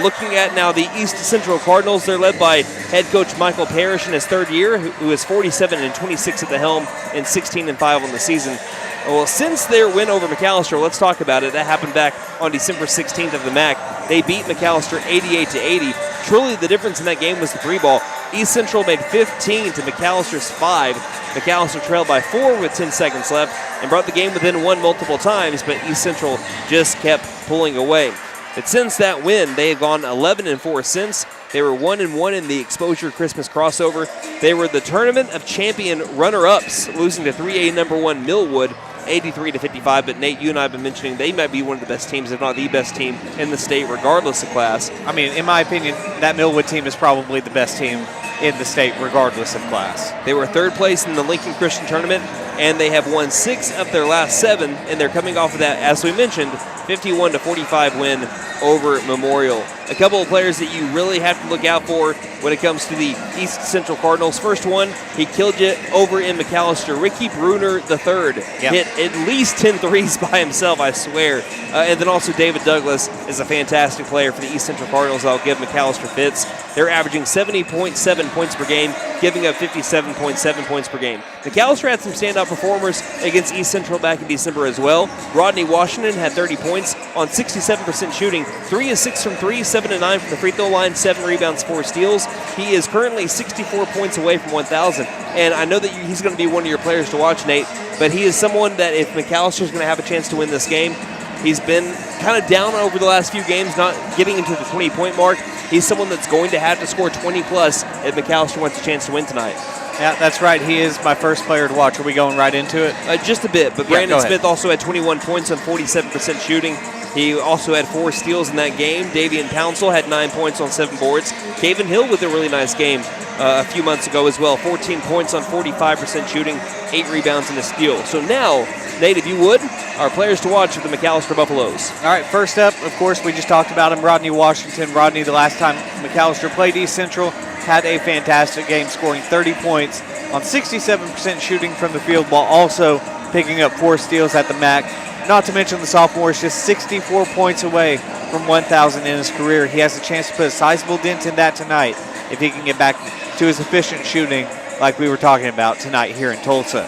Looking at now the East Central Cardinals, they're led by head coach Michael Parrish in his third year, who is 47-26 at the helm and 16-5 on the season. Well, since their win over McAlester, let's talk about it. That happened back on December 16th of the MAC. They beat McAlester 88-80. Truly, the difference in that game was the 3-ball. East Central made 15 to McAllister's 5. McAlester trailed by 4 with 10 seconds left and brought the game within 1 multiple times, but East Central just kept pulling away. But since that win, they have gone 11-4 since. They were 1-1 in the Exposure Christmas crossover. They were the Tournament of Champion runner-ups, losing to 3A number 1 Millwood, 83-55. But Nate, you and I have been mentioning they might be one of the best teams, if not the best team in the state, regardless of class. I mean, in my opinion, that Millwood team is probably the best team in the state, regardless of class. They were third place in the Lincoln Christian Tournament, and they have won 6 of their last 7, and they're coming off of that, as we mentioned, 51-45 win over Memorial. A couple of players that you really have to look out for when it comes to the East Central Cardinals. First one, he killed you over in McAlester. Ricky Bruner III hit at least 10 threes by himself, I swear. And then also David Douglas is a fantastic player for the East Central Cardinals. I'll give McAlester fits. They're averaging 70.7 points per game, giving up 57.7 points per game. McAlester had some standout performers against East Central back in December as well. Rodney Washington had 30 points on 67% shooting, 3 of 6 from 3, 7 of 9 from the free throw line, 7 rebounds, 4 steals. He is currently 64 points away from 1,000. And I know that he's going to be one of your players to watch, Nate, but he is someone that if McAllister's going to have a chance to win this game, he's been kind of down over the last few games, not getting into the 20-point mark. He's someone that's going to have to score 20-plus if McAllister wants a chance to win tonight. Yeah, that's right. He is my first player to watch. Are we going right into it? Just a bit, but Brandon Smith also had 21 points on 47% shooting. He also had 4 steals in that game. Davian Pouncil had 9 points on 7 boards. Caven Hill with a really nice game a few months ago as well. 14 points on 45% shooting, 8 rebounds and a steal. So now Nate, if you would, our players to watch for the McAlester Buffaloes. All right, first up, of course, we just talked about him, Rodney Washington. Rodney, the last time McAlester played East Central, had a fantastic game, scoring 30 points on 67% shooting from the field while also picking up 4 steals at the MAC. Not to mention the sophomore is just 64 points away from 1,000 in his career. He has a chance to put a sizable dent in that tonight if he can get back to his efficient shooting like we were talking about tonight here in Tulsa.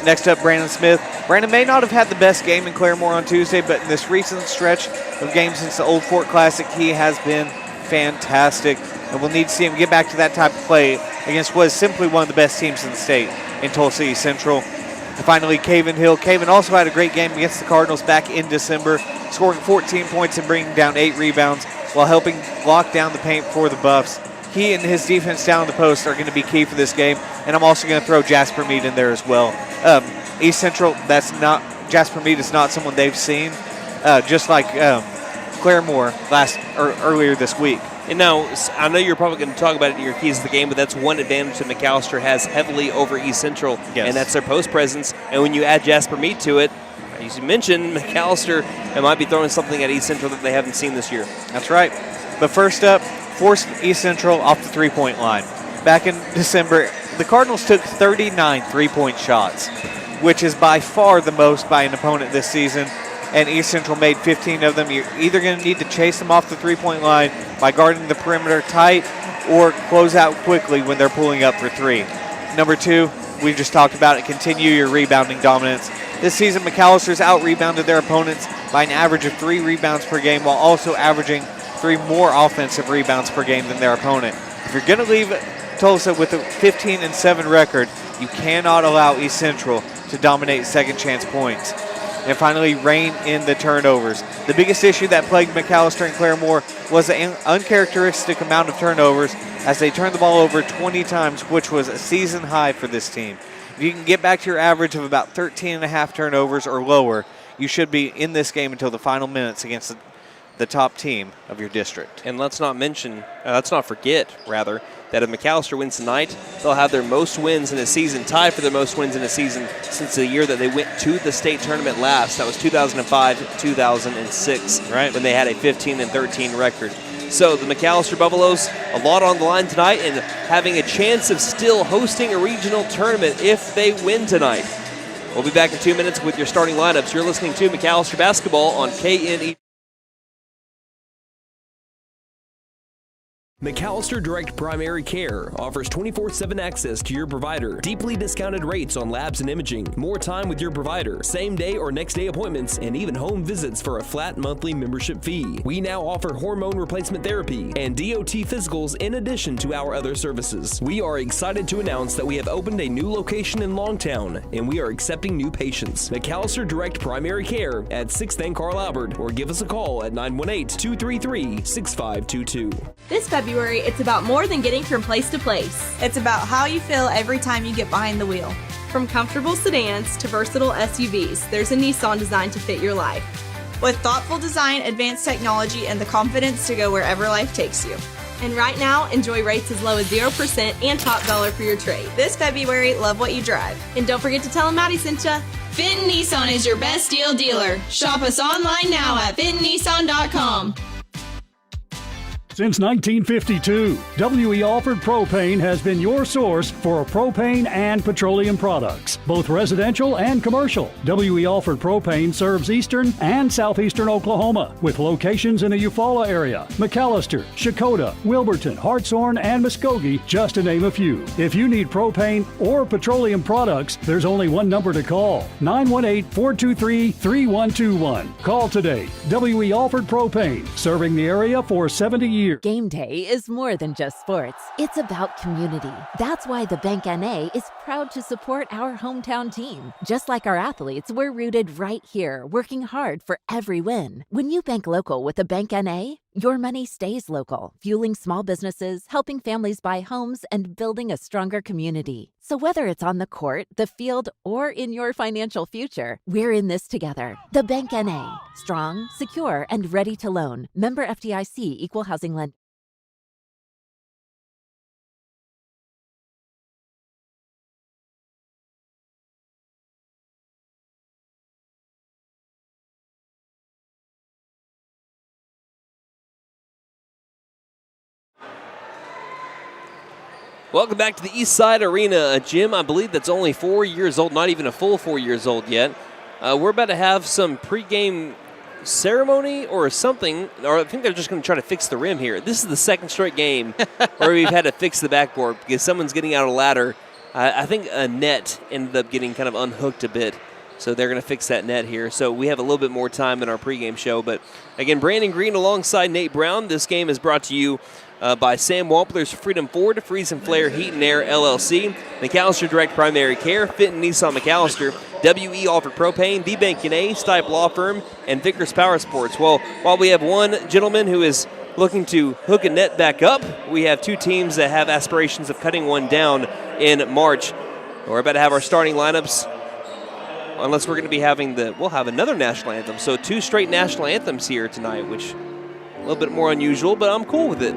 Next up, Brandon Smith. Brandon may not have had the best game in Claremore on Tuesday, but in this recent stretch of games since the Old Fort Classic, he has been fantastic. And we'll need to see him get back to that type of play against what is simply one of the best teams in the state in Tulsa East Central. And finally, Caven Hill. Caven also had a great game against the Cardinals back in December, scoring 14 points and bringing down 8 rebounds while helping lock down the paint for the Buffs. He and his defense down the post are going to be key for this game, and I'm also going to throw Jasper Meade in there as well. East Central, Jasper Meade is not someone they've seen, just like Claremore earlier this week. And now, I know you're probably going to talk about it in your keys of the game, but that's one advantage that McAlester has heavily over East Central, and that's their post presence. And when you add Jasper Meade to it, as you mentioned, McAlester might be throwing something at East Central that they haven't seen this year. That's right. But first up, forced East Central off the three-point line. Back in December, the Cardinals took 39 three-point shots, which is by far the most by an opponent this season. And East Central made 15 of them. You're either going to need to chase them off the three-point line by guarding the perimeter tight or close out quickly when they're pulling up for 3. Number 2, we just talked about it, continue your rebounding dominance. This season, McAllister's out-rebounded their opponents by an average of 3 rebounds per game while also averaging 3 more offensive rebounds per game than their opponent. If you're going to leave Tulsa with a 15-7 record, you cannot allow East Central to dominate second-chance points. And finally, rein in the turnovers. The biggest issue that plagued McAlester and Claremore was the uncharacteristic amount of turnovers as they turned the ball over 20 times, which was a season high for this team. If you can get back to your average of about 13.5 turnovers or lower, you should be in this game until the final minutes against the top team of your district. And let's not forget, that if McAlester wins tonight, they'll have their most wins in a season, tied for their most wins in a season since the year that they went to the state tournament last. That was 2005-2006, right, when they had a 15-13 record. So the McAlester Buffaloes, a lot on the line tonight and having a chance of still hosting a regional tournament if they win tonight. We'll be back in 2 minutes with your starting lineups. You're listening to McAlester Basketball on KNE. McAlester Direct Primary Care offers 24/7 access to your provider, deeply discounted rates on labs and imaging, more time with your provider, same-day or next-day appointments, and even home visits for a flat monthly membership fee. We now offer hormone replacement therapy and DOT physicals in addition to our other services. We are excited to announce that we have opened a new location in Longtown, and we are accepting new patients. McAlester Direct Primary Care at 6th and Carl Albert, or give us a call at 918-233-6522. This February, it's about more than getting from place to place. It's about how you feel every time you get behind the wheel. From comfortable sedans to versatile SUVs, there's a Nissan designed to fit your life. With thoughtful design, advanced technology, and the confidence to go wherever life takes you. And right now, enjoy rates as low as 0% and top dollar for your trade. This February, love what you drive. And don't forget to tell them Maddie sent ya. Fenton Nissan is your best deal dealer. Shop us online now at fentonnissan.com. Since 1952, W.E. Alford Propane has been your source for propane and petroleum products, both residential and commercial. W.E. Alford Propane serves eastern and southeastern Oklahoma, with locations in the Eufaula area, McAlester, Shakota, Wilburton, Hartshorn, and Muskogee, just to name a few. If you need propane or petroleum products, there's only one number to call, 918-423-3121. Call today. W.E. Alford Propane, serving the area for 70 years. Game day is more than just sports. It's about community. That's why the Bank NA is proud to support our hometown team. Just like our athletes, we're rooted right here, working hard for every win. When you bank local with the Bank NA, your money stays local, fueling small businesses, helping families buy homes, and building a stronger community. So whether it's on the court, the field, or in your financial future, we're in this together. The Bank NA. Strong, secure, and ready to loan. Member FDIC, Equal Housing Lender. Welcome back to the East Side Arena, a gym I believe that's only 4 years old, not even a full 4 years old yet. We're about to have some pregame ceremony or something, or I think they're just going to try to fix the rim here. This is the second straight game where we've had to fix the backboard because someone's getting out a ladder. I think a net ended up getting kind of unhooked a bit, so they're going to fix that net here. So we have a little bit more time in our pregame show. But again, Brandon Green alongside Nate Brown. This game is brought to you by Sam Wampler's Freedom Ford, Freeze and Flare Heat and Air LLC, McAlester Direct Primary Care, Fenton Nissan McAlester, W.E. Alford Propane, D-Bank Canay, Stipe Law Firm, and Vickers Power Sports. Well, while we have one gentleman who is looking to hook a net back up, we have two teams that have aspirations of cutting one down in March. We're about to have our starting lineups, unless we're going to be having we'll have another national anthem. So 2 straight national anthems here tonight, which a little bit more unusual, but I'm cool with it.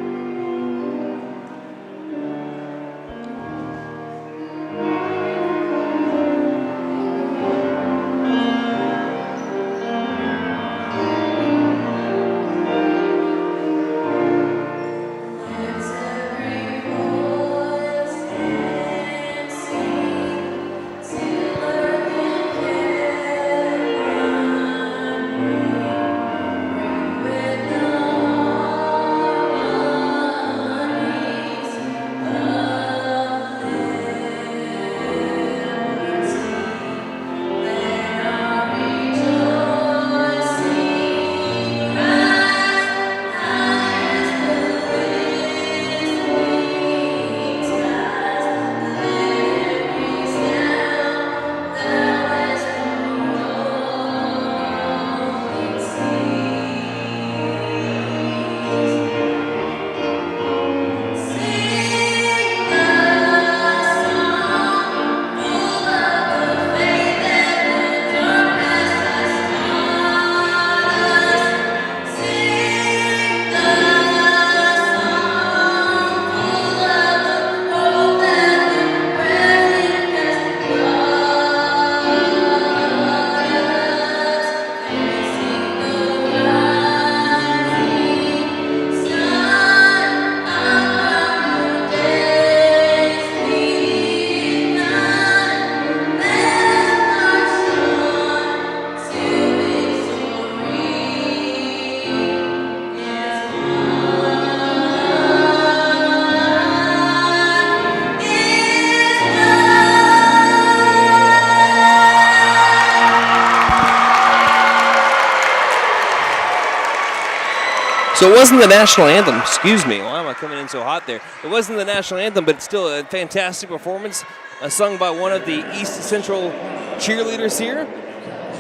So it wasn't the national anthem, excuse me. Why am I coming in so hot there? It wasn't the national anthem, but it's still a fantastic performance, sung by one of the East Central cheerleaders here.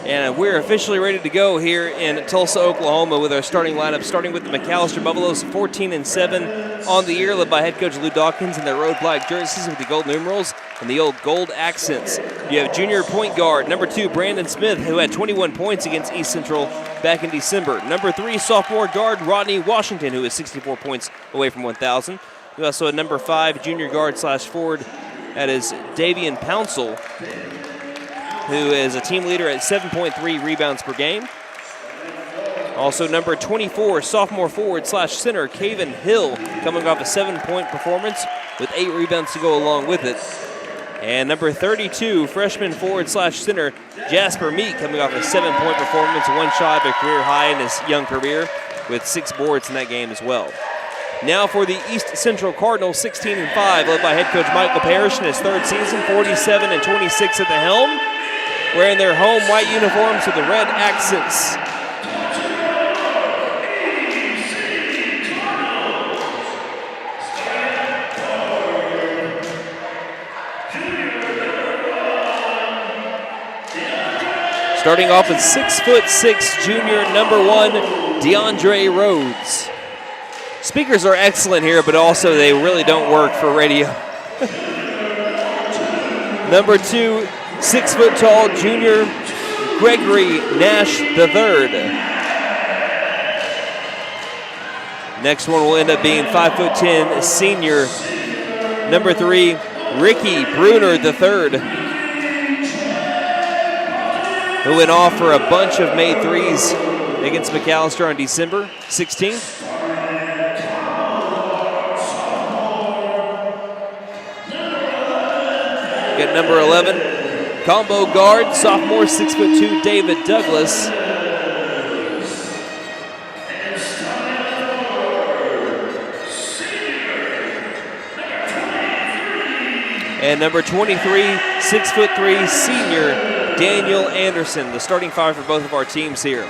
And we're officially ready to go here in Tulsa, Oklahoma with our starting lineup, starting with the McAlester Buffaloes, 14-7 on the year, led by head coach Lou Dawkins in their road black jerseys with the gold numerals and the old gold accents. You have junior point guard, number 2, Brandon Smith, who had 21 points against East Central back in December. Number 3, sophomore guard Rodney Washington, who is 64 points away from 1,000. We also had number 5, junior guard / forward, that is Davian Pouncil, who is a team leader at 7.3 rebounds per game. Also number 24, sophomore forward / center, Caven Hill, coming off a 7-point performance with 8 rebounds to go along with it. And number 32, freshman forward / center, Jasper Meek, coming off a 7-point performance, one shot of a career high in his young career, with 6 boards in that game as well. Now for the East Central Cardinals, 16-5, led by head coach Michael Parrish in his 3rd season, 47-26 at the helm, wearing their home white uniforms with the red accents. Starting off with 6'6", junior number 1, DeAndre Rhodes. Speakers are excellent here, but also they really don't work for radio. Number 2, 6-foot-tall junior Gregory Nash III. Next one will end up being 5'10", senior number 3, Ricky Bruner III, who went off for a bunch of made threes against McAlester on December 16th. Get number 11, combo guard, sophomore, 6'2", David Douglas. And number 23, 6'3", senior Daniel Anderson, the starting five for both of our teams here.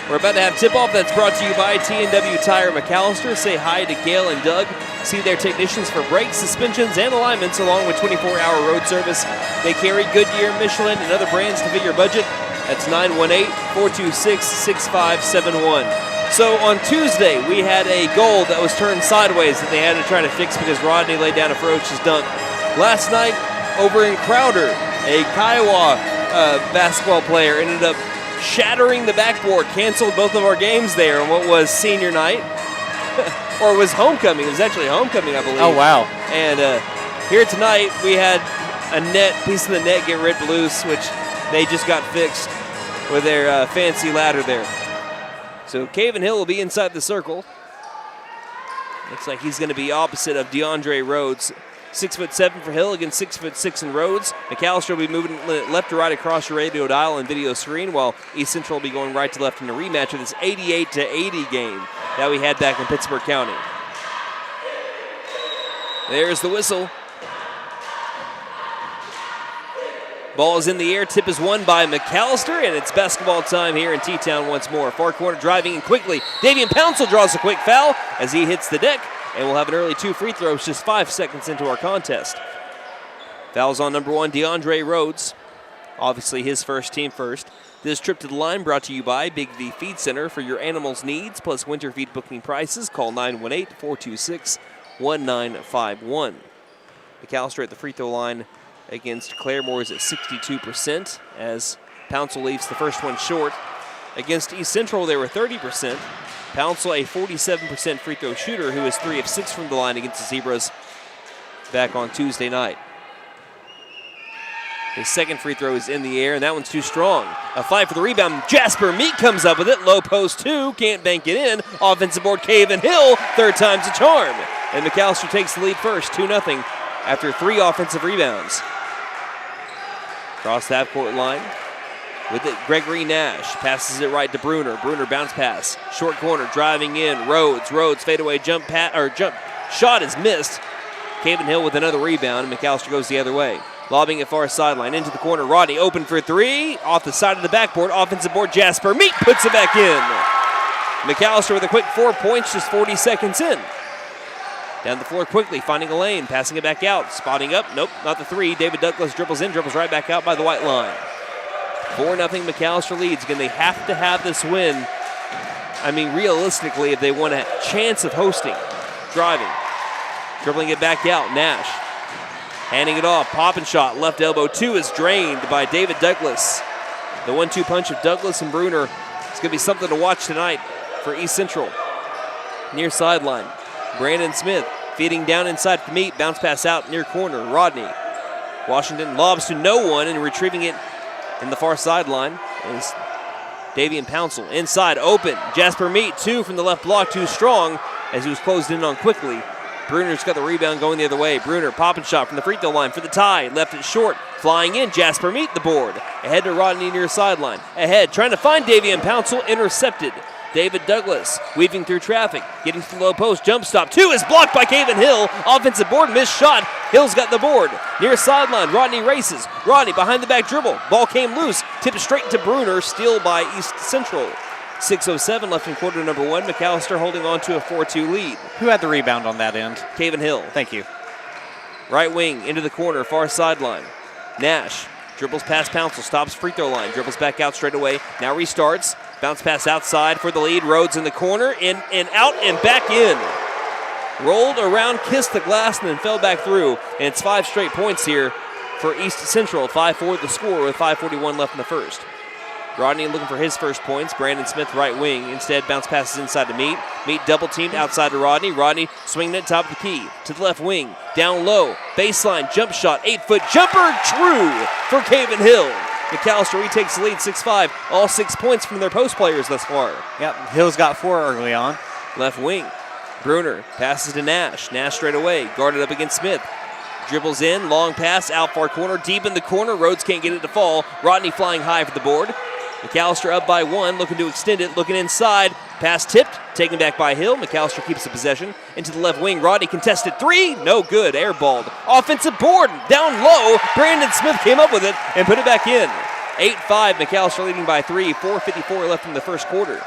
We're about to have tip-off that's brought to you by T&W Tire McAlester. Say hi to Gail and Doug. See their technicians for brakes, suspensions, and alignments, along with 24-hour road service. They carry Goodyear, Michelin, and other brands to fit your budget. That's 918-426-6571. So on Tuesday, we had a goal that was turned sideways that they had to try to fix because Rodney laid down a ferocious dunk. Last night, over in Crowder, a Kiowa basketball player ended up shattering the backboard, canceled both of our games there on what was senior night. Or it was homecoming. It was actually homecoming, I believe. Oh, wow. And here tonight, we had a piece of the net get ripped loose, which they just got fixed with their fancy ladder there. So Caven Hill will be inside the circle. Looks like he's going to be opposite of DeAndre Rhodes. 6'7" for Hill against 6'6" in Rhodes. McAlester will be moving left to right across your radio dial and video screen, while East Central will be going right to left in a rematch of this 88-80 game that we had back in Pittsburgh County. There's the whistle. Ball is in the air. Tip is won by McAlester, and it's basketball time here in T-Town once more. Far corner driving in quickly. Davian Pouncil draws a quick foul as he hits the deck. And we'll have an early 2 free throws just 5 seconds into our contest. Fouls on number 1, DeAndre Rhodes. Obviously his first, team first. This trip to the line brought to you by Big V Feed Center. For your animals' needs, plus winter feed booking prices, call 918-426-1951. McAlester at the free throw line against Claremore is at 62%, as Pouncil leaves the first one short. Against East Central, they were 30%. Pouncil, a 47% free throw shooter, who is 3 of 6 from the line against the Zebras back on Tuesday night. His second free throw is in the air, and that one's too strong. A fight for the rebound. Jasper Meek comes up with it. Low post 2, can't bank it in. Offensive board, Caven Hill, third time's a charm. And McAlester takes the lead first, 2-0, after 3 offensive rebounds. Cross the half-court line. With it, Gregory Nash passes it right to Bruner. Bruner bounce pass, short corner, driving in. Rhodes fadeaway jump shot is missed. Caven Hill with another rebound. McAlester goes the other way, lobbing it far sideline into the corner. Rodney open for 3, off the side of the backboard. Offensive board, Jasper Meek puts it back in. McAlester with a quick 4 points, just 40 seconds in. Down the floor quickly, finding a lane, passing it back out, spotting up. Nope, not the 3. David Douglas dribbles in, dribbles right back out by the white line. 4-0 McAlester leads. Again, they have to have this win. I mean, realistically, if they want a chance of hosting. Driving. Dribbling it back out. Nash. Handing it off. Pop and shot. Left elbow. 2 is drained by David Douglas. The 1-2 punch of Douglas and Bruner is going to be something to watch tonight for East Central. Near sideline. Brandon Smith feeding down inside for Meat. Bounce pass out near corner. Rodney. Washington lobs to no one and retrieving it in the far sideline is Davian Pouncil. Inside, open. Jasper Meat, 2 from the left block, too strong as he was closed in on quickly. Bruner's got the rebound going the other way. Bruner, pop and shot from the free throw line for the tie. Left it short. Flying in, Jasper Meat the board. Ahead to Rodney near sideline. Ahead, trying to find Davian Pouncil, intercepted. David Douglas weaving through traffic, getting to the low post, jump stop. 2 is blocked by Caven Hill. Offensive board, missed shot. Hill's got the board. Near sideline, Rodney races. Rodney behind the back dribble. Ball came loose, tipped straight to Bruner, steal by East Central. 6:07 left in quarter number 1. McAlester holding on to a 4-2 lead. Who had the rebound on that end? Caven Hill. Thank you. Right wing into the corner, far sideline. Nash dribbles past Pouncil, stops free throw line, dribbles back out straight away. Now restarts. Bounce pass outside for the lead. Rhodes in the corner, in and out and back in. Rolled around, kissed the glass, and then fell back through. And it's 5 straight points here for East Central. 5-4 the score with 5:41 left in the first. Rodney looking for his first points. Brandon Smith right wing. Instead, bounce passes inside to Meat. Meat double teamed outside to Rodney. Rodney swinging it top of the key. To the left wing. Down low. Baseline jump shot. 8-foot jumper. True for Caven Hill. McAlester retakes the lead 6-5. All 6 points from their post players thus far. Yep, Hill's got 4 early on. Left wing. Bruner passes to Nash. Nash straight away. Guarded up against Smith. Dribbles in, long pass, out far corner, deep in the corner. Rhodes can't get it to fall. Rodney flying high for the board. McAlester up by 1, looking to extend it, looking inside. Pass tipped, taken back by Hill. McAlester keeps the possession. Into the left wing, Rodney contested 3, no good, airballed. Offensive board, down low. Brandon Smith came up with it and put it back in. 8-5, McAlester leading by 3, 4:54 left in the first quarter.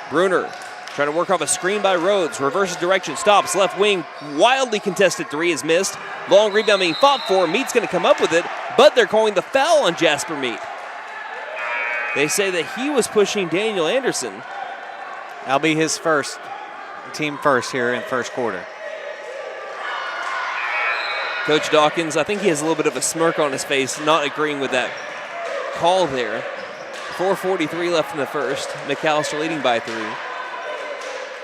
Bruner trying to work off a screen by Rhodes. Reverses direction, stops. Left wing, wildly contested 3 is missed. Long rebound being fought for. Mead's going to come up with it, but they're calling the foul on Jasper Mead. They say that he was pushing Daniel Anderson. That'll be his first, team first here in first quarter. Coach Dawkins, I think he has a little bit of a smirk on his face, not agreeing with that call there. 4:43 left in the first. McAlester leading by 3.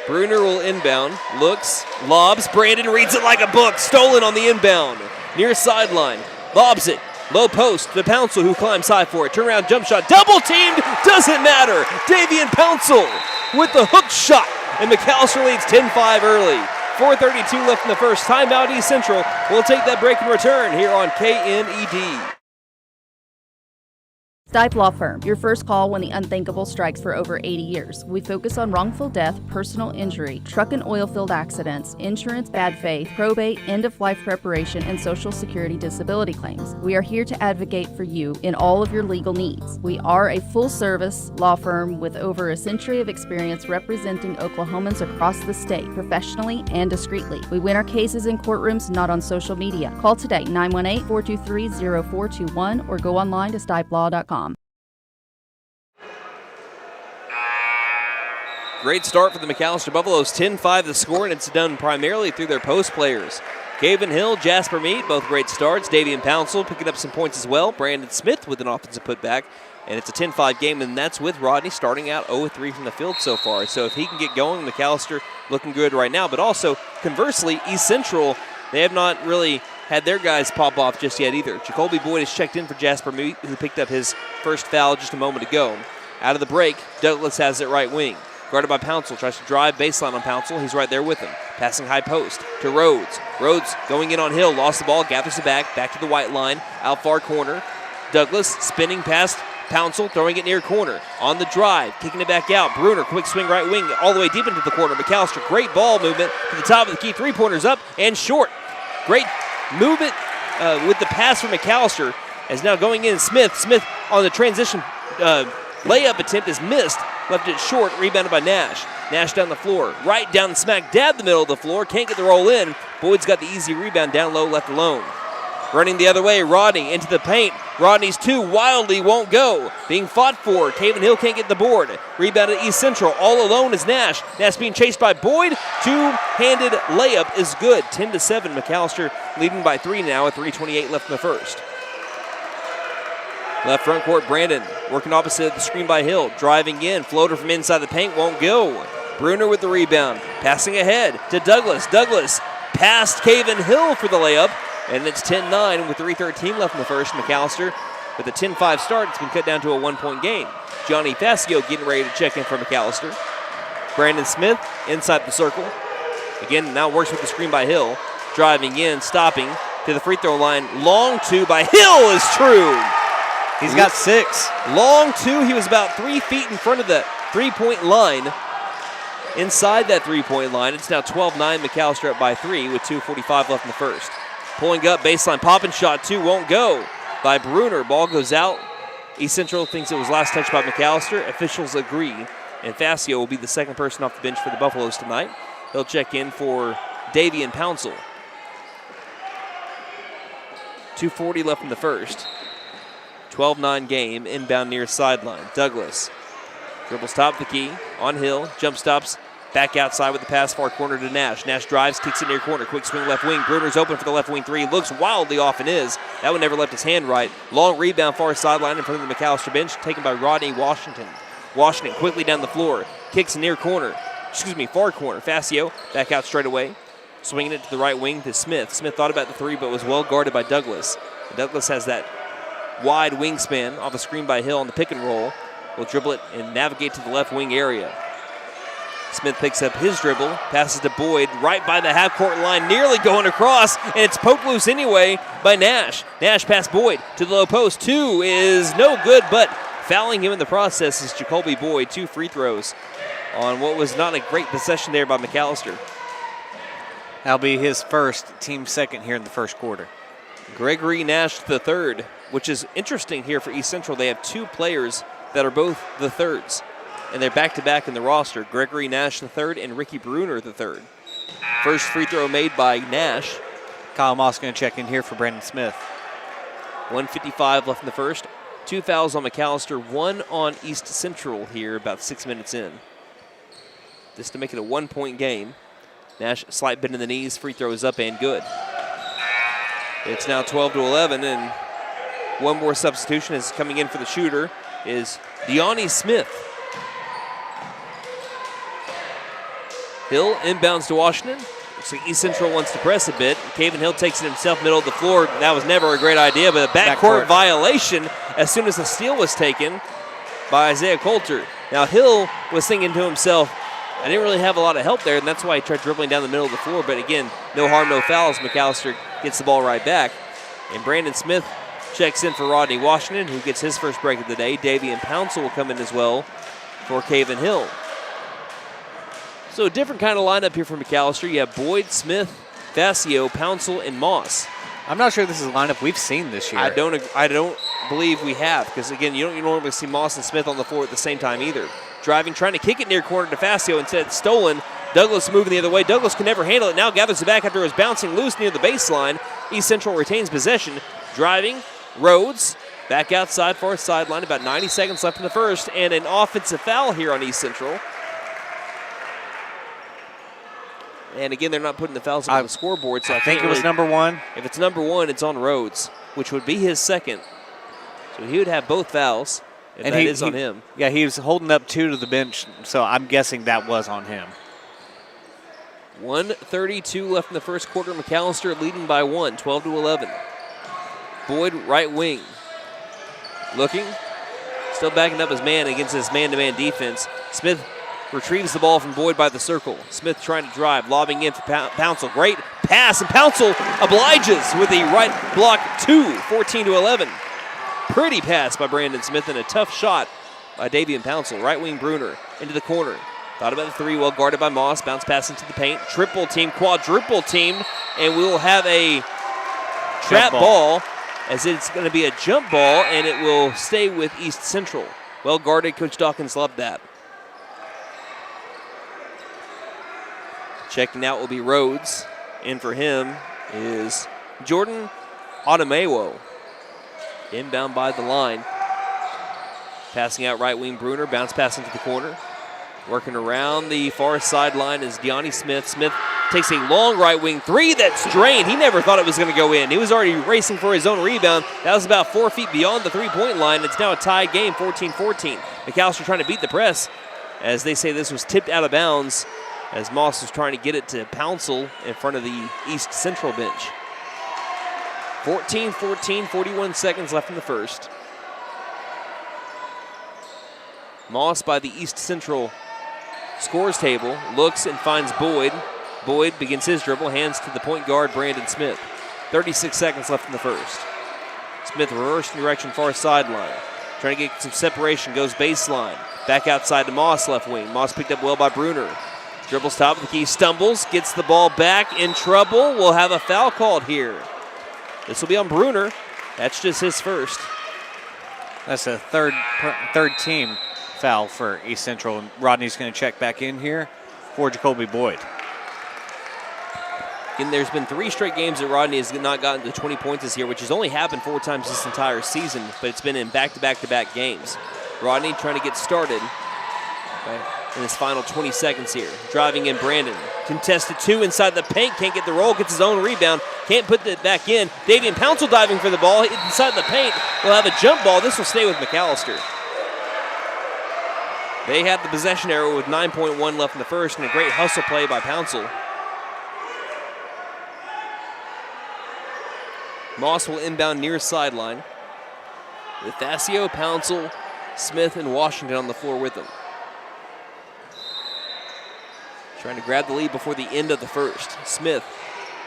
Bruner will inbound, looks, lobs. Brandon reads it like a book. Stolen on the inbound. Near sideline. Lobs it. Low post to Pouncil, who climbs high for it. Turnaround jump shot. Double teamed. Doesn't matter. Davian Pouncil with the hook shot. And McAlester leads 10-5 early. 4:32 left in the first. Timeout East Central. We'll take that break and return here on KNED. Stipe Law Firm, your first call when the unthinkable strikes. For over 80 years. We focus on wrongful death, personal injury, truck and oil field accidents, insurance bad faith, probate, end-of-life preparation, and Social Security disability claims. We are here to advocate for you in all of your legal needs. We are a full-service law firm with over a century of experience representing Oklahomans across the state, professionally and discreetly. We win our cases in courtrooms, not on social media. Call today, 918-423-0421, or go online to stipelaw.com. Great start for the McAlester Buffaloes, 10-5 the score, and it's done primarily through their post players. Caven Hill, Jasper Mead, both great starts. Davian Pouncil picking up some points as well. Brandon Smith with an offensive putback, and it's a 10-5 game, and that's with Rodney starting out 0-3 from the field so far. So if he can get going, McAlester looking good right now. But also, conversely, East Central, they have not really had their guys pop off just yet either. Jacoby Boyd has checked in for Jasper Mead, who picked up his first foul just a moment ago. Out of the break, Douglas has it right wing. Guarded by Pouncil, tries to drive baseline on Pouncil. He's right there with him. Passing high post to Rhodes. Rhodes going in on Hill, lost the ball, gathers it back to the white line, out far corner. Douglas spinning past Pouncil, throwing it near corner. On the drive, kicking it back out. Bruner, quick swing right wing, all the way deep into the corner. McAlester, great ball movement to the top of the key. 3-pointers up and short. Great movement with the pass from McAlester. As now going in, Smith on the transition layup attempt is missed. Left it short, rebounded by Nash. Nash down the floor, right down smack dab the middle of the floor. Can't get the roll in. Boyd's got the easy rebound down low, left alone. Running the other way, Rodney into the paint. Rodney's 2 wildly won't go. Being fought for. Caven Hill can't get the board. Rebounded East Central. All alone is Nash. Nash being chased by Boyd. 2-handed layup is good. 10-7. McAlester leading by 3 now with 3:28 left in the first. Left front court, Brandon working opposite the screen by Hill. Driving in, floater from inside the paint, won't go. Bruner with the rebound. Passing ahead to Douglas. Douglas past Caven Hill for the layup. And it's 10-9 with 3:13 left in the first. McAlester with a 10-5 start. It's been cut down to a 1-point game. Johnny Fascio getting ready to check in for McAlester. Brandon Smith inside the circle. Again, now works with the screen by Hill. Driving in, stopping to the free throw line. Long 2 by Hill is true. He's got 6. Long 2. He was about 3 feet in front of the three-point line. Inside that three-point line, it's now 12-9. McAlester up by 3 with 2:45 left in the first. Pulling up, baseline, popping shot 2, won't go by Bruner. Ball goes out. East Central thinks it was last touched by McAlester. Officials agree, and Fascio will be the second person off the bench for the Buffaloes tonight. He'll check in for Davian Pouncil. 2:40 left in the first. 12-9 game, inbound near sideline. Douglas dribbles top of the key, on Hill, jump stops, back outside with the pass far corner to Nash. Nash drives, kicks it near corner, quick swing left wing. Bruner's open for the left wing 3, looks wildly off and is. That one never left his hand right. Long rebound far sideline in front of the McAlester bench, taken by Rodney Washington. Washington quickly down the floor, kicks near corner, far corner. Fascio back out straight away, swinging it to the right wing to Smith. Smith thought about the 3, but was well guarded by Douglas. And Douglas has that wide wingspan off a screen by Hill on the pick and roll. Will dribble it and navigate to the left wing area. Smith picks up his dribble, passes to Boyd right by the half-court line, nearly going across, and it's poked loose anyway by Nash. Nash past Boyd to the low post. 2 is no good, but fouling him in the process is Jacoby Boyd. 2 free throws on what was not a great possession there by McAlester. That'll be his first, team second here in the first quarter. Gregory Nash III, which is interesting here for East Central. They have 2 players that are both the thirds, and they're back-to-back in the roster. Gregory Nash III and Ricky Bruner III. First free throw made by Nash. Kyle Moss going to check in here for Brandon Smith. 1:55 left in the first. 2 fouls on McAlester, 1 on East Central here about 6 minutes in. Just to make it a 1-point game. Nash, slight bend in the knees, free throw is up and good. It's now 12-11, and one more substitution is coming in for the shooter is Deani Smith. Hill inbounds to Washington. Looks like East Central wants to press a bit. Caven Hill takes it himself, middle of the floor. That was never a great idea, but a backcourt violation as soon as the steal was taken by Isaiah Coulter. Now Hill was thinking to himself, I didn't really have a lot of help there, and that's why he tried dribbling down the middle of the floor. But again, no harm, no fouls. McAlester gets the ball right back. And Brandon Smith checks in for Rodney Washington, who gets his first break of the day. Davian Pouncil will come in as well for Caven Hill. So a different kind of lineup here for McAlester. You have Boyd, Smith, Fascio, Pouncil, and Moss. I'm not sure this is a lineup we've seen this year. I don't believe we have, because again, you don't normally see Moss and Smith on the floor at the same time either. Driving, trying to kick it near corner to Fascio, instead it's stolen. Douglas moving the other way. Douglas can never handle it. Now gathers it back after it was bouncing loose near the baseline. East Central retains possession. Driving, Rhodes back outside far sideline. About 90 seconds left in the first, and an offensive foul here on East Central. And again, they're not putting the fouls on the scoreboard, so I think it was number 1. If it's number 1, it's on Rhodes, which would be his second. So he would have both fouls, if that is on him. Yeah, he was holding up 2 to the bench, so I'm guessing that was on him. 1:32 left in the first quarter. McAlester leading by 1, 12-11. Boyd, right wing. Looking, still backing up his man against his man-to-man defense. Smith retrieves the ball from Boyd by the circle. Smith trying to drive, lobbing in for Pouncil. Great pass, and Pouncil obliges with the right block 2, 14-11. Pretty pass by Brandon Smith and a tough shot by Davian Pouncil. Right wing Bruner into the corner. Thought about the 3, well guarded by Moss. Bounce pass into the paint. Triple team, quadruple team, and we will have a trap ball as it's going to be a jump ball, and it will stay with East Central. Well guarded. Coach Dawkins loved that. Checking out will be Rhodes. In for him is Jordan Otomewo. Inbound by the line. Passing out right wing Bruner. Bounce pass into the corner. Working around the far sideline is Deani Smith. Smith takes a long right wing 3 that's drained. He never thought it was going to go in. He was already racing for his own rebound. That was about 4 feet beyond the three-point line. It's now a tied game, 14-14. McAlester trying to beat the press as they say this was tipped out of bounds as Moss was trying to get it to Pouncil in front of the East Central bench. 14-14, 41 seconds left in the first. Moss by the East Central scores table, looks and finds Boyd. Boyd begins his dribble, hands to the point guard, Brandon Smith. 36 seconds left in the first. Smith reversed direction, far sideline. Trying to get some separation, goes baseline. Back outside to Moss, left wing. Moss picked up well by Bruner. Dribbles top of the key, stumbles, gets the ball back, in trouble. We'll have a foul called here. This will be on Bruner. That's just his first. That's a third team foul for East Central. Rodney's going to check back in here for Jacoby Boyd. And there's been 3 straight games that Rodney has not gotten to 20 points this year, which has only happened 4 times this entire season, but it's been in back-to-back-to-back games. Rodney trying to get started in his final 20 seconds here. Driving in Brandon. Contested 2 inside the paint. Can't get the roll. Gets his own rebound. Can't put it back in. Davian Pouncil diving for the ball. Inside the paint. We'll have a jump ball. This will stay with McAlester. They have the possession arrow with 9.1 left in the first, and a great hustle play by Pouncil. Moss will inbound near sideline with Fascio, Pouncil, Smith, and Washington on the floor with him. trying to grab the lead before the end of the first. Smith,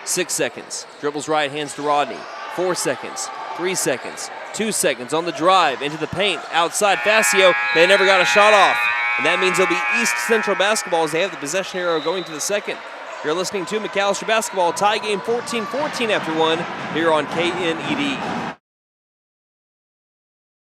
6 seconds. Dribbles right, hands to Rodney. 4 seconds, 3 seconds, 2 seconds on the drive into the paint. Outside Facio, they never got a shot off. And that means it'll be East Central basketball as they have the possession arrow going to the second. You're listening to McAlester basketball, tie game 14-14 after 1 here on KNED.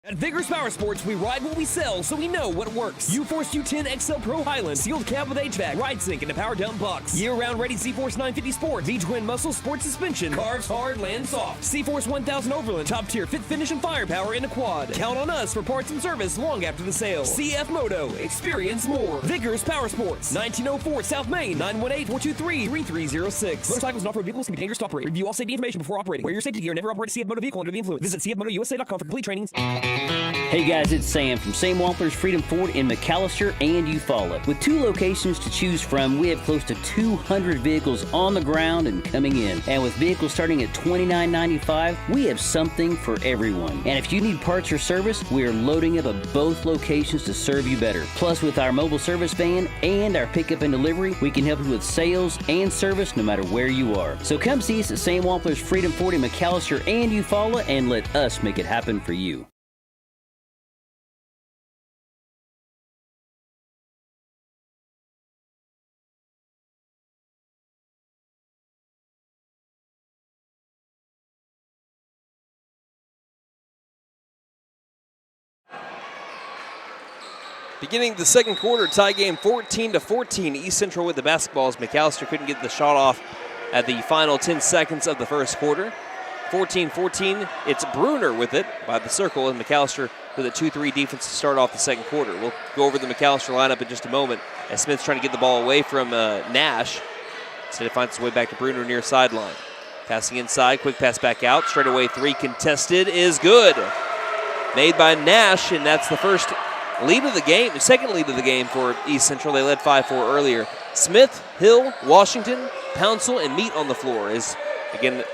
At Vigorous Power Sports, we ride what we sell, so we know what works. U-Force U10 XL Pro Highland, sealed cab with HVAC, ride sync, and a power dump box. Year-round ready C-Force 950 Sport, V-Twin muscle sport suspension, carves hard, lands soft. C-Force 1000 Overland, top tier fit finish and firepower in a quad. Count on us for parts and service long after the sale. CF Moto, experience more. Vigorous Power Sports, 1904 South Main, 918-423-3306. Motorcycles and off-road vehicles can be dangerous to operate. Review all safety information before operating. Wear your safety gear and never operate a CF Moto vehicle under the influence. Visit cfmotousa.com for complete trainings. Hey guys, it's Sam from Sam Wampler's Freedom Ford in McAlester and Eufaula. With 2 locations to choose from, we have close to 200 vehicles on the ground and coming in. And with vehicles starting at $29.95, we have something for everyone. And if you need parts or service, we are loading up at both locations to serve you better. Plus, with our mobile service van and our pickup and delivery, we can help you with sales and service no matter where you are. So come see us at Sam Wampler's Freedom Ford in McAlester and Eufaula and let us make it happen for you. Beginning the second quarter, tie game 14-14. East Central with the basketball as McAlester couldn't get the shot off at the final 10 seconds of the first quarter. 14-14, it's Bruner with it by the circle, and McAlester with a 2-3 defense to start off the second quarter. We'll go over the McAlester lineup in just a moment as Smith's trying to get the ball away from Nash. Instead, it finds its way back to Bruner near sideline. Passing inside, quick pass back out. Straight away three contested is good. Made by Nash, and that's the first lead of the game, the second lead of the game for East Central. They led 5-4 earlier. Smith, Hill, Washington, Pouncil, and Meat on the floor is, again,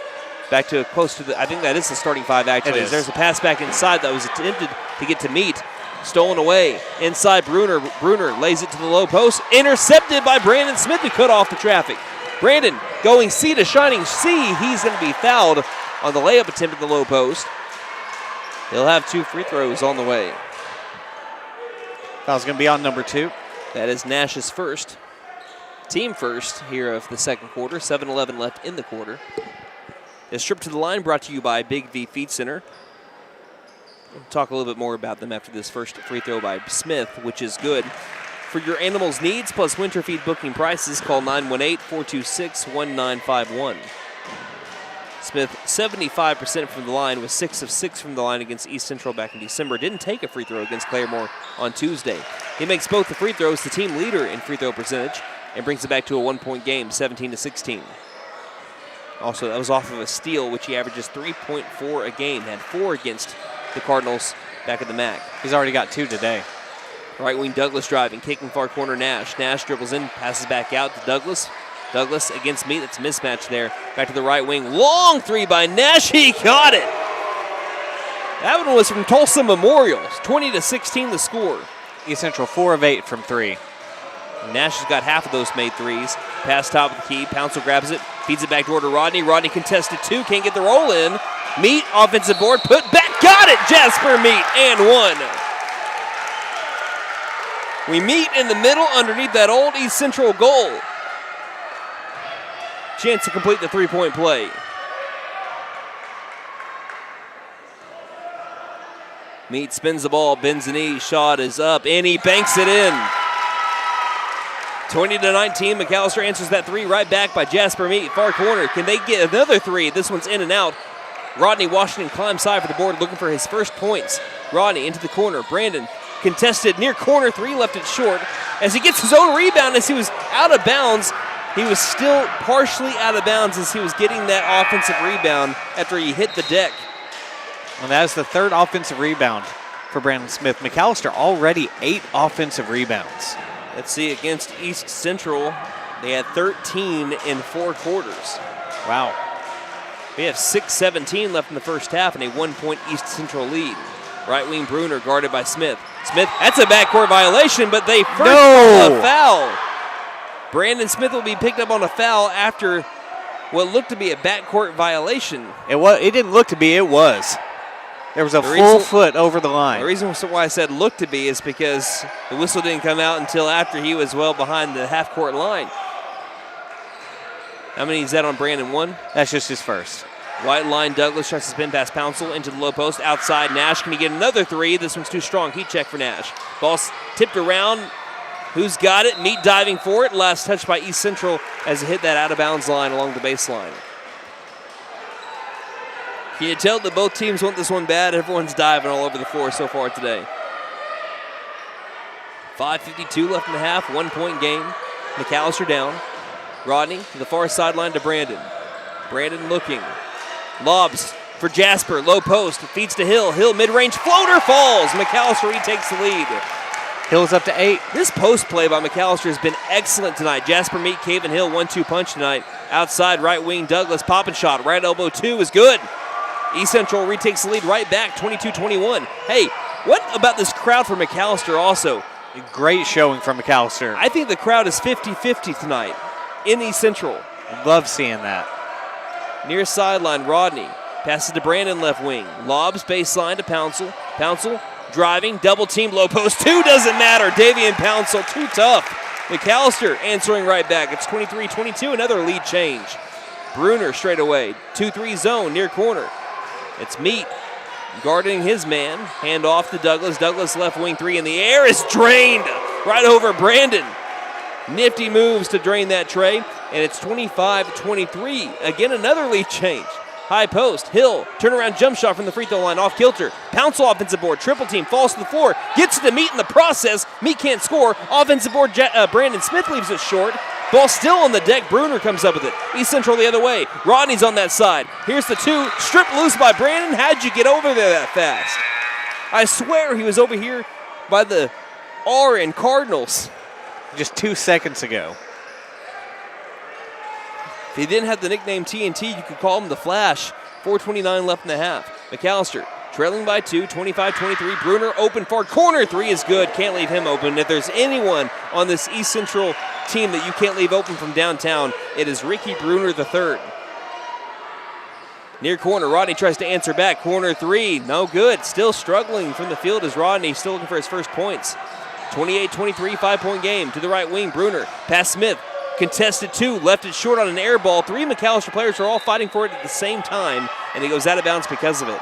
back to close to the, I think that is the starting 5 actually. There's a pass back inside that was attempted to get to Meat. Stolen away. Inside Bruner. Bruner lays it to the low post. Intercepted by Brandon Smith who cut off the traffic. Brandon going C to shining C. He's going to be fouled on the layup attempt at the low post. He'll have 2 free throws on the way. Foul's going to be on number 2. That is Nash's first. Team first here of the second quarter. 7:11 left in the quarter. This trip to the line brought to you by Big V Feed Center. We'll talk a little bit more about them after this first free throw by Smith, which is good. For your animals' needs plus winter feed booking prices, call 918-426-1951. Smith, 75% from the line, was 6 of 6 from the line against East Central back in December. Didn't take a free throw against Claremore on Tuesday. He makes both the free throws, the team leader in free throw percentage, and brings it back to a 1-point game, 17-16. Also, that was off of a steal, which he averages 3.4 a game. Had 4 against the Cardinals back at the MAC. He's already got 2 today. Right wing Douglas driving, kicking far corner Nash. Nash dribbles in, passes back out to Douglas. Douglas against Meat. That's a mismatch there. Back to the right wing. Long three by Nash. He got it. That one was from Tulsa Memorial. 20-16 the score. East Central 4 of 8 from 3. Nash has got half of those made threes. Pass top of the key. Pouncil grabs it. Feeds it back door to Rodney. Rodney contested 2. Can't get the roll in. Meat, offensive board. Put back. Got it. Jasper Meat. And 1. We meet in the middle underneath that old East Central goal. Chance to complete the 3-point play. Meat spins the ball, bends the knee, shot is up, and he banks it in. 20-19, McAlester answers that 3 right back by Jasper Meat. Far corner, can they get another 3? This one's in and out. Rodney Washington climbs high for the board, looking for his first points. Rodney into the corner, Brandon contested near corner 3, left it short. As he gets his own rebound as he was out of bounds, he was still partially out of bounds as he was getting that offensive rebound after he hit the deck. And that is the 3rd offensive rebound for Brandon Smith. McAlester already 8 offensive rebounds. Let's see, against East Central, they had 13 in 4 quarters. Wow. We have 6:17 left in the first half and a 1-point East Central lead. Right wing Bruner guarded by Smith. Smith, that's a backcourt violation, but they first call a foul. Brandon Smith will be picked up on a foul after what looked to be a backcourt violation. It didn't look to be, it was. There was a full foot over the line. The reason why I said looked to be is because the whistle didn't come out until after he was well behind the half-court line. How many is that on Brandon? 1? That's just his first. White line, Douglas tries to spin past Pouncil into the low post. Outside, Nash. Can he get another 3? This one's too strong. Heat check for Nash. Ball's tipped around. Who's got it? Meat diving for it. Last touch by East Central as it hit that out-of-bounds line along the baseline. Can you tell that both teams want this one bad? Everyone's diving all over the floor so far today. 5:52 left in the half. 1-point game. McAlester down. Rodney to the far sideline to Brandon. Brandon looking. Lobs for Jasper. Low post. Feeds to Hill. Hill mid-range floater falls. McAlester retakes the lead. Hill's up to 8. This post play by McAlester has been excellent tonight. Jasper Meat, Caven Hill, 1-2 punch tonight. Outside right wing Douglas. Pop and shot. Right elbow 2 is good. East Central retakes the lead right back, 22-21. Hey, what about this crowd for McAlester also? Great showing from McAlester. I think the crowd is 50-50 tonight in East Central. Love seeing that. Near sideline, Rodney. Passes to Brandon left wing. Lobs baseline to Pouncil. Pouncil driving, double team, low post. 2 doesn't matter. Davian Pouncil, too tough. McAlester answering right back. It's 23-22, another lead change. Bruner straight away. 2-3 zone near corner. It's Meat guarding his man. Hand off to Douglas. Douglas left wing 3 in the air is drained right over Brandon. Nifty moves to drain that tray, and it's 25-23. Again, another lead change. High post, Hill, turnaround jump shot from the free throw line, off kilter. Pouncil offensive board, triple team, falls to the floor, gets to Meat in the process. Meat can't score. Offensive board, Brandon Smith leaves it short. Ball still on the deck. Bruner comes up with it. East Central the other way. Rodney's on that side. Here's the 2. Stripped loose by Brandon. How'd you get over there that fast? I swear he was over here by the R in Cardinals. Just 2 seconds ago. If he didn't have the nickname TNT, you could call him the Flash. 4:29 left in the half. McAlester trailing by 2, 25-23. Bruner open far corner. 3 is good. Can't leave him open. If there's anyone on this East Central team that you can't leave open from downtown, it is Ricky Bruner III. Near corner, Rodney tries to answer back. Corner 3, no good. Still struggling from the field as Rodney still looking for his first points. 28-23, 5-point game. To the right wing, Bruner. Pass Smith. Contested 2, left it short on an air ball. 3 McAlester players are all fighting for it at the same time, and he goes out of bounds because of it.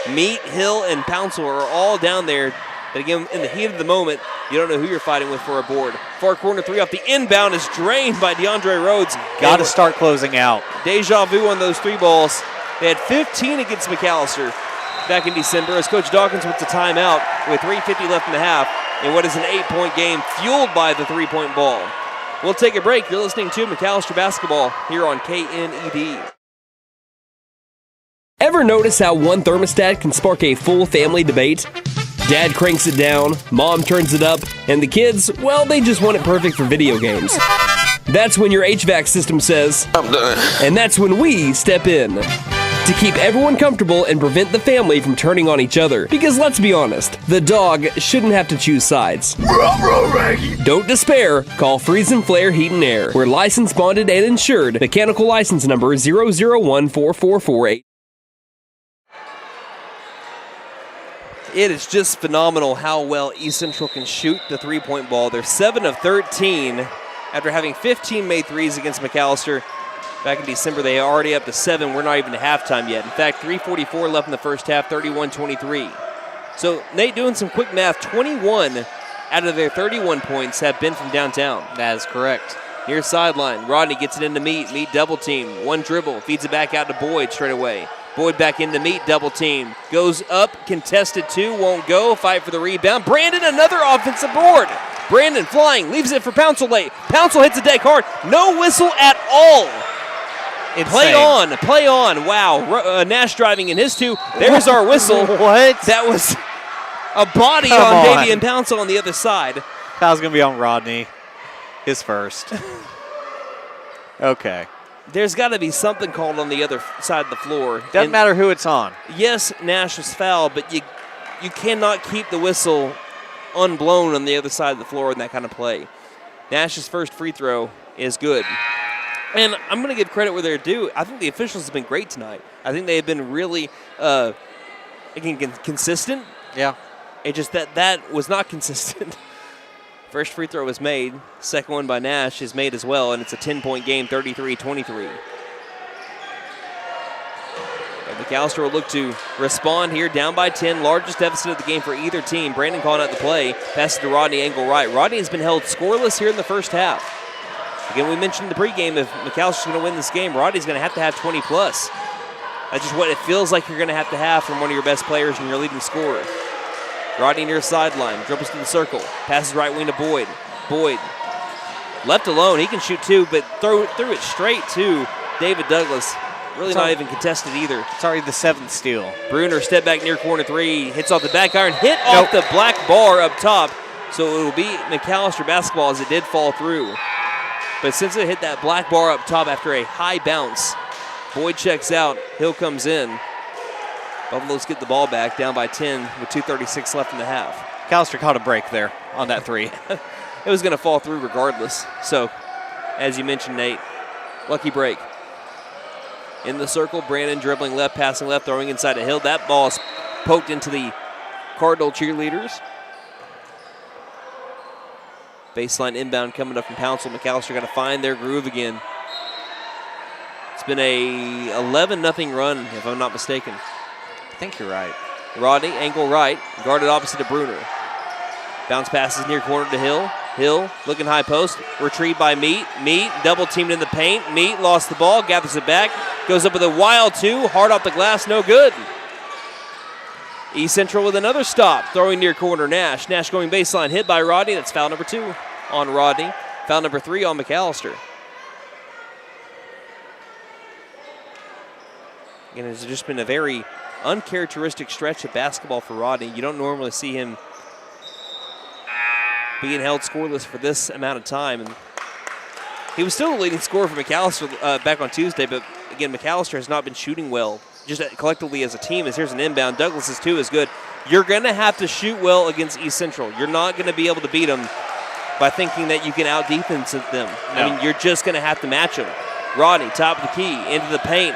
Meat, Hill, and Pouncil are all down there. But again, in the heat of the moment, you don't know who you're fighting with for a board. Far corner 3 off the inbound is drained by DeAndre Rhodes. Got to start closing out. Deja vu on those 3 balls. They had 15 against McAlester back in December as Coach Dawkins went to timeout with 3:50 left in the half in what is an 8-point game fueled by the 3-point ball. We'll take a break. You're listening to McAlester Basketball here on KNED. Ever notice how one thermostat can spark a full family debate? Dad cranks it down, Mom turns it up, and the kids, well, they just want it perfect for video games. That's when your HVAC system says, I'm done. And that's when we step in to keep everyone comfortable and prevent the family from turning on each other. Because let's be honest, the dog shouldn't have to choose sides. Don't despair. Call Freeze and Flare Heat and Air. We're licensed, bonded, and insured. Mechanical license number 0014448. It is just phenomenal how well East Central can shoot the 3-point ball. They're 7 of 13 after having 15 made threes against McAlester. Back in December, they are already up to 7. We're not even to halftime yet. In fact, 3:44 left in the first half, 31-23. So, Nate, doing some quick math, 21 out of their 31 points have been from downtown. That is correct. Near sideline, Rodney gets it into Meat. Meat double team. 1 dribble, feeds it back out to Boyd straight away. Boyd back into Meat, double team. Goes up, contested 2, won't go. Fight for the rebound. Brandon, another offensive board. Brandon flying, leaves it for Pouncil late. Pouncil hits the deck hard. No whistle at all. Insane. Play on. Wow. Nash driving in his 2. There's our whistle. What? That was a body Come on on. Davian Pouncil on the other side. Foul's going to be on Rodney. His first. Okay. There's got to be something called on the other side of the floor. Doesn't matter who it's on. Yes, Nash was fouled, but you cannot keep the whistle unblown on the other side of the floor in that kind of play. Nash's first free throw is good. And I'm going to give credit where they're due. I think the officials have been great tonight. I think they have been really consistent. Yeah. It just that was not consistent. First free throw was made. Second one by Nash is made as well, and it's a 10-point game, 33-23. McAlester will look to respond here, down by 10. Largest deficit of the game for either team. Brandon calling out the play. Passes to Rodney, angle right. Rodney has been held scoreless here in the first half. Again, we mentioned in the pregame, if McAlster's going to win this game, Rodney's going to have 20+. That's just what it feels like you're going to have from one of your best players and your leading scorer. Rodney near sideline, dribbles to the circle, passes right wing to Boyd. Boyd, left alone, he can shoot too, but threw it straight to David Douglas. Really not even contested either. It's already the 7th steal. Bruner, step back near corner 3, hits off the back iron, hit off the black bar up top. So it will be McAlester basketball as it did fall through. But since it hit that black bar up top after a high bounce, Boyd checks out, Hill comes in. Buffaloes get the ball back, down by 10 with 2:36 left in the half. McAlester caught a break there on that 3. It was going to fall through regardless. So, as you mentioned, Nate, lucky break. In the circle, Brandon dribbling left, passing left, throwing inside to Hill. That ball is poked into the Cardinal cheerleaders. Baseline inbound coming up from Pouncil. McAlester got to find their groove again. It's been a 11-0 run, if I'm not mistaken. I think you're right. Rodney, angle right, guarded opposite to Bruner. Bounce passes near corner to Hill. Hill looking high post, retrieved by Meat. Meat double teamed in the paint. Meat lost the ball, gathers it back, goes up with a wild 2, hard off the glass, no good. East Central with another stop, throwing near corner Nash. Nash going baseline, hit by Rodney. That's foul number 2 on Rodney. Foul number 3 on McAlester. And it's just been a very uncharacteristic stretch of basketball for Rodney. You don't normally see him being held scoreless for this amount of time. And he was still the leading scorer for McAlester back on Tuesday, but again, McAlester has not been shooting well, just collectively as a team. As here's an inbound. Douglas's 2 is good. You're going to have to shoot well against East Central. You're not going to be able to beat them by thinking that you can out-defense them. No. I mean, you're just going to have to match them. Rodney, top of the key, into the paint.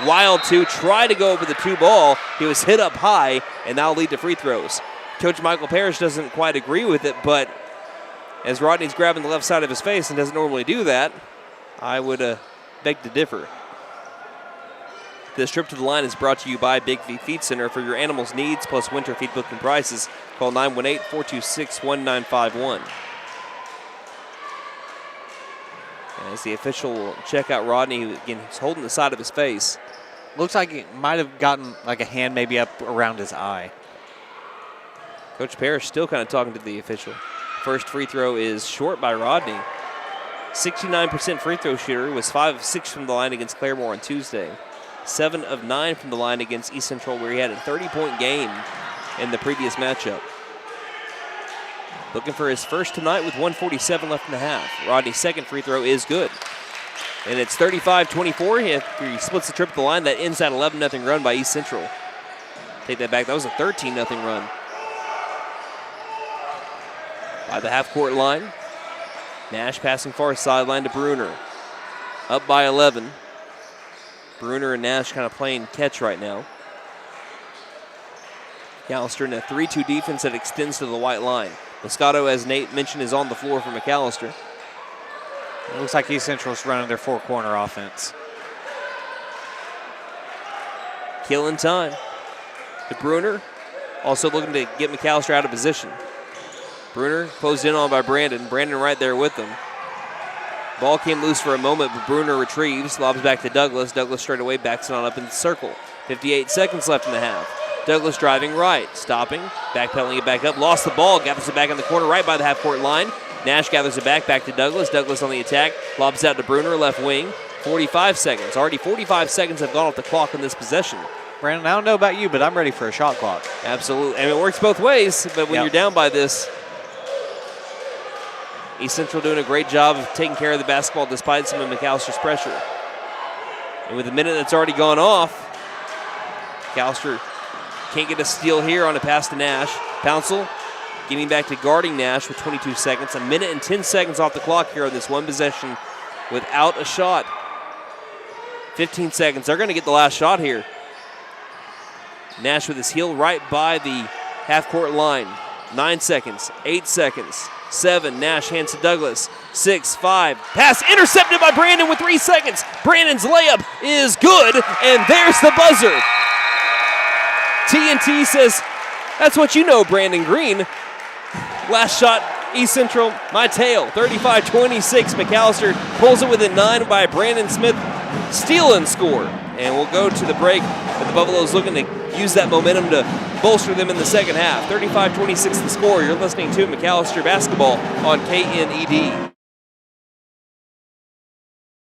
Wild 2, try to go over the 2 ball. He was hit up high, and that'll lead to free throws. Coach Michael Parrish doesn't quite agree with it, but as Rodney's grabbing the left side of his face and doesn't normally do that, I would beg to differ. This trip to the line is brought to you by Big V Feed Center. For your animals' needs plus winter feed booking prices, call 918-426-1951. As the official will check out Rodney, who again he's holding the side of his face. Looks like he might have gotten like a hand maybe up around his eye. Coach Parrish still kind of talking to the official. First free throw is short by Rodney. 69% free throw shooter, was 5 of 6 from the line against Claremore on Tuesday. 7 of 9 from the line against East Central, where he had a 30-point game in the previous matchup. Looking for his first tonight with 1:47 left in the half. Rodney's second free throw is good. And it's 35-24. He splits the trip at the line. That ends that 11-0 run by East Central. Take that back. That was a 13-0 run. By the half-court line. Nash passing far sideline to Bruner. Up by 11. Bruner and Nash kind of playing catch right now. McAlester in a 3-2 defense that extends to the white line. Moscato, as Nate mentioned, is on the floor for McAlester. It looks like East Central's running their 4-corner offense. Killing time. To Bruner, also looking to get McAlester out of position. Bruner closed in on by Brandon. Brandon right there with them. Ball came loose for a moment, but Bruner retrieves, lobs back to Douglas. Douglas straight away backs it on up in the circle. 58 seconds left in the half. Douglas driving right, stopping, backpedaling it back up, lost the ball, gathers it back in the corner right by the half-court line. Nash gathers it back to Douglas. Douglas on the attack, lobs out to Bruner, left wing. 45 seconds. Already 45 seconds have gone off the clock in this possession. Brandon, I don't know about you, but I'm ready for a shot clock. Absolutely. And it works both ways, but when you're down by this, East Central doing a great job of taking care of the basketball despite some of McAlster's pressure. And with a minute that's already gone off, McAlester can't get a steal here on a pass to Nash. Pouncil getting back to guarding Nash with 22 seconds. A minute and 10 seconds off the clock here on this one possession without a shot. 15 seconds. They're going to get the last shot here. Nash with his heel right by the half-court line. 9 seconds, 8 seconds, 7. Nash hands to Douglas. 6, 5. Pass intercepted by Brandon with 3 seconds. Brandon's layup is good, and there's the buzzer. TNT says, that's what you know, Brandon Green. Last shot, East Central, my tail. 35-26. McAlester pulls it within 9 by Brandon Smith. Steal and score. And we'll go to the break, but the Buffaloes looking to use that momentum to bolster them in the second half. 35-26 the score. You're listening to McAlester Basketball on KNED.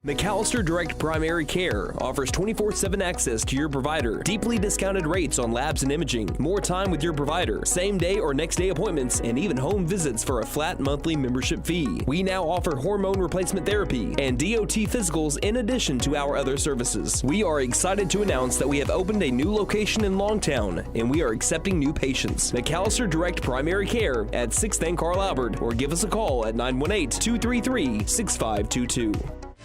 McAlester Direct Primary Care offers 24/7 access to your provider, deeply discounted rates on labs and imaging, more time with your provider, same day or next day appointments, and even home visits for a flat monthly membership fee. We now offer hormone replacement therapy and DOT physicals in addition to our other services. We are excited to announce that we have opened a new location in Longtown, and we are accepting new patients. McAlester Direct Primary Care at 6th and Carl Albert, or give us a call at 918-233-6522.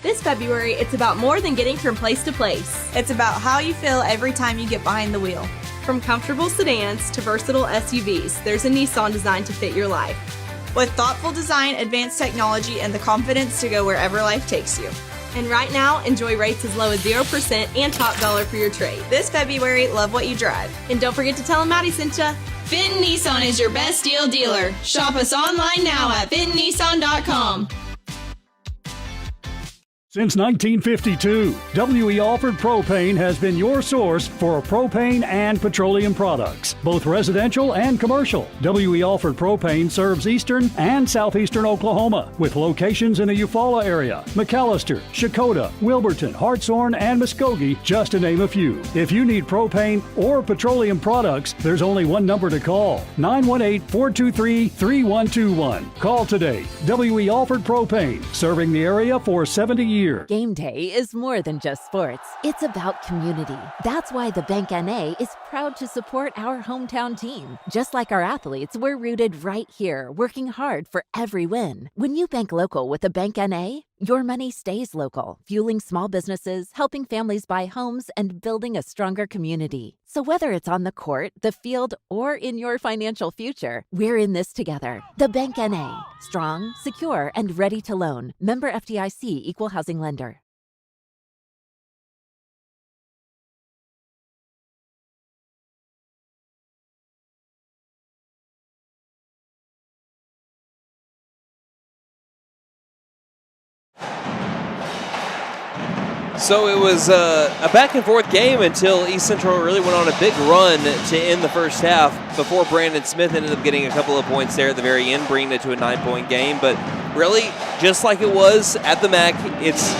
This February, it's about more than getting from place to place. It's about how you feel every time you get behind the wheel. From comfortable sedans to versatile SUVs, there's a Nissan designed to fit your life. With thoughtful design, advanced technology, and the confidence to go wherever life takes you. And right now, enjoy rates as low as 0% and top dollar for your trade. This February, love what you drive. And don't forget to tell them Maddie sent ya. Fenton Nissan is your best deal dealer. Shop us online now at fentonnissan.com. Since 1952, W.E. Alford Propane has been your source for propane and petroleum products, both residential and commercial. W.E. Alford Propane serves eastern and southeastern Oklahoma, with locations in the Eufaula area, McAlester, Shakota, Wilburton, Hartshorn, and Muskogee, just to name a few. If you need propane or petroleum products, there's only one number to call, 918-423-3121. Call today. W.E. Alford Propane, serving the area for 70 years. Game day is more than just sports. It's about community. That's why the Bank NA is proud to support our hometown team. Just like our athletes, we're rooted right here, working hard for every win. When you bank local with the Bank NA, your money stays local, fueling small businesses, helping families buy homes, and building a stronger community. So whether it's on the court, the field, or in your financial future, we're in this together. The Bank NA. Strong, secure, and ready to loan. Member FDIC Equal Housing Lender. So it was a back-and-forth game until East Central really went on a big run to end the first half before Brandon Smith ended up getting a couple of points there at the very end, bringing it to a 9-point game. But really, just like it was at the MAC, it's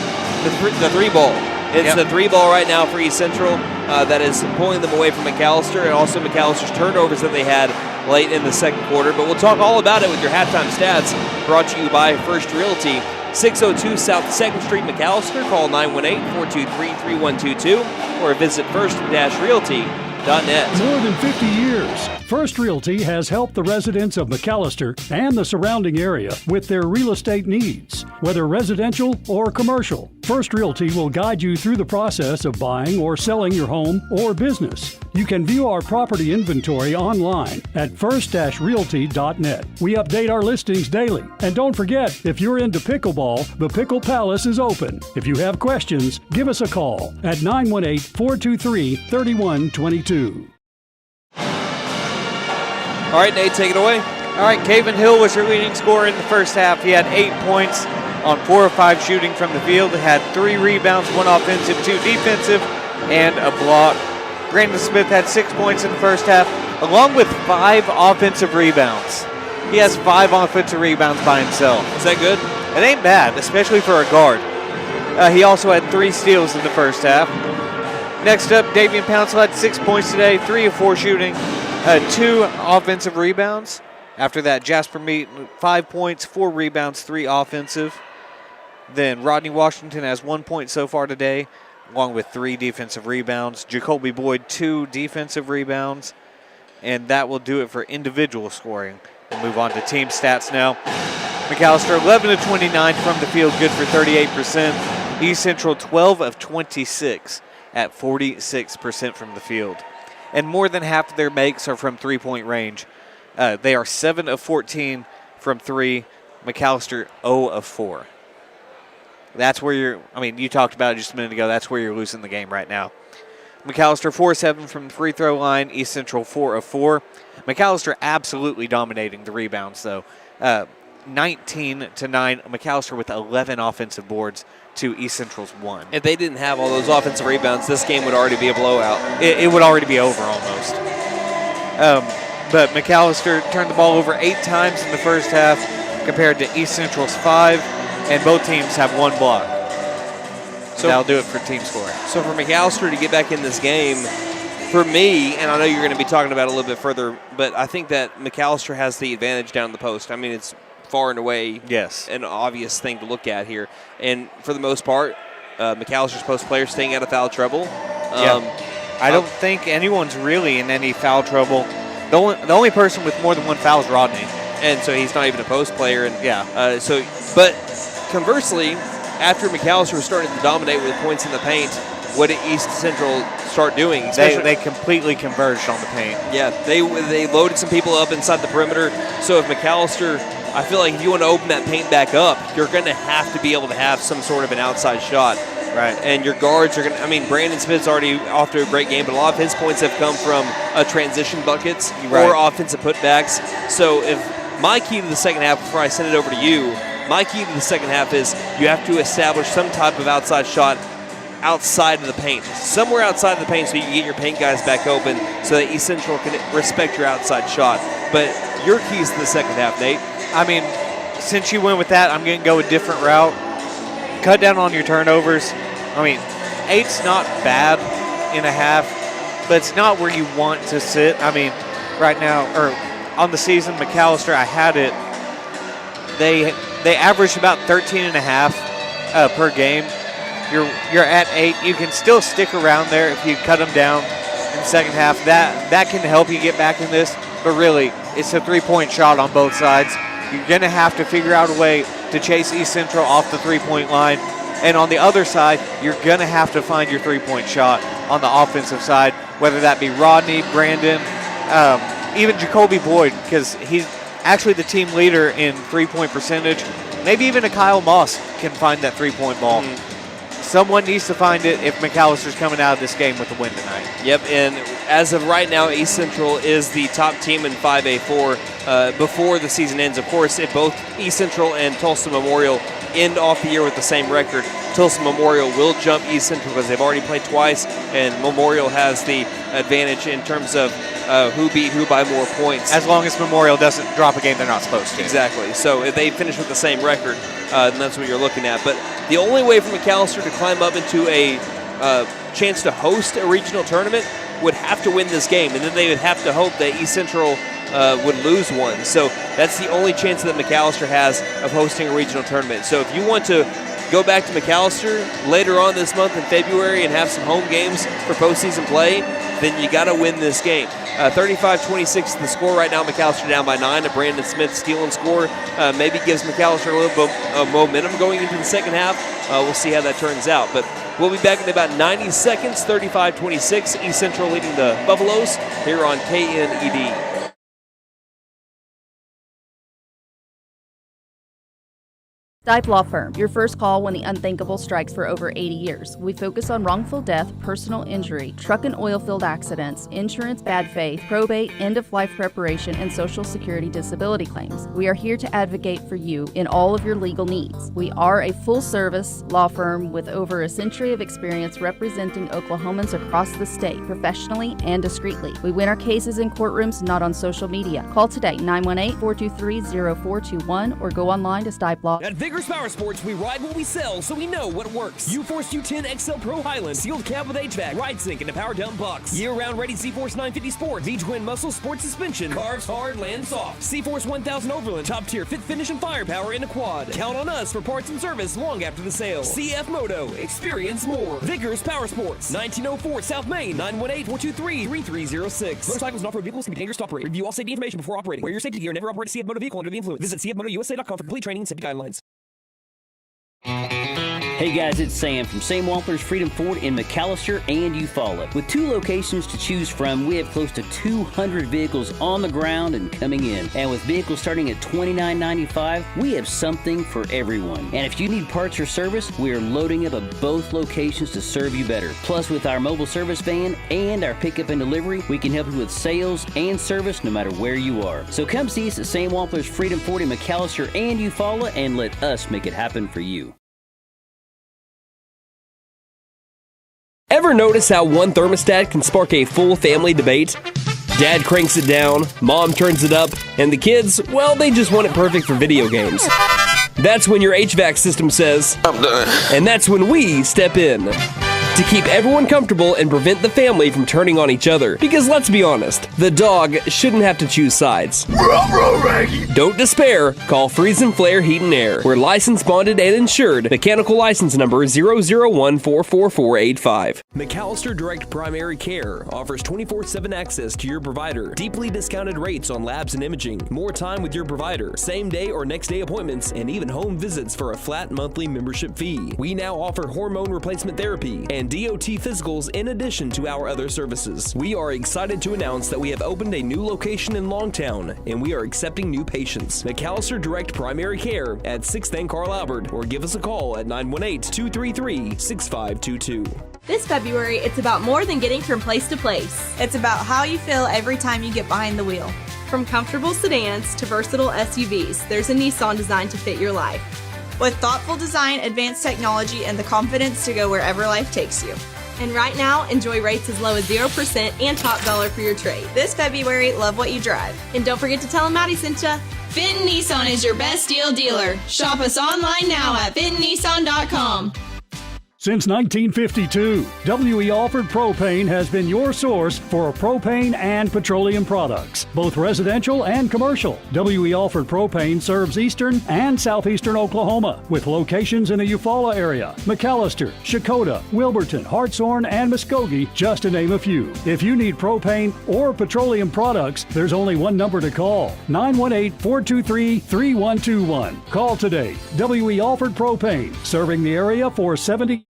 the three ball. It's the three ball right now for East Central that is pulling them away from McAlester, and also McAllister's turnovers that they had late in the second quarter. But we'll talk all about it with your halftime stats, brought to you by First Realty. 602 South 2nd Street, McAlester. Call 918-423-3122 or visit first-realty.net. More than 50 years, First Realty has helped the residents of McAlester and the surrounding area with their real estate needs. Whether residential or commercial, First Realty will guide you through the process of buying or selling your home or business. You can view our property inventory online at first-realty.net. We update our listings daily. And don't forget, if you're into pickleball, the Pickle Palace is open. If you have questions, give us a call at 918-423-3122. All right, Nate, take it away. All right, Caven Hill was your leading scorer in the first half. He had 8 points on 4 of 5 shooting from the field. He had 3 rebounds, 1 offensive, 2 defensive, and a block. Brandon Smith had 6 points in the first half, along with 5 offensive rebounds. He has 5 offensive rebounds by himself. Is that good? It ain't bad, especially for a guard. He also had 3 steals in the first half. Next up, Davian Pouncil had 6 points today, 3 of 4 shooting, 2 offensive rebounds. After that, Jasper Meat, 5 points, 4 rebounds, 3 offensive. Then Rodney Washington has 1 point so far today, along with 3 defensive rebounds. Jacoby Boyd, 2 defensive rebounds. And that will do it for individual scoring. We'll move on to team stats now. McAlester 11 of 29 from the field, good for 38%. East Central 12 of 26 at 46% from the field. And more than half of their makes are from three-point range. They are 7 of 14 from 3. McAlester 0 of 4. That's where you talked about it just a minute ago, that's where you're losing the game right now. McAlester 4-7 from the free throw line, East Central 4 of 4. McAlester absolutely dominating the rebounds, though. 19-9, McAlester with 11 offensive boards to East Central's 1. If they didn't have all those offensive rebounds, this game would already be a blowout. It would already be over almost. But McAlester turned the ball over 8 times in the first half compared to East Central's 5, and both teams have 1 block. So that'll do it for team scoring. So for McAlester to get back in this game, for me, and I know you're going to be talking about it a little bit further, but I think that McAlester has the advantage down the post. I mean, it's far and away an obvious thing to look at here. And for the most part, McAllister's post players staying out of foul trouble. I don't think anyone's really in any foul trouble. The only person with more than 1 foul is Rodney. And so he's not even a post player. And but conversely, after McAlester was starting to dominate with points in the paint, what did East Central start doing? They completely converged on the paint. Yeah, they loaded some people up inside the perimeter. So if McAlester, I feel like if you want to open that paint back up, you're going to have to be able to have some sort of an outside shot. Right. And your guards are going to, Brandon Smith's already off to a great game, but a lot of his points have come from transition buckets or offensive putbacks. So if my key to the second half, before I send it over to you, my key to the second half is you have to establish some type of outside shot outside of the paint, somewhere outside of the paint, so you can get your paint guys back open so that East Central can respect your outside shot. But your keys to the second half, Nate? Since you went with that, I'm going to go a different route. Cut down on your turnovers. 8's not bad in a half, but it's not where you want to sit. Right now, or on the season, McAlester, I had it. They averaged about 13.5 per game. You're at 8. You can still stick around there if you cut them down in the second half. That can help you get back in this. But really, it's a 3-point shot on both sides. You're going to have to figure out a way to chase East Central off the 3-point line. And on the other side, you're going to have to find your 3-point shot on the offensive side, whether that be Rodney, Brandon, even Jacoby Boyd, because he's actually the team leader in 3-point percentage. Maybe even a Kyle Moss can find that 3-point ball. Someone needs to find it if McAllister's coming out of this game with a win tonight. Yep, and as of right now, East Central is the top team in 5A4 before the season ends. Of course, if both East Central and Tulsa Memorial end off the year with the same record, Tulsa Memorial will jump East Central because they've already played twice, and Memorial has the advantage in terms of who beat who by more points. As long as Memorial doesn't drop a game they're not supposed to. Exactly. So if they finish with the same record, then that's what you're looking at. But the only way for McAlester to climb up into a chance to host a regional tournament would have to win this game, and then they would have to hope that East Central would lose one. So that's the only chance that McAlester has of hosting a regional tournament. So if you want to go back to McAlester later on this month in February and have some home games for postseason play, then you got to win this game. 35-26 the score right now. McAlester down by 9. A Brandon Smith stealing score maybe gives McAlester a little bit of momentum going into the second half. We'll see how that turns out. But we'll be back in about 90 seconds. 35-26. East Central leading the Buffaloes here on KNED. Stipe Law Firm, your first call when the unthinkable strikes. For over 80 years. We focus on wrongful death, personal injury, truck and oil field accidents, insurance bad faith, probate, end-of-life preparation, and Social Security disability claims. We are here to advocate for you in all of your legal needs. We are a full-service law firm with over a century of experience representing Oklahomans across the state, professionally and discreetly. We win our cases in courtrooms, not on social media. Call today, 918-423-0421, or go online to Stipe Law. At Vigorous Vigorous Power Sports, we ride what we sell, so we know what works. U-Force U10 XL Pro Highland, sealed cab with HVAC, ride sync, and a power dump box. Year-round ready C-Force 950 Sport, V-twin muscle sport suspension, carves hard, lands soft. C-Force 1000 Overland, top tier fit finish and firepower in a quad. Count on us for parts and service long after the sale. CF Moto, experience more. Vigorous Power Sports, 1904 South Main, 918-423-3306. Motorcycles and off-road vehicles can be dangerous to operate. Review all safety information before operating. Wear your safety gear. Never operate a CF Moto vehicle under the influence. Visit cfmotousa.com for complete training and safety guidelines. Hey guys, it's Sam from Sam Wampler's Freedom Ford in McAlester and Eufaula. With 2 locations to choose from, we have close to 200 vehicles on the ground and coming in. And with vehicles starting at $29.95, we have something for everyone. And if you need parts or service, we are loading up at both locations to serve you better. Plus, with our mobile service van and our pickup and delivery, we can help you with sales and service no matter where you are. So come see us at Sam Wampler's Freedom Ford in McAlester and Eufaula and let us make it happen for you. Ever notice how one thermostat can spark a full family debate? Dad cranks it down, mom turns it up, and the kids, well, they just want it perfect for video games. That's when your HVAC system says, I'm done. And that's when we step in. To keep everyone comfortable and prevent the family from turning on each other. Because let's be honest, the dog shouldn't have to choose sides. Don't despair. Call Freeze and Flare Heat and Air. We're licensed, bonded, and insured. Mechanical license number 0014445. McAlester Direct Primary Care offers 24/7 access to your provider. Deeply discounted rates on labs and imaging. More time with your provider. Same day or next day appointments. And even home visits for a flat monthly membership fee. We now offer hormone replacement therapy and DOT physicals in addition to our other services. We are excited to announce that we have opened a new location in Longtown, and we are accepting new patients. McAlester Direct Primary Care at 6th and Carl Albert, or give us a call at 918-233-6522. This February, it's about more than getting from place to place. It's about how you feel every time you get behind the wheel. From comfortable sedans to versatile SUVs, there's a Nissan designed to fit your life. With thoughtful design, advanced technology, and the confidence to go wherever life takes you. And right now, enjoy rates as low as 0% and top dollar for your trade. This February, love what you drive. And don't forget to tell them Maddie sent ya. Fenton Nissan is your best deal dealer. Shop us online now at fentonnissan.com. Since 1952, W.E. Alford Propane has been your source for propane and petroleum products, both residential and commercial. W.E. Alford Propane serves eastern and southeastern Oklahoma, with locations in the Eufaula area, McAlester, Shakota, Wilburton, Hartshorn, and Muskogee, just to name a few. If you need propane or petroleum products, there's only one number to call, 918-423-3121. Call today. W.E. Alford Propane, serving the area for 70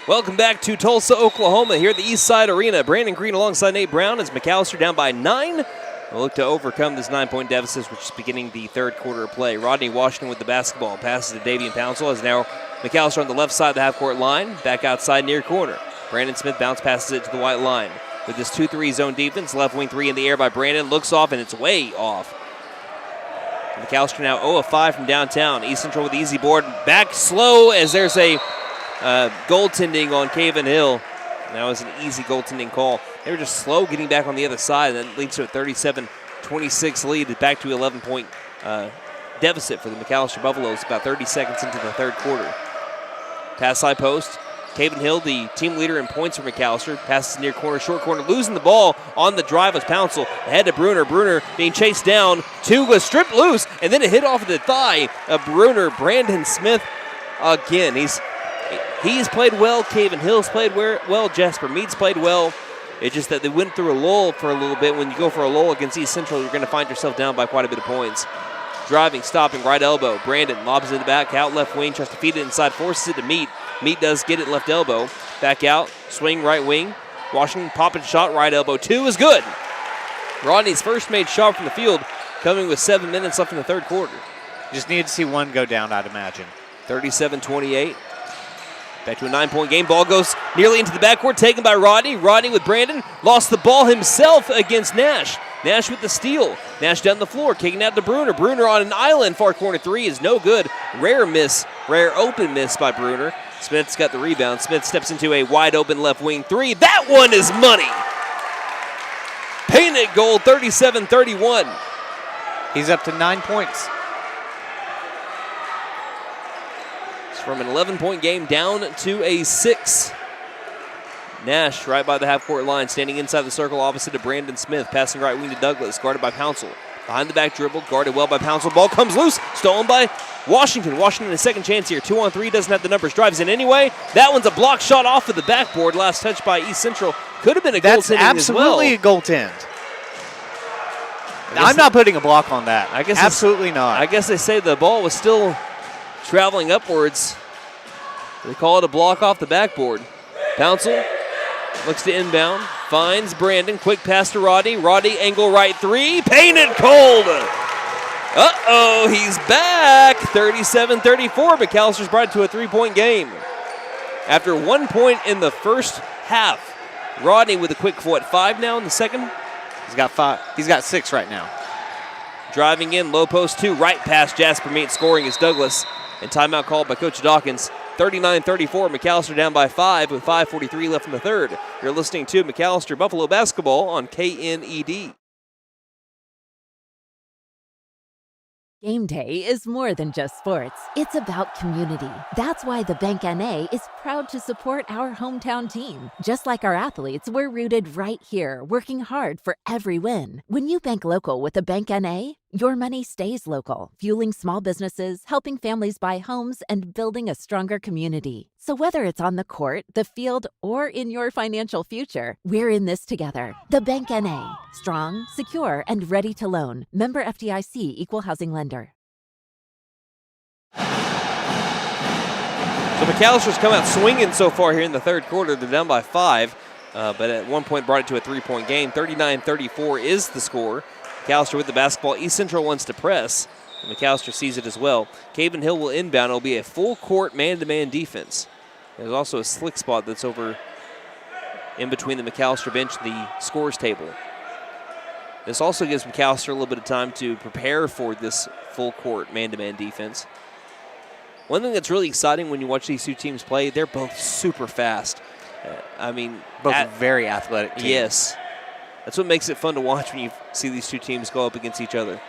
Welcome back to Tulsa, Oklahoma, here at the East Side Arena. Brandon Green alongside Nate Brown as McAlester down by 9. We'll look to overcome this 9-point deficit, which is beginning the third quarter of play. Rodney Washington with the basketball. Passes to Davian Pouncil as now McAlester on the left side of the half-court line. Back outside near corner. Brandon Smith bounce passes it to the white line. With this 2-3 zone defense, left wing 3 in the air by Brandon. Looks off, and it's way off. McAlester now 0 of 5 from downtown. East Central with the easy board. Back slow as there's a goaltending on Caven Hill. That was an easy goaltending call. They were just slow getting back on the other side, and that leads to a 37-26 lead, back to 11-point deficit for the McAlester Buffaloes about 30 seconds into the third quarter. Pass side post. Caven Hill, the team leader in points for McAlester, passes near corner, short corner, losing the ball on the drive was Pouncil. Ahead to Bruner. Bruner being chased down. Two was stripped loose, and then a hit off of the thigh of Bruner. Brandon Smith again. He's played well. Caven Hill's played well. Jasper Meade's played well. It's just that they went through a lull for a little bit. When you go for a lull against East Central, you're going to find yourself down by quite a bit of points. Driving, stopping, right elbow. Brandon lobs in the back, out left wing, tries to feed it inside, forces it to Meade. Meade does get it left elbow. Back out, swing right wing. Washington popping shot, right elbow. 2 is good. Rodney's first made shot from the field, coming with 7 minutes left in the third quarter. Just need to see one go down, I'd imagine. 37-28. Back to a 9-point game. Ball goes nearly into the backcourt, taken by Rodney. Rodney with Brandon. Lost the ball himself against Nash. Nash with the steal. Nash down the floor, kicking out to Bruner. Bruner on an island, far corner three is no good. Rare open miss by Bruner. Smith's got the rebound. Smith steps into a wide open left wing three. That one is money. Painted goal, 37-31. He's up to 9 points. It's from an 11-point game down to a 6. Nash right by the half-court line, standing inside the circle opposite to Brandon Smith, passing right wing to Douglas, guarded by Pouncil. Behind the back dribble, guarded well by Pouncil. Ball comes loose, stolen by Washington. Washington a second chance here. 2-on-3, doesn't have the numbers, drives in anyway. That one's a block shot off of the backboard. Last touch by East Central. Could have been a goaltending as well. That's absolutely a goaltend. I'm not putting a block on that. I guess absolutely not. I guess they say the ball was still traveling upwards. They call it a block off the backboard. Pouncil looks to inbound, finds Brandon, quick pass to Roddy. Roddy, angle right three, painted cold. Uh-oh, he's back. 37-34, McAllister's brought it to a 3-point game. After 1 point in the first half, Rodney with a quick 5 now in the second. He's got 5. He's got 6 right now. Driving in, low post 2, right past Jasper Meade, scoring is Douglas. And timeout called by Coach Dawkins. 39-34, McAllister down by 5 with 5:43 left in the third. You're listening to McAllister Buffalo Basketball on KNED. Game day is more than just sports. It's about community. That's why the Bank NA is proud to support our hometown team. Just like our athletes, we're rooted right here, working hard for every win. When you bank local with the Bank NA, your money stays local, fueling small businesses, helping families buy homes, and building a stronger community. So whether it's on the court, the field, or in your financial future, we're in this together. The Bank NA. Strong, secure, and ready to loan. Member FDIC, Equal Housing Lender. So McAllister's come out swinging so far here in the third quarter. They're down by 5, but at one point brought it to a 3-point game. 39-34 is the score. McAllister with the basketball. East Central wants to press. McAllister sees it as well. Caven Hill will inbound. It'll be a full-court man-to-man defense. There's also a slick spot that's over in between the McAllister bench and the scores table. This also gives McAllister a little bit of time to prepare for this full-court man-to-man defense. One thing that's really exciting when you watch these two teams play, they're both super fast. Both very athletic teams. Yes. That's what makes it fun to watch when you see these two teams go up against each other.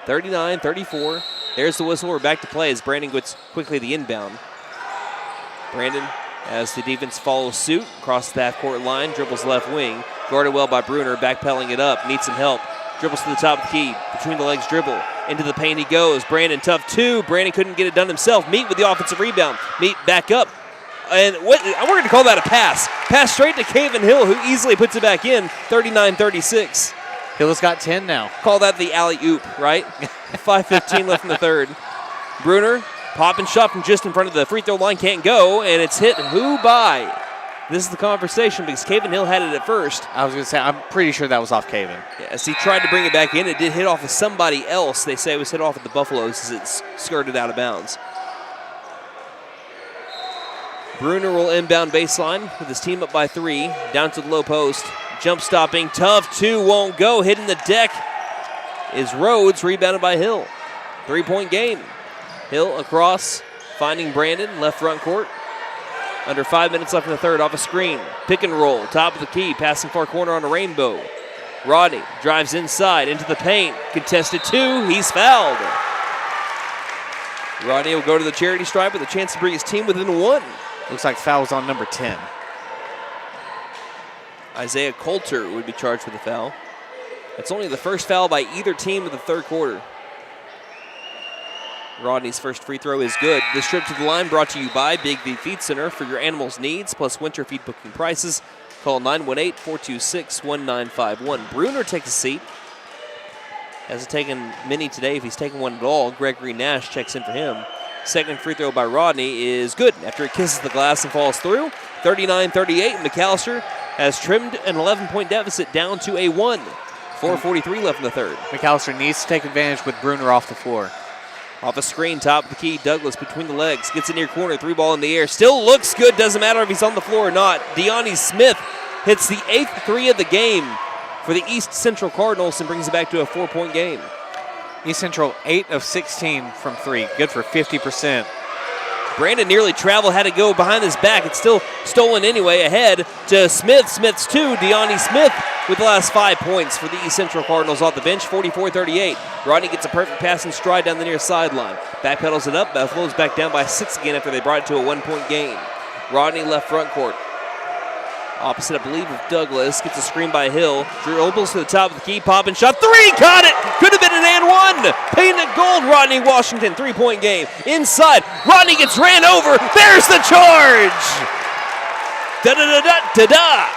39-34. There's the whistle. We're back to play as Brandon gets quickly the inbound. Brandon, as the defense follows suit, across the half-court line, dribbles left wing. Guarded well by Bruner, backpedaling it up, needs some help. Dribbles to the top of the key, between the legs dribble. Into the paint he goes. Brandon, tough 2. Brandon couldn't get it done himself. Meade with the offensive rebound. Meade back up. And we're going to call that a pass. Pass straight to Caven Hill, who easily puts it back in. 39-36. Hill has got 10 now. Call that the alley-oop, right? 5:15 left in the third. Bruner, pop and shot from just in front of the free throw line, can't go, and it's hit who by? This is the conversation because Caven Hill had it at first. I was going to say, I'm pretty sure that was off Caven. Yes, he tried to bring it back in. It did hit off of somebody else. They say it was hit off of the Buffaloes as it skirted out of bounds. Bruner will inbound baseline with his team up by 3. Down to the low post. Jump stopping. Tough 2 won't go. Hitting the deck is Rhodes. Rebounded by Hill. 3-point game. Hill across. Finding Brandon. Left front court. Under 5 minutes left in the third. Off a screen. Pick and roll. Top of the key. Passing far corner on a rainbow. Rodney drives inside into the paint. Contested 2. He's fouled. Rodney will go to the charity stripe with a chance to bring his team within 1. Looks like foul's on number 10. Isaiah Coulter would be charged with a foul. It's only the first foul by either team in the third quarter. Rodney's first free throw is good. This trip to the line brought to you by Big V Feed Center for your animals' needs, plus winter feed booking prices. Call 918-426-1951. Bruner takes a seat. Hasn't taken many today if he's taken one at all. Gregory Nash checks in for him. Second free throw by Rodney is good after it kisses the glass and falls through. 39-38, McAllister has trimmed an 11-point deficit down to a 1. 4:43 left in the third. McAllister needs to take advantage with Bruner off the floor. Off a screen, top of the key, Douglas between the legs, gets it near corner, 3 ball in the air. Still looks good, doesn't matter if he's on the floor or not. Deani Smith hits the 8th 3 of the game. for the East Central Cardinals and brings it back to a 4-point game. East Central 8 of 16 from 3. Good for 50%. Brandon nearly traveled, had to go behind his back. It's still stolen anyway. Ahead to Smith. Smith's 2. Deani Smith with the last 5 points for the East Central Cardinals off the bench, 44-38. Rodney gets a perfect pass and stride down the near sideline. Backpedals it up. Buffalo's back down by 6 again after they brought it to a 1-point game. Rodney left front court. Opposite, I believe, of Douglas. Gets a screen by Hill. Dribbles to the top of the key. Pop and shot. 3! Got it! Could have been an and one. Painted it gold. Rodney Washington, 3-point game. Inside. Rodney gets ran over. There's the charge! Da-da-da-da-da-da!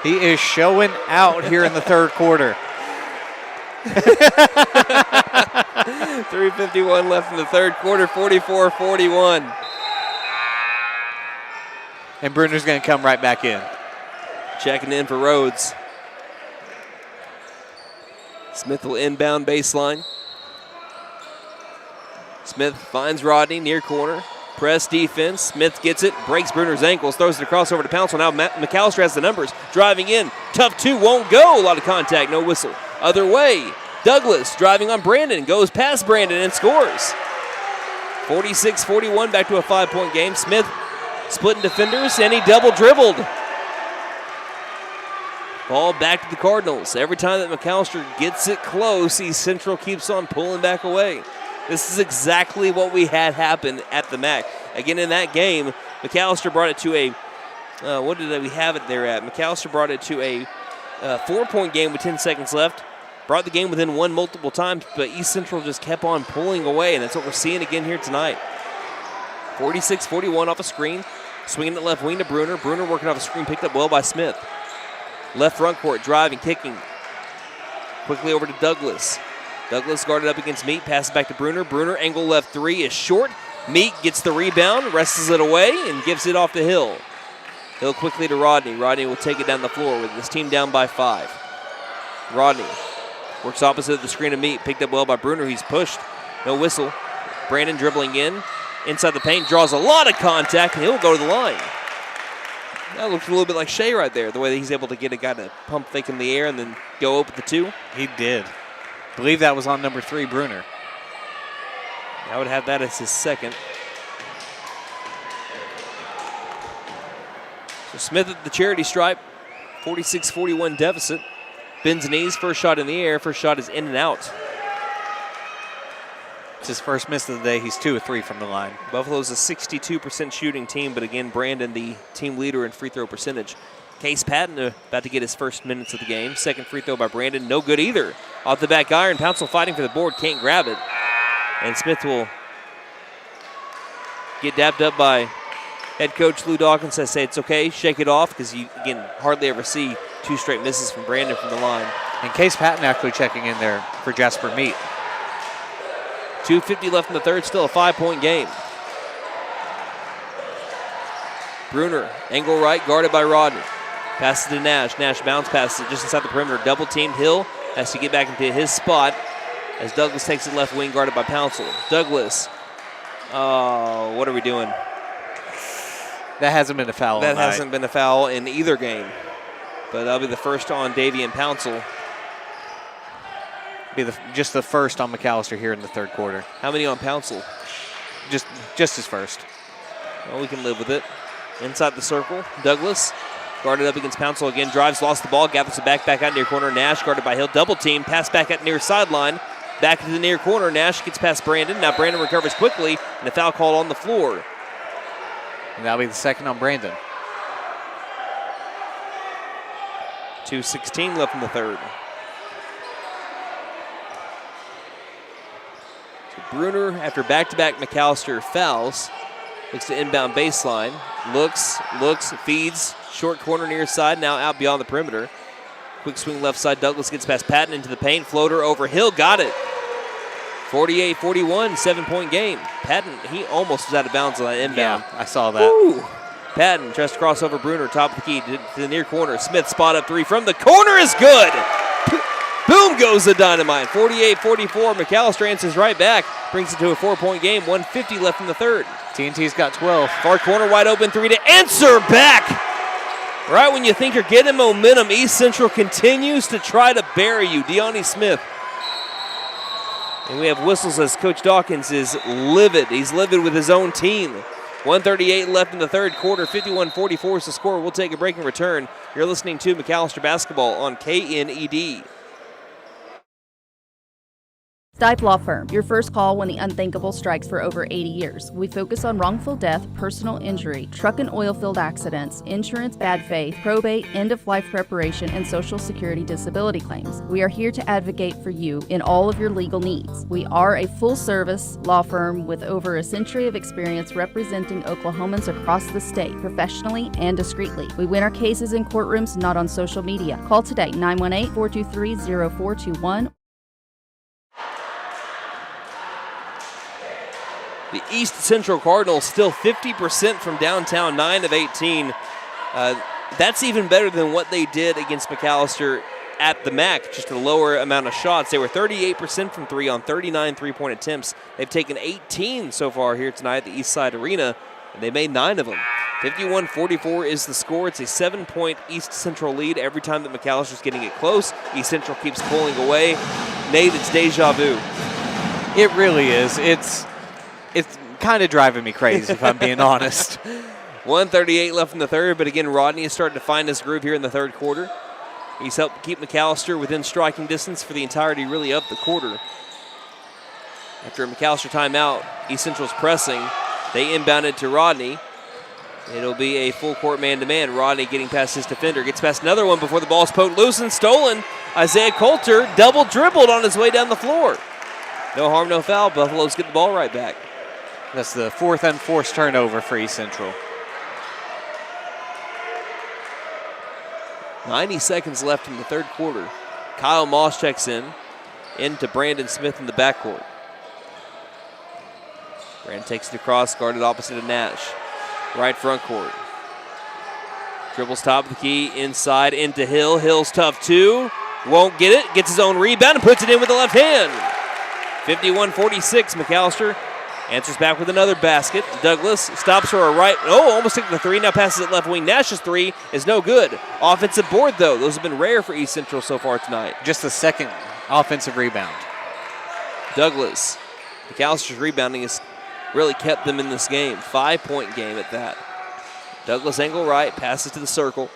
He is showing out here in the third quarter. 3:51 left in the third quarter. 44-41. And Bruner's going to come right back in. Checking in for Rhodes. Smith will inbound baseline. Smith finds Rodney near corner. Press defense. Smith gets it, breaks Bruner's ankles, throws it across over to Pouncil. Now McAlester has the numbers. Driving in. Tough 2, won't go. A lot of contact, no whistle. Other way. Douglas driving on Brandon. Goes past Brandon and scores. 46-41, back to a 5-point game. Smith splitting defenders, and he double dribbled. Ball back to the Cardinals. Every time that McAlester gets it close, East Central keeps on pulling back away. This is exactly what we had happen at the MAC. Again, in that game, McAlester brought it to a, what did we have it there at? McAlester brought it to a 4-point game with 10 seconds left. Brought the game within 1 multiple times, but East Central just kept on pulling away, and that's what we're seeing again here tonight. 46-41 off a screen. Swinging it left wing to Bruner. Bruner working off a screen, picked up well by Smith. Left front court, driving, kicking. Quickly over to Douglas. Douglas guarded up against Meat, passes back to Bruner. Bruner, angle left 3 is short. Meat gets the rebound, wrests it away, and gives it off to Hill. Hill quickly to Rodney. Rodney will take it down the floor with this team down by 5. Rodney works opposite of the screen of Meat, picked up well by Bruner. He's pushed, no whistle. Brandon dribbling in. Inside the paint, draws a lot of contact, and he'll go to the line. That looks a little bit like Shea right there, the way that he's able to get a guy to pump fake in the air and then go up with the 2. He did. I believe that was on number 3, Bruner. I would have that as his second. So Smith at the charity stripe, 46-41 deficit. Bends knees, first shot in the air, first shot is in and out. It's his first miss of the day. He's 2 of 3 from the line. Buffalo's a 62% shooting team, but again, Brandon the team leader in free throw percentage. Case Patton about to get his first minutes of the game. Second free throw by Brandon, no good either. Off the back iron, Pouncil fighting for the board, can't grab it. And Smith will get dapped up by head coach Lou Dawkins. Says, say it's okay, shake it off, because you, again, hardly ever see 2 straight misses from Brandon from the line. And Case Patton actually checking in there for Jasper Meat. 2:50 left in the third, still a 5-point game. Bruner, angle right, guarded by Rodney. Passes to Nash. Nash bounce passes it just inside the perimeter. Double teamed. Hill has to get back into his spot as Douglas takes it left wing, guarded by Pouncil. Douglas. Oh, what are we doing? That hasn't been a foul. That hasn't been a foul in either game. But that'll be the first on Davian Pouncil. Be just the first on McAlester here in the third quarter. How many on Pouncil? Just his first. Well, we can live with it. Inside the circle, Douglas guarded up against Pouncil again. Drives, lost the ball, gathers it back out near corner. Nash guarded by Hill. Double team, pass back at near sideline. Back to the near corner. Nash gets past Brandon. Now Brandon recovers quickly, and the foul called on the floor. And that'll be the second on Brandon. 2:16 left in the third. So Bruner, after back-to-back McAlester fouls, looks to inbound baseline. Looks, feeds. Short corner near side, now out beyond the perimeter. Quick swing left side. Douglas gets past Patton into the paint. Floater over Hill, got it. 48-41, 7-point game. Patton, he almost was out of bounds on that inbound. Yeah, I saw that. Woo. Patton tries to cross over Bruner, top of the key to the near corner. Smith spot up 3 from the corner is good. Boom goes the dynamite. 48-44. McAlester answers right back. Brings it to a 4-point game. 1:50 left in the third. TNT's got 12. Far corner wide open 3 to answer back. Right when you think you're getting momentum, East Central continues to try to bury you. Deani Smith. And we have whistles as Coach Dawkins is livid. He's livid with his own team. 1:38 left in the third quarter. 51-44 is the score. We'll take a break and return. You're listening to McAlester Basketball on KNED. Stipe Law Firm, your first call when the unthinkable strikes. For over 80 years. We focus on wrongful death, personal injury, truck and oil field accidents, insurance bad faith, probate, end-of-life preparation, and Social Security disability claims. We are here to advocate for you in all of your legal needs. We are a full-service law firm with over a century of experience representing Oklahomans across the state, professionally and discreetly. We win our cases in courtrooms, not on social media. Call today, 918-423-0421. The East Central Cardinals still 50% from downtown, 9 of 18. That's even better than what they did against McAlester at the MAC, just a lower amount of shots. They were 38% from three on 39 three-point attempts. They've taken 18 so far here tonight at the East Side Arena, and they made 9 of them. 51-44 is the score. It's a 7-point East Central lead every time that McAllister's getting it close. East Central keeps pulling away. Nate, it's deja vu. It really is. It's kind of driving me crazy, if I'm being honest. 1:38 left in the third, but again, Rodney is starting to find his groove here in the third quarter. He's helped keep McAlester within striking distance for the entirety, really, of the quarter. After a McAlester timeout, East Central's pressing. They inbounded to Rodney. It'll be a full court man-to-man. Rodney getting past his defender. Gets past another one before the ball's poked loose and stolen. Isaiah Coulter double dribbled on his way down the floor. No harm, no foul. Buffaloes get the ball right back. That's the fourth unforced turnover for East Central. 90 seconds left in the third quarter. Kyle Moss checks into Brandon Smith in the backcourt. Brandon takes it across, guarded opposite of Nash. Right front court. Dribbles top of the key, inside into Hill. Hill's tough too. Won't get it. Gets his own rebound and puts it in with the left hand. 51-46, McAlester answers back with another basket. Douglas stops for a right. Oh, almost took the three. Now passes it left wing. Nash's three is no good. Offensive board, though. Those have been rare for East Central so far tonight. Just the second offensive rebound. Douglas. McAllister's rebounding has really kept them in this game. 5-point game at that. Douglas angle right. Passes to the circle.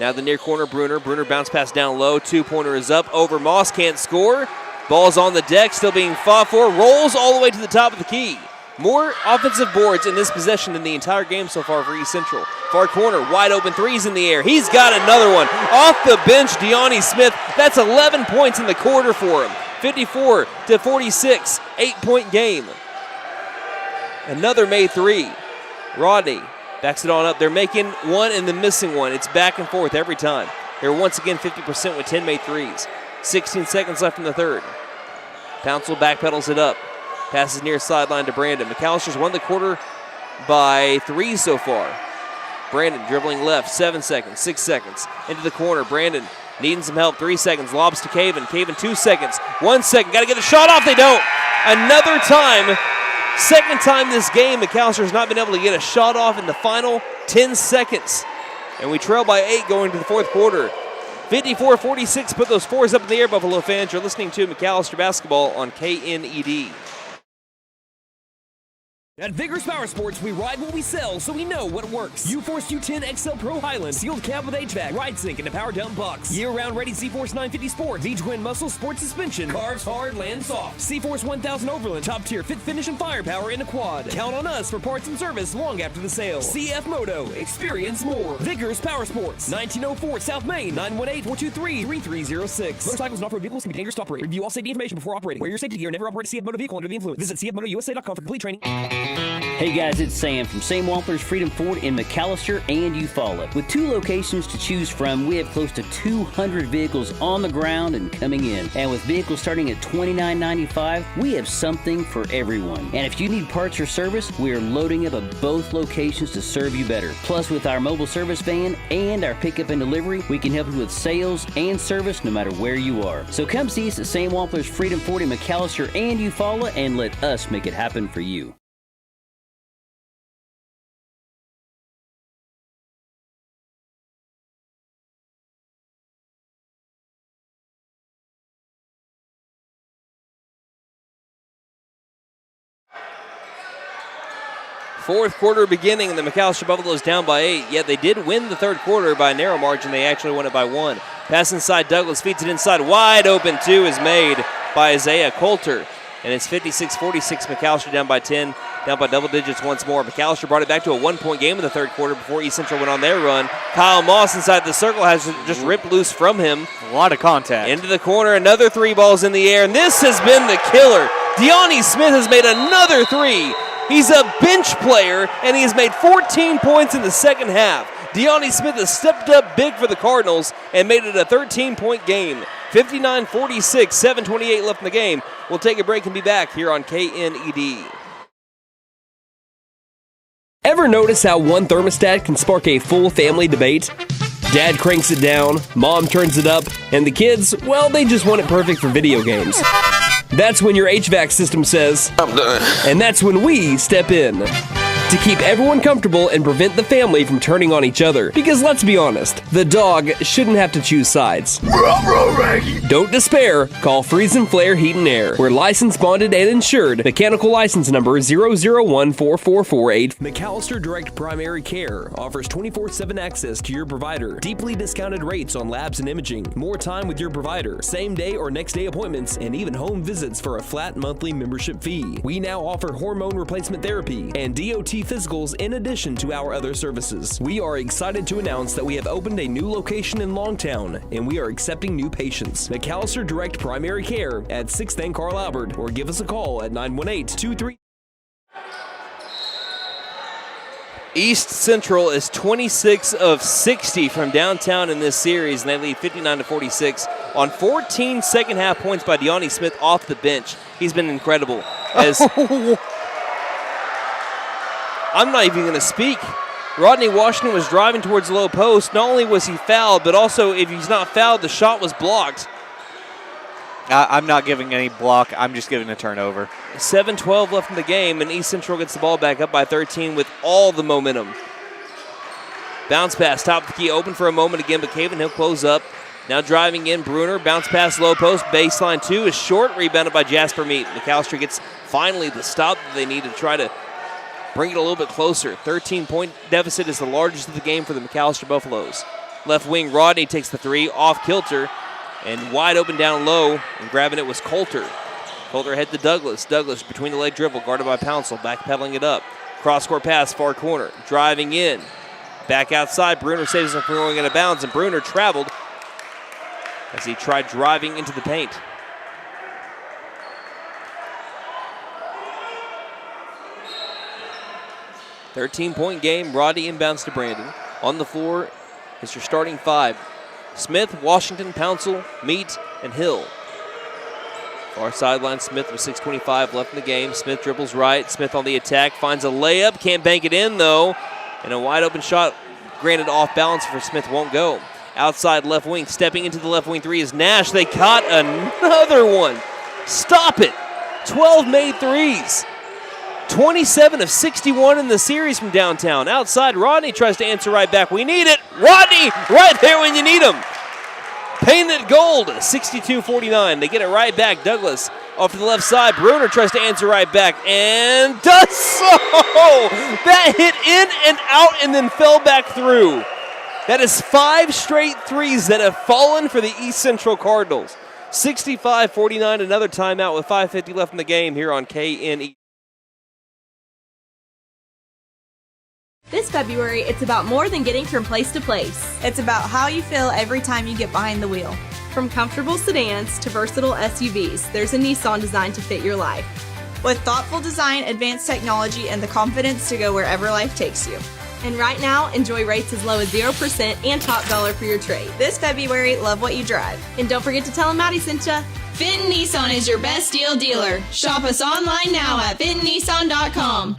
Now the near corner, Bruner. Bruner bounce pass down low. Two-pointer is up. Over Moss. Can't score. Ball's on the deck, still being fought for. Rolls all the way to the top of the key. More offensive boards in this possession than the entire game so far for East Central. Far corner, wide open threes in the air. He's got another one. Off the bench, Deani Smith. That's 11 points in the quarter for him. 54-46, 8-point game. Another made three. Rodney backs it on up. They're making one and then missing one. It's back and forth every time. They're once again 50% with 10 made threes. 16 seconds left in the third. Pouncil backpedals it up. Passes near sideline to Brandon. McAllister's won the quarter by 3 so far. Brandon dribbling left, 7 seconds, 6 seconds. Into the corner, Brandon needing some help, 3 seconds. Lobs to Caven. Caven 2 seconds, 1 second. Got to get a shot off, they don't. Another time, second time this game, McAllister's not been able to get a shot off in the final 10 seconds. And we trail by 8 going to the fourth quarter. 54-46, put those fours up in the air, Buffalo fans. You're listening to McAlester Basketball on KNED. At Vigorous Power Sports, we ride what we sell, so we know what works. U-Force U10 XL Pro Highland, sealed cab with HVAC, ride sync, and a power dump box. Year-round ready Z-Force 950 Sport, V-Twin Muscle Sport Suspension, carves hard, lands soft. C-Force 1000 Overland, top tier fit finish and firepower in a quad. Count on us for parts and service long after the sale. CF Moto, experience more. Vigorous Power Sports, 1904 South Main, 918-423-3306. Motorcycles and off-road vehicles can be dangerous to operate. Review all safety information before operating. Wear your safety gear and never operate a CF Moto vehicle under the influence. Visit cfmotousa.com for complete training. Hey guys, it's Sam from Sam Wampler's Freedom Ford in McAlester and Eufaula. With 2 locations to choose from, we have close to 200 vehicles on the ground and coming in. And with vehicles starting at $29.95, we have something for everyone. And if you need parts or service, we are loading up at both locations to serve you better. Plus, with our mobile service van and our pickup and delivery, we can help you with sales and service no matter where you are. So come see us at Sam Wampler's Freedom Ford in McAlester and Eufaula and let us make it happen for you. Fourth quarter beginning, and the McAlester Buffaloes down by 8. Yet they did win the third quarter by a narrow margin. They actually won it by 1. Pass inside, Douglas feeds it inside. Wide open 2 is made by Isaiah Coulter. And it's 56-46, McAlester down by 10, down by double digits once more. McAlester brought it back to a 1-point game in the third quarter before East Central went on their run. Kyle Moss inside the circle has just ripped loose from him. A lot of contact. Into the corner, another 3 balls in the air, and this has been the killer. Deani Smith has made another 3. He's a bench player, and he has made 14 points in the second half. Deani Smith has stepped up big for the Cardinals and made it a 13-point game. 59-46, 7:28 left in the game. We'll take a break and be back here on KNED. Ever notice how one thermostat can spark a full family debate? Dad cranks it down, mom turns it up, and the kids, well, they just want it perfect for video games. That's when your HVAC system says, I'm done. And that's when we step in to keep everyone comfortable and prevent the family from turning on each other. Because let's be honest, the dog shouldn't have to choose sides. Don't despair. Call Freeze and Flare Heat and Air. We're licensed, bonded, and insured. Mechanical license number 0014448. McAlester Direct Primary Care offers 24/7 access to your provider. Deeply discounted rates on labs and imaging. More time with your provider. Same day or next day appointments, and even home visits for a flat monthly membership fee. We now offer hormone replacement therapy and DOT physicals in addition to our other services. We are excited to announce that we have opened a new location in Longtown, and we are accepting new patients. McAlester Direct Primary Care at 6th and Carl Albert, or give us a call at 918-23. East Central is 26 of 60 from downtown in this series, and they lead 59-46 on 14 second half points by Deani Smith off the bench. He's been incredible. As I'm not even going to speak. Rodney Washington was driving towards the low post. Not only was he fouled, but also if he's not fouled, the shot was blocked. I'm not giving any block. I'm just giving a turnover. 7:12 left in the game, and East Central gets the ball back up by 13 with all the momentum. Bounce pass, top of the key, open for a moment again, but Caven Hill close up. Now driving in, Bruner, bounce pass, low post, baseline 2 is short, rebounded by Jasper Meat. McAlester gets finally the stop that they need to try to bring it a little bit closer. 13-point deficit is the largest of the game for the McAlester Buffaloes. Left wing, Rodney takes the 3, off kilter, and wide open down low, and grabbing it was Coulter. Coulter head to Douglas. Douglas between the leg dribble, guarded by Pouncil, backpedaling it up. Cross-court pass, far corner, driving in. Back outside, Bruner saves him from going out of bounds, and Bruner traveled as he tried driving into the paint. .13 game. Rodney inbounds to Brandon. On the floor is your starting 5. Smith, Washington, Pouncil, Meat, and Hill. Far sideline, Smith with 6:25 left in the game. Smith dribbles right. Smith on the attack, finds a layup. Can't bank it in, though. And a wide open shot, granted off balance for Smith, won't go. Outside left wing, stepping into the left wing 3 is Nash. They caught another one. Stop it. 12 made threes. 27 of 61 in the series from downtown. Outside, Rodney tries to answer right back. We need it. Rodney right there when you need him. Painted gold, 62-49. They get it right back. Douglas off to the left side. Bruner tries to answer right back and does so. That hit in and out and then fell back through. That is 5 straight threes that have fallen for the East Central Cardinals. 65-49, another timeout with 5:50 left in the game here on KNE. This February, it's about more than getting from place to place. It's about how you feel every time you get behind the wheel. From comfortable sedans to versatile SUVs, there's a Nissan designed to fit your life. With thoughtful design, advanced technology, and the confidence to go wherever life takes you. And right now, enjoy rates as low as 0% and top dollar for your trade. This February, love what you drive. And don't forget to tell them Maddie sent ya. Fenton Nissan is your best deal dealer. Shop us online now at fentonnissan.com.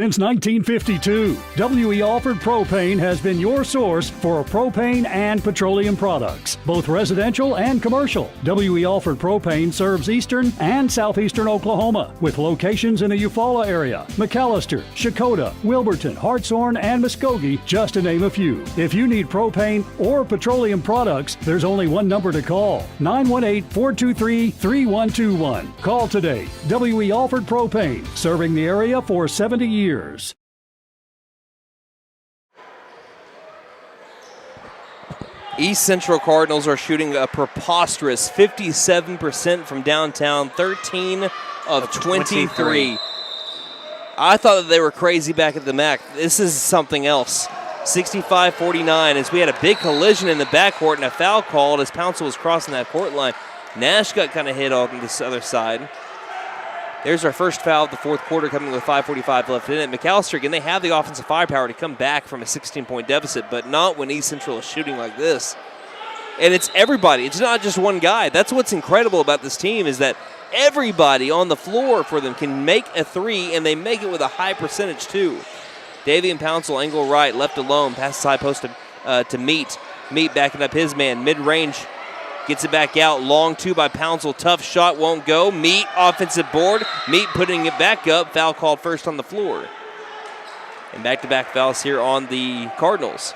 Since 1952, W.E. Alford Propane has been your source for propane and petroleum products, both residential and commercial. W.E. Alford Propane serves eastern and southeastern Oklahoma, with locations in the Eufaula area, McAlester, Shakota, Wilburton, Hartshorn, and Muskogee, just to name a few. If you need propane or petroleum products, there's only one number to call, 918-423-3121. Call today. W.E. Alford Propane, serving the area for 70 years. East Central Cardinals are shooting a preposterous 57% from downtown, 13 of 23. I thought that they were crazy back at the MAC. This is something else. 65-49 as we had a big collision in the backcourt and a foul called as Pouncil was crossing that court line. Nash got kind of hit on this other side. There's our first foul of the fourth quarter coming with 5:45 left in it. McAlester, again, they have the offensive firepower to come back from a 16-point deficit, but not when East Central is shooting like this. And it's everybody. It's not just one guy. That's what's incredible about this team is that everybody on the floor for them can make a three, and they make it with a high percentage too. Davian Pouncil, angle right, left alone, passes high post to Meat. Meat backing up his man, mid-range. Gets it back out, long two by Pouncil. Tough shot, won't go. Meat, offensive board. Meat putting it back up. Foul called first on the floor. And back-to-back fouls here on the Cardinals.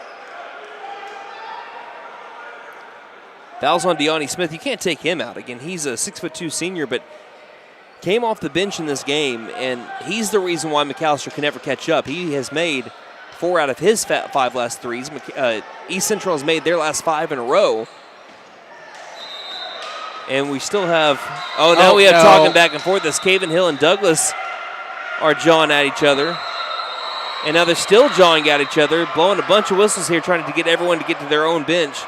Fouls on Deani Smith. You can't take him out. Again, he's a 6'2" senior, but came off the bench in this game, and he's the reason why McAlester can never catch up. He has made 4 out of his 5 last threes. East Central has made their last 5 in a row. And we still have, we have talking back and forth as Caven Hill and Douglas are jawing at each other. And now they're still jawing at each other, blowing a bunch of whistles here, trying to get everyone to get to their own bench.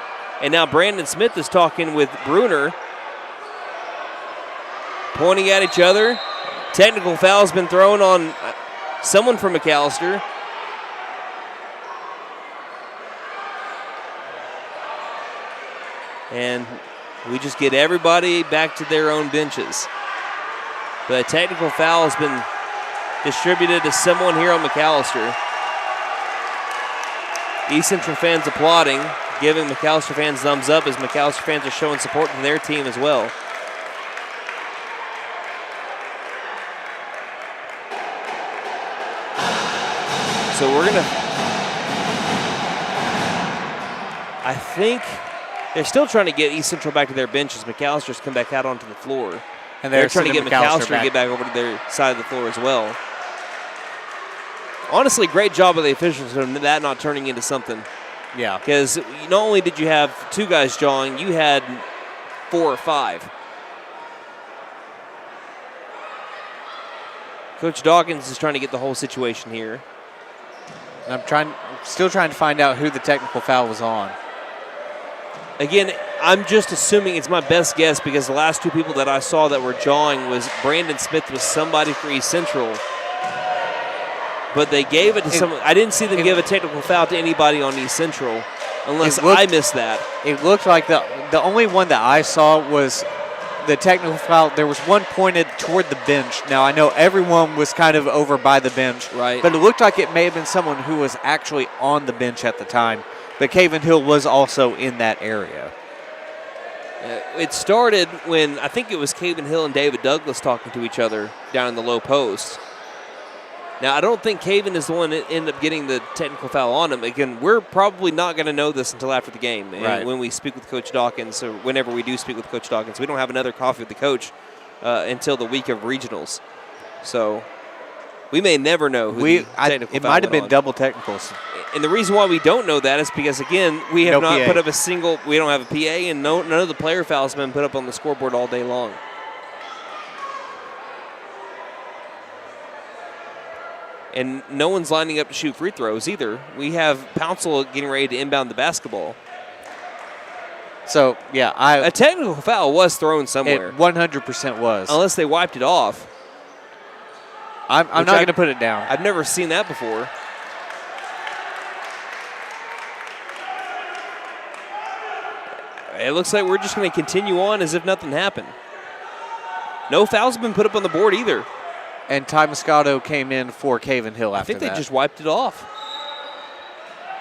And now Brandon Smith is talking with Bruner, pointing at each other. Technical foul has been thrown on someone from McAlester. And we just get everybody back to their own benches. The technical foul has been distributed to someone here on McAlester. East Central fans applauding, giving McAlester fans thumbs up as McAlester fans are showing support to their team as well. So we're going to, I think, they're still trying to get East Central back to their benches. McAllister's come back out onto the floor. And they're trying to get McAllister to get back over to their side of the floor as well. Honestly, great job of the officials on that not turning into something. Yeah. Because not only did you have 2 guys jawing, you had 4 or 5. Coach Dawkins is trying to get the whole situation here. And I'm still trying to find out who the technical foul was on. Again, I'm just assuming it's my best guess because the last 2 people that I saw that were jawing was Brandon Smith was somebody for East Central. But they gave it to someone. I didn't see them give a technical foul to anybody on East Central unless I missed that. It looked like the only one that I saw was the technical foul. There was one pointed toward the bench. Now, I know everyone was kind of over by the bench. Right. But it looked like it may have been someone who was actually on the bench at the time. But Caven Hill was also in that area. It started when I think it was Caven Hill and David Douglas talking to each other down in the low post. Now, I don't think Caven is the one that ended up getting the technical foul on him. Again, we're probably not going to know this until after the game. And when we speak with Coach Dawkins, or whenever we do speak with Coach Dawkins, we don't have another coffee with the coach until the week of regionals. So we may never know who the technical foul It might have been on. double technicals. And the reason why we don't know that is because, again, we have not PA. put up a single – we don't have a PA, and none of the player fouls have been put up on the scoreboard all day long. And no one's lining up to shoot free throws either. We have Pouncil getting ready to inbound the basketball. So, yeah. A technical foul was thrown somewhere. It 100% was. Unless they wiped it off. I'm not going to put it down. I've never seen that before. It looks like we're just going to continue on as if nothing happened. No fouls have been put up on the board either. And Ty Moscato came in for Caven Hill after that. I think they just wiped it off.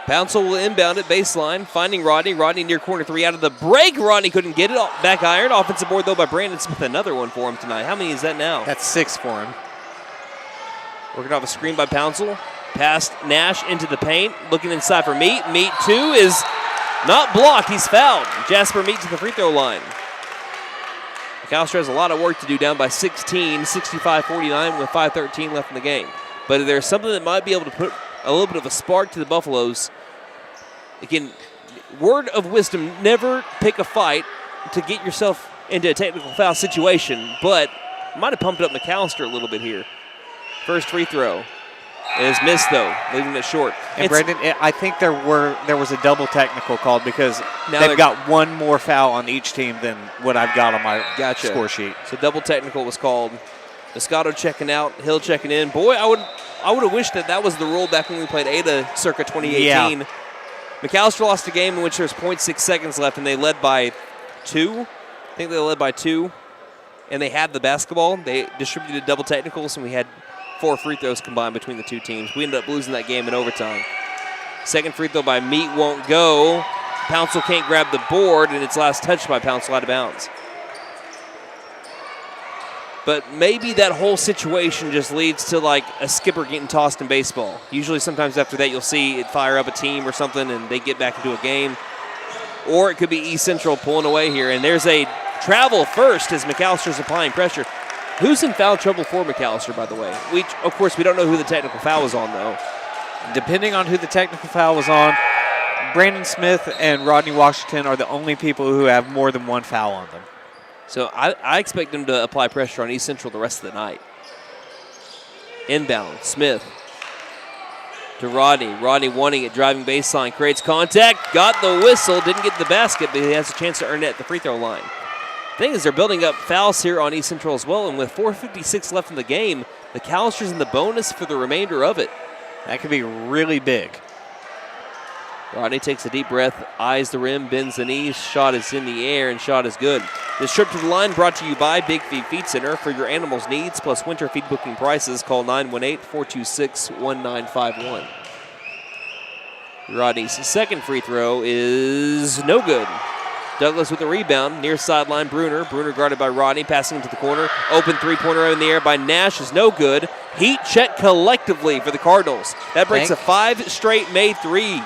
Pouncil will inbound at baseline, finding Rodney. Rodney near corner 3 out of the break. Rodney couldn't get it. Back iron. Offensive board, though, by Brandon Smith. Another one for him tonight. How many is that now? That's 6 for him. Working off a screen by Pouncil. Past Nash into the paint. Looking inside for Meat. Meat, 2 is not blocked. He's fouled. Jasper Meat to the free throw line. McAlester has a lot of work to do, down by 16, 65-49 with 5:13 left in the game. But if there's something that might be able to put a little bit of a spark to the Buffaloes, again, word of wisdom, never pick a fight to get yourself into a technical foul situation, but might have pumped up McAlester a little bit here. First free throw is missed, though, leaving it short. And Brandon, I think there was a double technical called because they've got one more foul on each team than what I've got on my score sheet. So double technical was called. Moscato checking out, Hill checking in. Boy, I would have wished that was the rule back when we played Ada circa 2018. Yeah. McAlester lost a game in which there was 0.6 seconds left, and they led by 2. I think they led by 2, and they had the basketball. They distributed double technicals, and we had 4 free throws combined between the two teams. We ended up losing that game in overtime. Second free throw by Meat won't go. Pouncil can't grab the board, and it's last touched by Pouncil out of bounds. But maybe that whole situation just leads to like a skipper getting tossed in baseball. Usually sometimes after that you'll see it fire up a team or something and they get back into a game. Or it could be East Central pulling away here. And there's a travel first as McAllister's applying pressure. Who's in foul trouble for McAllister, by the way? Of course, we don't know who the technical foul was on, though. Depending on who the technical foul was on, Brandon Smith and Rodney Washington are the only people who have more than one foul on them. So I expect them to apply pressure on East Central the rest of the night. Inbound, Smith to Rodney. Rodney wanting it, driving baseline, creates contact, got the whistle, didn't get the basket, but he has a chance to earn it at the free throw line. Thing is, they're building up fouls here on East Central as well, and with 4:56 left in the game, McAllister's in the bonus for the remainder of it. That could be really big. Rodney takes a deep breath, eyes the rim, bends the knees, shot is in the air, and shot is good. This trip to the line brought to you by Big Feed Feed Center. For your animals' needs plus winter feed booking prices, call 918-426-1951. Rodney's second free throw is no good. Douglas with the rebound, near sideline, Bruner. Bruner guarded by Rodney, passing into the corner. Open three-pointer in the air by Nash is no good. Heat check collectively for the Cardinals. That breaks a 5 straight made 3.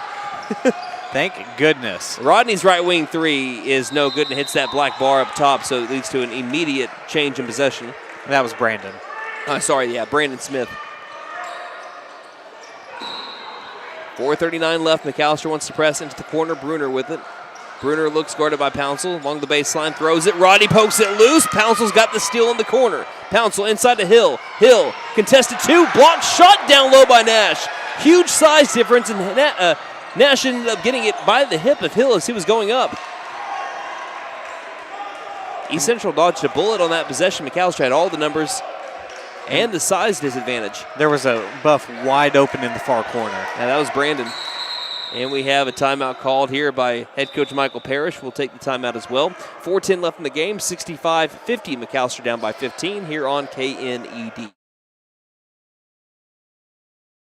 Thank goodness. Rodney's right wing 3 is no good and hits that black bar up top, so it leads to an immediate change in possession. That was Brandon. Brandon Smith. 4:39 left. McAllister wants to press into the corner. Bruner with it. Bruner looks guarded by Pouncil along the baseline, throws it. Rodney pokes it loose. Pouncil's got the steal in the corner. Pouncil inside to Hill. Hill contested 2, blocked shot down low by Nash. Huge size difference, and Nash ended up getting it by the hip of Hill as he was going up. East Central dodged a bullet on that possession. McAllister had all the numbers and the size disadvantage. There was a buff wide open in the far corner. And that was Brandon. And we have a timeout called here by head coach Michael Parrish. We'll take the timeout as well. 4:10 left in the game, 65-50. McAllister down by 15 here on KNED.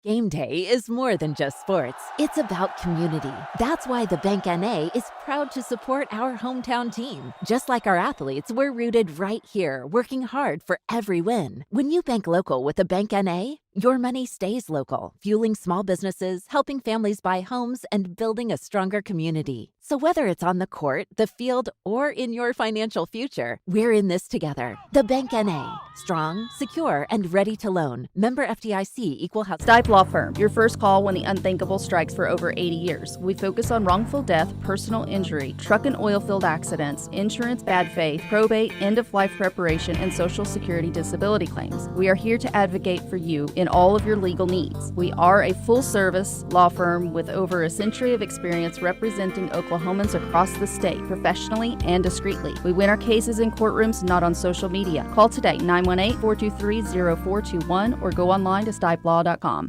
Game day is more than just sports. It's about community. That's why the Bank NA is proud to support our hometown team. Just like our athletes, we're rooted right here, working hard for every win. When you bank local with the Bank NA, your money stays local, fueling small businesses, helping families buy homes, and building a stronger community. So whether it's on the court, the field, or in your financial future, we're in this together. The Bank NA. Strong, secure, and ready to loan. Member FDIC, Equal House. Stipe Law Firm, your first call when the unthinkable strikes for over 80 years. We focus on wrongful death, personal injury, truck and oil field accidents, insurance bad faith, probate, end-of-life preparation, and Social Security disability claims. We are here to advocate for you in all of your legal needs. We are a full-service law firm with over a century of experience representing Oklahomans across the state professionally and discreetly. We win our cases in courtrooms, not on social media. Call today, 918-423-0421, or go online to stipelaw.com.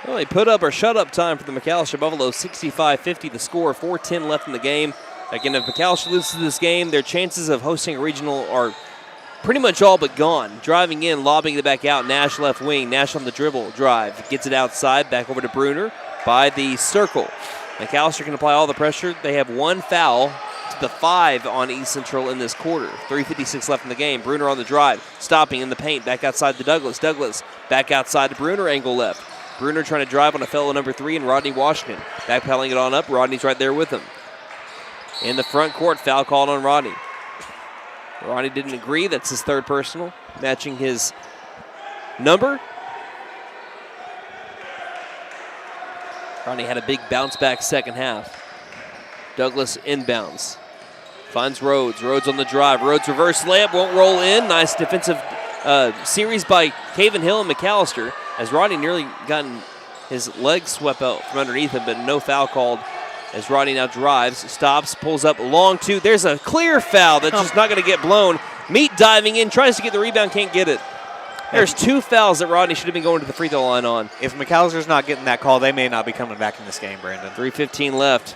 Well, they put up or shut up time for the McAlester Buffaloes, 65-50 the score, 4:10 left in the game. Again, if McAlester loses this game, their chances of hosting a regional are pretty much all but gone. Driving in, lobbing it back out. Nash left wing. Nash on the dribble. Drive. Gets it outside. Back over to Bruner by the circle. McAlester can apply all the pressure. They have one foul to the 5 on East Central in this quarter. 3:56 left in the game. Bruner on the drive. Stopping in the paint. Back outside to Douglas. Douglas back outside to Bruner. Angle left. Bruner trying to drive on a fellow number 3 and Rodney Washington. Backpedaling it on up. Rodney's right there with him. In the front court, foul called on Rodney. Rodney didn't agree. That's his 3rd personal, matching his number. Rodney had a big bounce back second half. Douglas inbounds. Finds Rhodes. Rhodes on the drive. Rhodes reverse layup. Won't roll in. Nice defensive series by Caven Hill and McAlester as Rodney nearly gotten his legs swept out from underneath him, but no foul called as Rodney now drives, stops, pulls up long 2. There's a clear foul that's just not going to get blown. Meat diving in, tries to get the rebound, can't get it. There's 2 fouls that Rodney should have been going to the free throw line on. If McAllister's not getting that call, they may not be coming back in this game, Brandon. 3:15 left.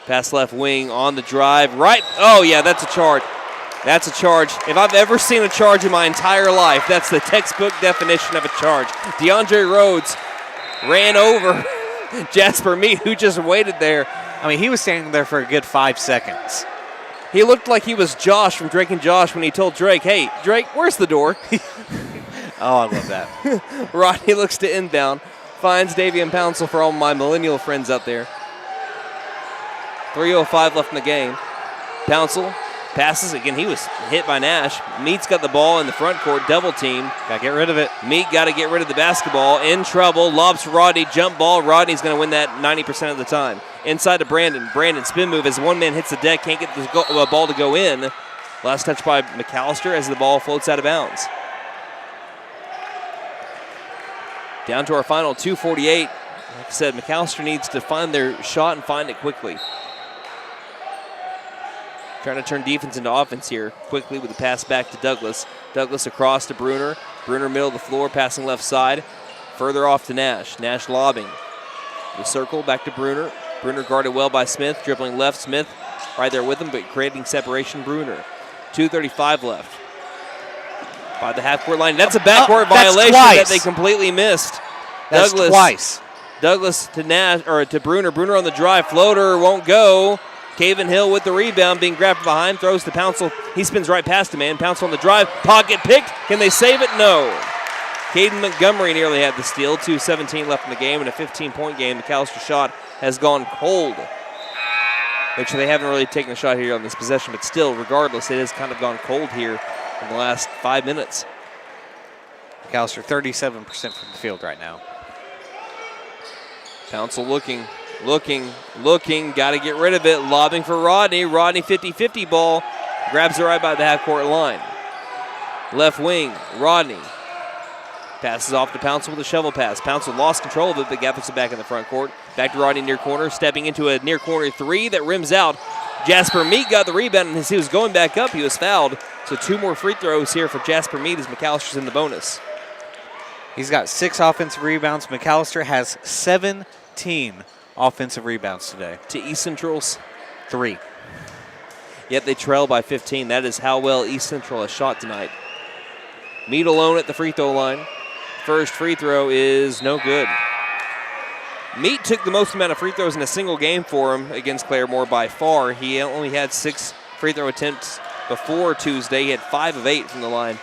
Pass left wing on the drive. Right. Oh, yeah, that's a charge. That's a charge. If I've ever seen a charge in my entire life, that's the textbook definition of a charge. DeAndre Rhodes ran over Jasper Mead, who just waited there. I mean, he was standing there for a good 5 seconds. He looked like he was Josh from Drake and Josh when he told Drake, hey, Drake, where's the door? Oh, I love that. Rodney looks to inbound. Finds Davian Pouncil for all my millennial friends out there. 3:05 left in the game. Pouncil passes. Again, he was hit by Nash. Mead's got the ball in the front court. Double teamed. Got to get rid of it. Mead got to get rid of the basketball. In trouble. Lobs for Rodney. Jump ball. Rodney's going to win that 90% of the time. Inside to Brandon. Brandon spin move as one man hits the deck. Can't get the ball to go in. Last touch by McAlester as the ball floats out of bounds. Down to our final 2:48. Like I said, McAlester needs to find their shot and find it quickly. Trying to turn defense into offense here quickly with the pass back to Douglas. Douglas across to Bruner. Bruner middle of the floor, passing left side. Further off to Nash. Nash lobbing. The circle back to Bruner. Bruner guarded well by Smith. Dribbling left. Smith right there with him, but creating separation. Bruner. 2:35 left. By the half-court line. That's a backcourt violation that they completely missed. That's Douglas, twice. Douglas to Nash or to Bruner. Bruner on the drive. Floater won't go. Caven Hill with the rebound, being grabbed from behind, throws to Pouncil. He spins right past the man. Pouncil on the drive. Pocket picked. Can they save it? No. Caden Montgomery nearly had the steal. 2:17 left in the game. In a 15-point game, McAllister's shot has gone cold. Which they haven't really taken a shot here on this possession, but still, regardless, it has kind of gone cold here in the last 5 minutes. McAllister 37% from the field right now. Pouncil looking, got to get rid of it. Lobbing for Rodney. Rodney 50-50 ball. Grabs it right by the half-court line. Left wing, Rodney. Passes off to Pouncil with a shovel pass. Pouncil lost control of it, but gathers it back in the front court. Back to Rodney near corner, stepping into a near corner 3 that rims out. Jasper Mead got the rebound, and as he was going back up, he was fouled. So 2 more free throws here for Jasper Mead as McAllister's in the bonus. He's got 6 offensive rebounds. McAllister has 17 offensive rebounds today. To East Central's 3. Yet they trail by 15. That is how well East Central has shot tonight. Mead alone at the free throw line. First free throw is no good. Mead took the most amount of free throws in a single game for him against Claremore by far. He only had 6 free throw attempts before Tuesday. He had 5 of 8 from the line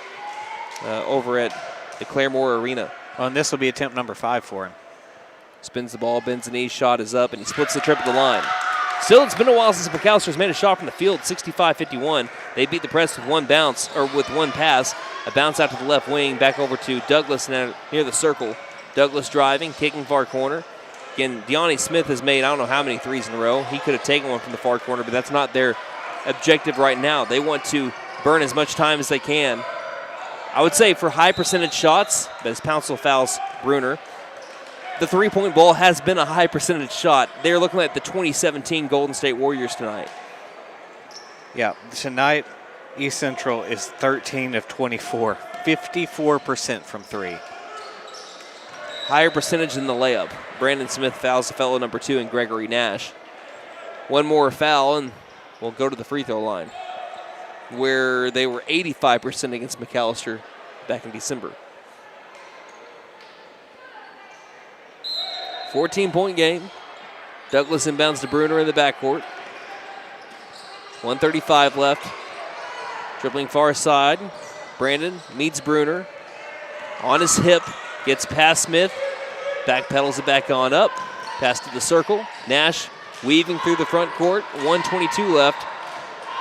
over at the Claremore Arena. Well, and this will be attempt number 5 for him. Spins the ball, bends the knees, shot is up, and he splits the trip at the line. Still, it's been a while since McAllister's made a shot from the field, 65-51. They beat the press with one bounce, or with one pass. A bounce out to the left wing, back over to Douglas near the circle. Douglas driving, kicking far corner. Again, Deani Smith has made I don't know how many threes in a row. He could have taken one from the far corner, but that's not their objective right now. They want to burn as much time as they can. I would say for high percentage shots, but as Pouncil fouls Bruner, the three-point ball has been a high percentage shot. They're looking at the 2017 Golden State Warriors tonight. Yeah, tonight East Central is 13 of 24, 54% from 3. Higher percentage than the layup. Brandon Smith fouls the fellow number 2 and Gregory Nash. One more foul and we'll go to the free throw line. where they were 85% against McAlester back in December. 14-point game. Douglas inbounds to Bruner in the backcourt. 1:35 left. Dribbling far side. Brandon meets Bruner. On his hip. Gets past Smith. Backpedals it back on up. Pass to the circle. Nash weaving through the front court. 1:22 left.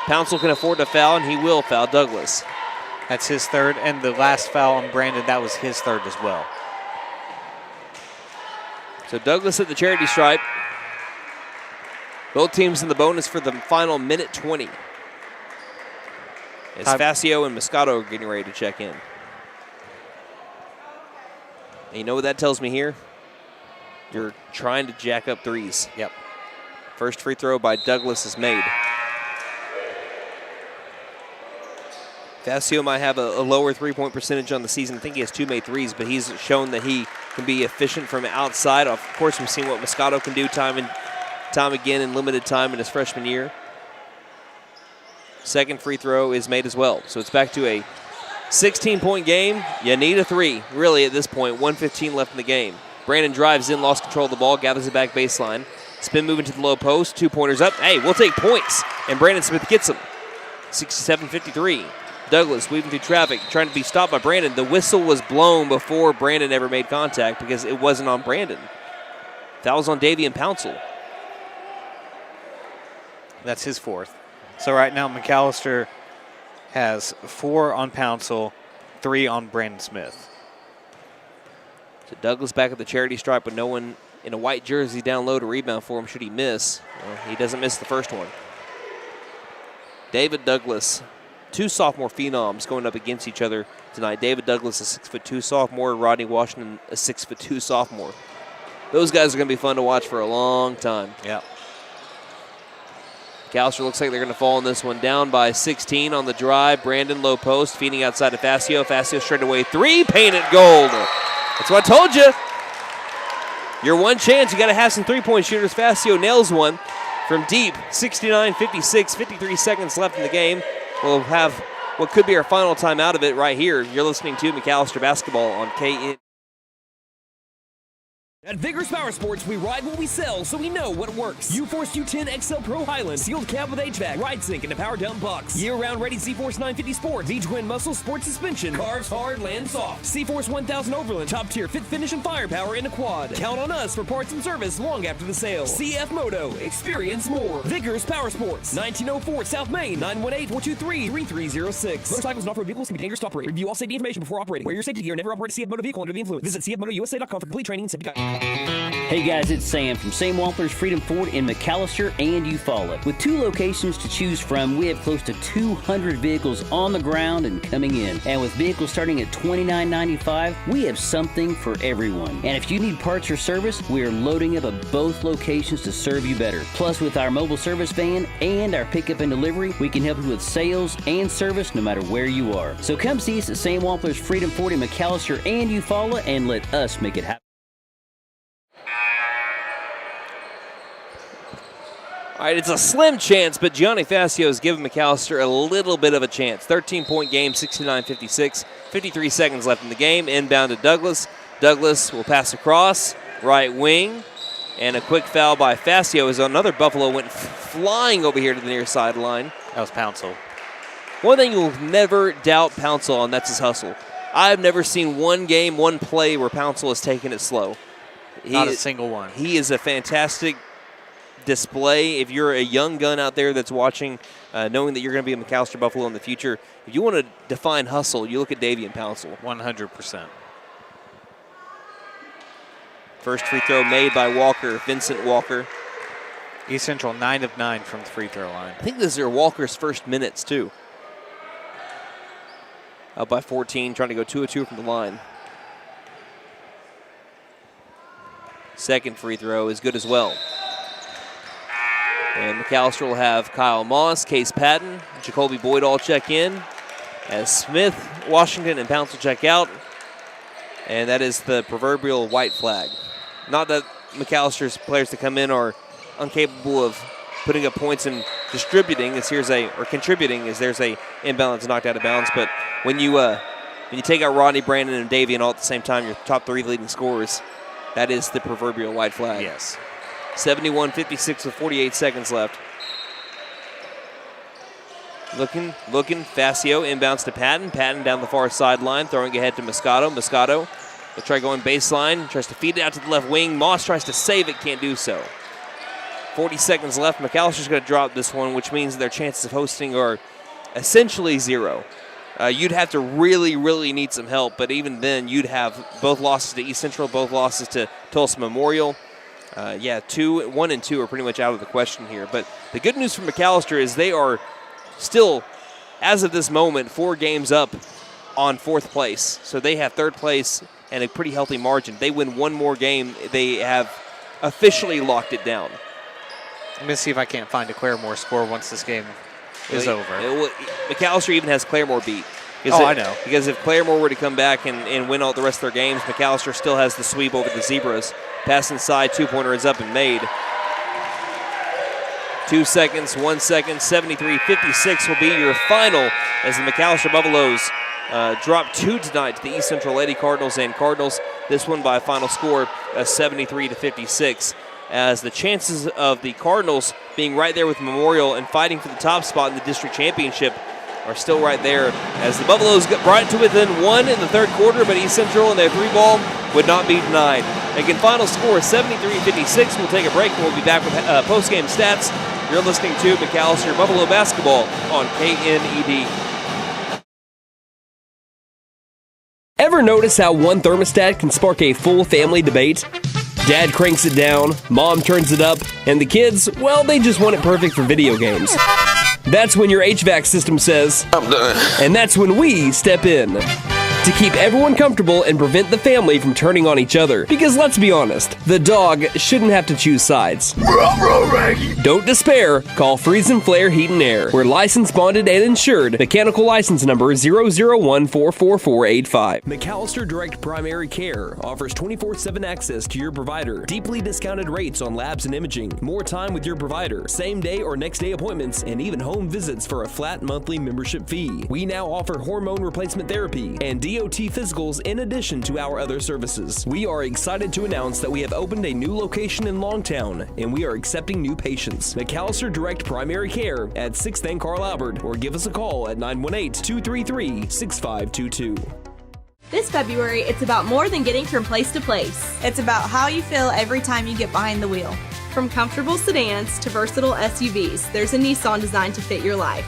Pouncil can afford to foul, and he will foul Douglas. That's his third, and the last foul on Brandon, that was his third as well. So Douglas at the charity stripe. Both teams in the bonus for the final minute 20. As Facio and Moscato are getting ready to check in. And you know what that tells me here? You're trying to jack up threes. Yep. First free throw by Douglas is made. Facio might have a lower three-point percentage on the season. I think he has 2 made threes, but he's shown that he can be efficient from outside. Of course, we've seen what Moscato can do time and time again in limited time in his freshman year. Second free throw is made as well. So it's back to a 16-point game. You need a 3, really, at this point. 1:15 left in the game. Brandon drives in, lost control of the ball, gathers it back baseline. Spin moving to the low post, 2-pointers up. Hey, we'll take points. And Brandon Smith gets them. 67-53. Douglas weaving through traffic, trying to be stopped by Brandon. The whistle was blown before Brandon ever made contact because it wasn't on Brandon. That was on Davian Pouncil. That's his fourth. So right now McAlester has 4 on Pouncil, 3 on Brandon Smith. So Douglas back at the charity stripe with no one in a white jersey down low to rebound for him should he miss. Well, he doesn't miss the first one. David Douglas. 2 sophomore phenoms going up against each other tonight. David Douglas, a 6'2" sophomore. Rodney Washington, a 6'2" sophomore. Those guys are going to be fun to watch for a long time. Yeah. McAlester looks like they're going to fall in this one. Down by 16 on the drive. Brandon low post, feeding outside to Facio. Facio straight away 3, painted gold. That's what I told you. Your one chance, you got to have some three-point shooters. Facio nails one from deep. 69-56, 53 seconds left in the game. We'll have what could be our final time out of it right here. You're listening to McAlester Basketball on KN. At Vigorous Power Sports, we ride what we sell, so we know what works. U-Force U10 XL Pro Highland, sealed cab with HVAC, ride sync, and a power dump box. Year-round ready C-Force 950 Sport, V-Twin Muscle Sport Suspension, carves hard, lands soft. C-Force 1000 Overland, top-tier fit finish and firepower in a quad. Count on us for parts and service long after the sale. CF Moto, experience more. Vigorous Power Sports, 1904 South Main, 918-423-3306. Motorcycles and off-road vehicles can be dangerous to operate. Review all safety information before operating. Wear your safety gear and never operate a CF Moto vehicle under the influence. Visit cfmotousa.com for complete training and safety guide. Hey guys, it's Sam from Sam Wampler's Freedom Ford in McAlester and Eufaula. With 2 locations to choose from, we have close to 200 vehicles on the ground and coming in. And with vehicles starting at $29.95, we have something for everyone. And if you need parts or service, we are loading up at both locations to serve you better. Plus, with our mobile service van and our pickup and delivery, we can help you with sales and service no matter where you are. So come see us at Sam Wampler's Freedom Ford in McAlester and Eufaula and let us make it happen. All right, it's a slim chance, but Gianni Facio has given McAlester a little bit of a chance. 13-point game, 69-56, 53 seconds left in the game. Inbound to Douglas. Douglas will pass across, right wing, and a quick foul by Facio as another Buffalo went flying over here to the near sideline. That was Pouncil. One thing you'll never doubt Pouncil on, that's his hustle. I've never seen one game, one play where Pouncil has taken it slow. Not a single one. He is a fantastic display. If you're a young gun out there that's watching, knowing that you're going to be a McAlester Buffalo in the future, if you want to define hustle, you look at Davian Pouncil. 100%. First free throw made by Walker, Vincent Walker. East Central 9 of 9 from the free throw line. I think this is Walker's first minutes too. Up by 14, trying to go 2 of 2 from the line. Second free throw is good as well. And McAlester will have Kyle Moss, Case Patton, Jacoby Boyd all check in, as Smith, Washington, and Pouncil check out. And that is the proverbial white flag. Not that McAllister's players to come in are incapable of putting up points and contributing is there's a inbound that's knocked out of bounds. But when you take out Rodney, Brandon, and Davian all at the same time, your top 3 leading scorers, that is the proverbial white flag. Yes. 71-56 with 48 seconds left. Looking, Facio inbounds to Patton. Patton down the far sideline, throwing ahead to Moscato. Moscato will try going baseline, tries to feed it out to the left wing. Moss tries to save it, can't do so. 40 seconds left. McAllister's going to drop this one, which means their chances of hosting are essentially 0. You'd have to really, really need some help, but even then, you'd have both losses to East Central, both losses to Tulsa Memorial. 1 and 2 are pretty much out of the question here. But the good news for McAllister is they are still, as of this moment, 4 games up on 4th place. So they have 3rd place and a pretty healthy margin. They win 1 more game, they have officially locked it down. Let me see if I can't find a Claremore score once this game is over. McAllister even has Claremore beat. I know. Because if Claremore were to come back and win all the rest of their games, McAllister still has the sweep over the Zebras. Pass inside, 2-pointer is up and made. 2 seconds, 1 second, 73-56 will be your final as the McAllister Buffaloes drop 2 tonight to the East Central Lady Cardinals, and Cardinals, this one by a final score of 73-56. As the chances of the Cardinals being right there with Memorial and fighting for the top spot in the district championship are still right there, as the Buffaloes brought it to within 1 in the 3rd quarter, but East Central and their 3-ball would not be denied. Again, final score 73-56. We'll take a break and we'll be back with post-game stats. You're listening to McAllister Buffalo Basketball on KNED. Ever notice how one thermostat can spark a full family debate? Dad cranks it down, mom turns it up, and the kids, well, they just want it perfect for video games. That's when your HVAC system says, I'm done. And that's when we step in to keep everyone comfortable and prevent the family from turning on each other. Because let's be honest, the dog shouldn't have to choose sides. Don't despair. Call Freeze and Flare Heat and Air. We're licensed, bonded, and insured. Mechanical license number 0014445. McAlester Direct Primary Care offers 24/7 access to your provider. Deeply discounted rates on labs and imaging. More time with your provider. Same day or next day appointments, and even home visits for a flat monthly membership fee. We now offer hormone replacement therapy and DOT physicals in addition to our other services. We are excited to announce that we have opened a new location in Longtown, and we are accepting new patients. McAlester Direct Primary Care at 6th and Carl Albert, or give us a call at 918-233-6522. This February, it's about more than getting from place to place. It's about how you feel every time you get behind the wheel. From comfortable sedans to versatile SUVs, there's a Nissan designed to fit your life.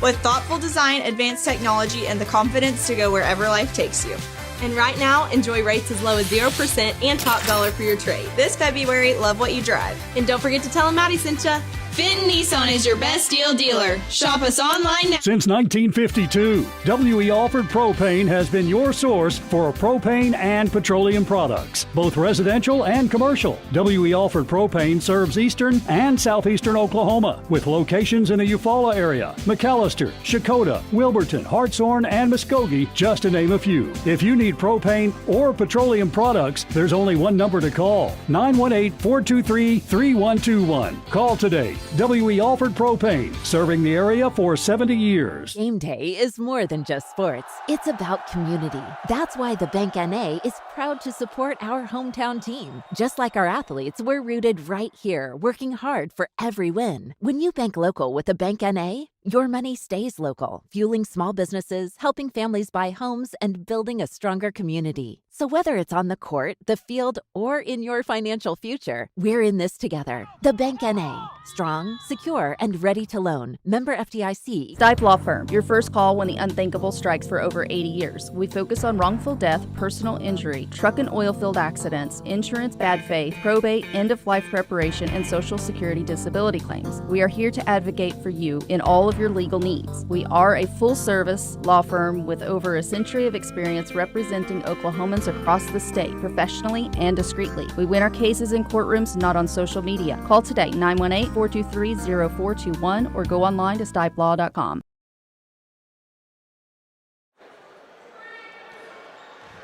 With thoughtful design, advanced technology, and the confidence to go wherever life takes you. And right now, enjoy rates as low as 0% and top dollar for your trade. This February, love what you drive. And don't forget to tell them Maddie sent ya. Fenton Nissan is your best deal dealer. Shop us online now. Since 1952, W.E. Alford Propane has been your source for propane and petroleum products, both residential and commercial. W.E. Alford Propane serves eastern and southeastern Oklahoma, with locations in the Eufaula area, McAlester, Shakota, Wilburton, Hartshorn, and Muskogee, just to name a few. If you need propane or petroleum products, there's only one number to call: 918-423-3121. Call today. W.E. Alford Propane, serving the area for 70 years. Game day is more than just sports. It's about community. That's why the Bank NA is proud to support our hometown team. Just like our athletes, we're rooted right here, working hard for every win. When you bank local with a Bank NA, your money stays local, fueling small businesses, helping families buy homes, and building a stronger community. So whether it's on the court, the field, or in your financial future, we're in this together. The Bank NA. Strong, secure, and ready to loan. Member FDIC. Stipe Law Firm, your first call when the unthinkable strikes for over 80 years. We focus on wrongful death, personal injury, truck and oil field accidents, insurance bad faith, probate, end-of-life preparation, and Social Security disability claims. We are here to advocate for you in all of your legal needs. We are a full-service law firm with over a century of experience representing Oklahomans across the state, professionally and discreetly. We win our cases in courtrooms, not on social media. Call today, 918-423-0421, or go online to stipelaw.com.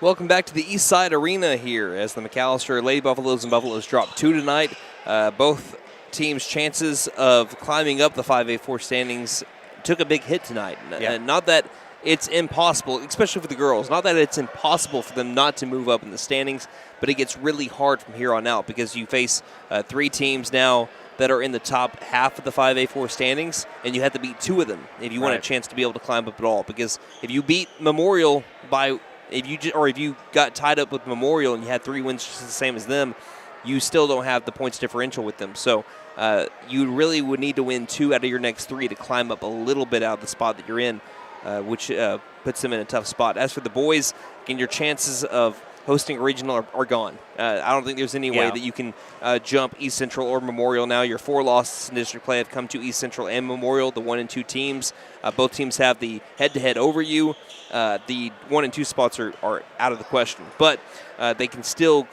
Welcome back to the East Side Arena here as the McAlester Lady Buffaloes and Buffaloes drop 2 tonight. Both team's chances of climbing up the 5A4 standings took a big hit tonight. Yeah. Not that it's impossible, especially for the girls, not that it's impossible for them not to move up in the standings, but it gets really hard from here on out because you face 3 teams now that are in the top half of the 5A4 standings, and you have to beat 2 of them if you want a chance to be able to climb up at all. Because if you beat Memorial if you got tied up with Memorial and you had 3 wins just the same as them, you still don't have the points differential with them. So you really would need to win 2 out of your next 3 to climb up a little bit out of the spot that you're in, which puts them in a tough spot. As for the boys, again, your chances of hosting a regional are gone. I don't think there's any way that you can jump East Central or Memorial now. Your 4 losses in district play have come to East Central and Memorial, the 1 and 2 teams. Both teams have the head-to-head over you. The 1 and 2 spots are out of the question. But they can still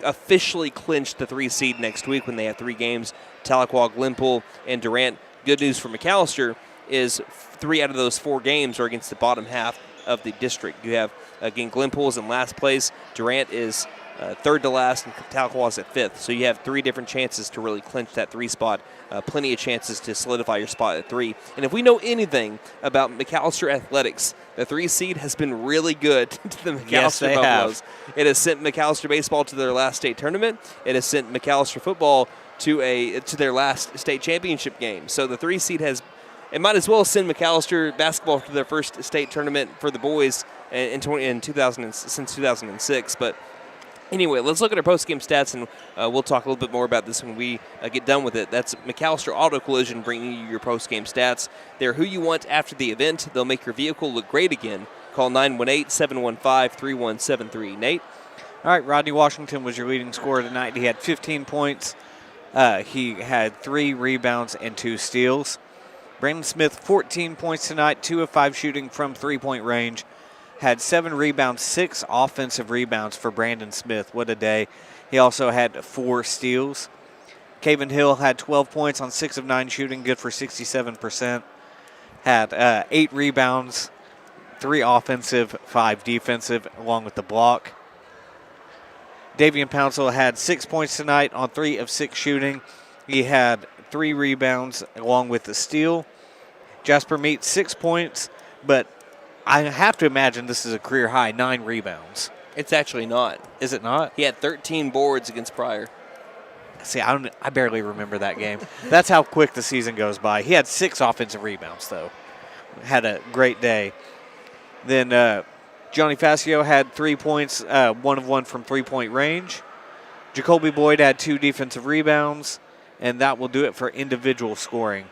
officially clinch the 3 seed next week when they have 3 games, Tahlequah, Glenpool, and Durant. Good news for McAlester is 3 out of those 4 games are against the bottom half of the district. You have, again, Glenpool is in last place, Durant is third to last, and Tahlequah is at 5th. So you have 3 different chances to really clinch that 3 spot, plenty of chances to solidify your spot at 3. And if we know anything about McAlester athletics, the 3 seed has been really good to the McAlester Buffaloes. It has sent McAlester baseball to their last state tournament. It has sent McAlester football to their last state championship game. So the 3 seed it might as well send McAlester basketball to their first state tournament for the boys since 2006. But anyway, let's look at our post-game stats, and we'll talk a little bit more about this when we get done with it. That's McAlester Auto Collision bringing you your post-game stats. They're who you want after the event. They'll make your vehicle look great again. Call 918-715-3173. Nate? All right, Rodney Washington was your leading scorer tonight. He had 15 points. He had 3 rebounds and 2 steals. Brandon Smith, 14 points tonight, 2 of 5 shooting from three-point range. Had 7 rebounds, 6 offensive rebounds for Brandon Smith. What a day. He also had 4 steals. Caven Hill had 12 points on 6 of 9 shooting, good for 67%. Had 8 rebounds, 3 offensive, 5 defensive, along with the block. Davian Pouncil had 6 points tonight on 3 of 6 shooting. He had 3 rebounds along with the steal. Jasper Meat, 6 points, but I have to imagine this is a career high, 9 rebounds. It's actually not. Is it not? He had 13 boards against Pryor. See, I barely remember that game. That's how quick the season goes by. He had 6 offensive rebounds, though. Had a great day. Then Johnny Fascio had 3 points, 1 of 1 from three-point range. Jacoby Boyd had 2 defensive rebounds, and that will do it for individual scoring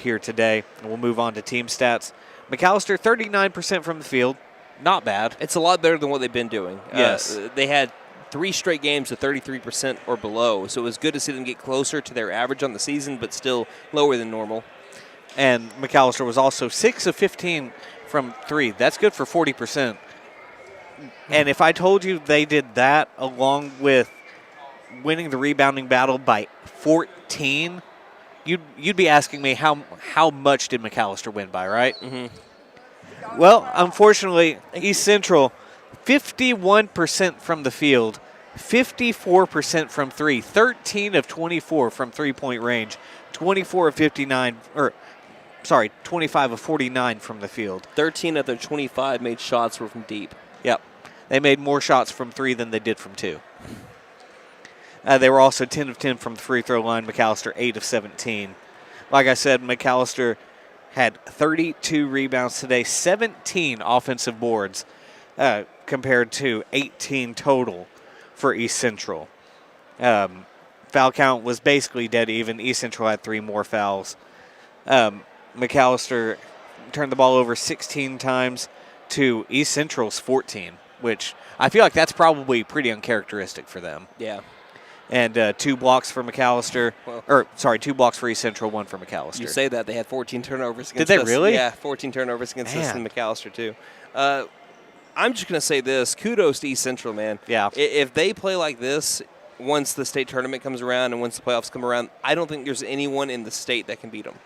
here today. And we'll move on to team stats. McAlester, 39% from the field. Not bad. It's a lot better than what they've been doing. Yes. They had 3 straight games of 33% or below, so it was good to see them get closer to their average on the season, but still lower than normal. And McAlester was also 6 of 15 from 3. That's good for 40%. And if I told you they did that along with winning the rebounding battle by 14, you'd be asking me how much did McAlester win by, right? Mm-hmm. Well, unfortunately, East Central, 51% from the field, 54% from 3, 13 of 24 from three-point range, 25 of 49 from the field. 13 of their 25 made shots were from deep. Yep. They made more shots from 3 than they did from 2. They were also 10 of 10 from the free throw line. McAlester, 8 of 17. Like I said, McAlester had 32 rebounds today, 17 offensive boards compared to 18 total for East Central. Foul count was basically dead even. East Central had 3 more fouls. McAlester turned the ball over 16 times to East Central's 14, which I feel like that's probably pretty uncharacteristic for them. Yeah. And 2 blocks for McAlester. 2 blocks for East Central, 1 for McAlester. You say that. They had 14 turnovers against us. Did they really? Yeah, 14 turnovers against us in McAlester, too. I'm just going to say this. Kudos to East Central, man. Yeah. If they play like this once the state tournament comes around and once the playoffs come around, I don't think there's anyone in the state that can beat them.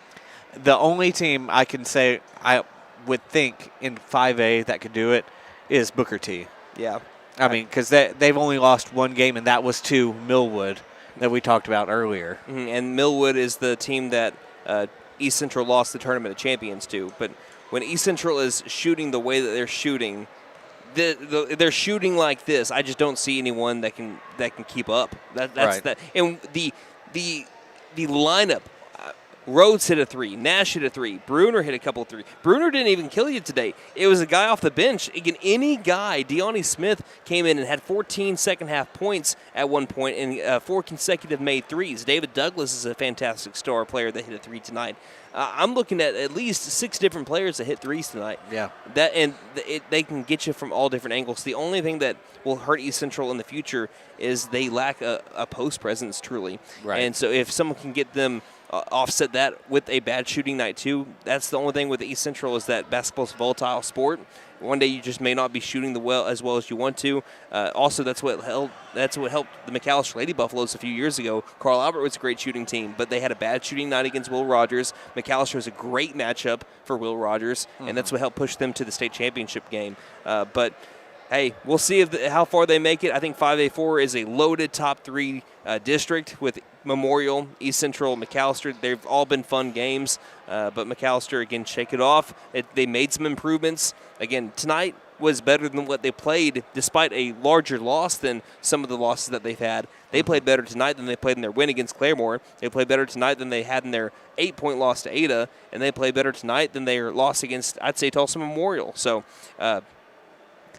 The only team I can say I would think in 5A that could do it is Booker T. Yeah. I mean, because they've only lost 1 game, and that was to Millwood. that we talked about earlier. Mm-hmm. And Millwood is the team that East Central lost the Tournament of Champions to. But when East Central is shooting the way that they're shooting, they're shooting like this. I just don't see anyone that can keep up. That's right. that. And the lineup. Rhodes hit a 3. Nash hit a 3. Bruner hit a couple of 3. Bruner didn't even kill you today. It was a guy off the bench. Again, any guy. Deani Smith came in and had 14 second-half points at one point and 4 consecutive made threes. David Douglas is a fantastic star player that hit a 3 tonight. I'm looking at least 6 different players that hit threes tonight. Yeah. They can get you from all different angles. The only thing that will hurt East Central in the future is they lack a post presence, truly. Right. And so if someone can get them offset that with a bad shooting night too. That's the only thing with East Central is that basketball's a volatile sport. One day you just may not be shooting as well as you want to. Also, that's what helped the McAlester Lady Buffaloes a few years ago. Carl Albert was a great shooting team, but they had a bad shooting night against Will Rogers. McAlester was a great matchup for Will Rogers, and that's what helped push them to the state championship game. But hey, we'll see how far they make it. I think 5A4 is a loaded top 3 district with Memorial, East Central, McAlester. They've all been fun games, but McAlester, again, shake it off. They made some improvements. Again, tonight was better than what they played, despite a larger loss than some of the losses that they've had. They played better tonight than they played in their win against Claremore. They played better tonight than they had in their 8-point loss to Ada, and they played better tonight than their loss against, I'd say, Tulsa Memorial. So,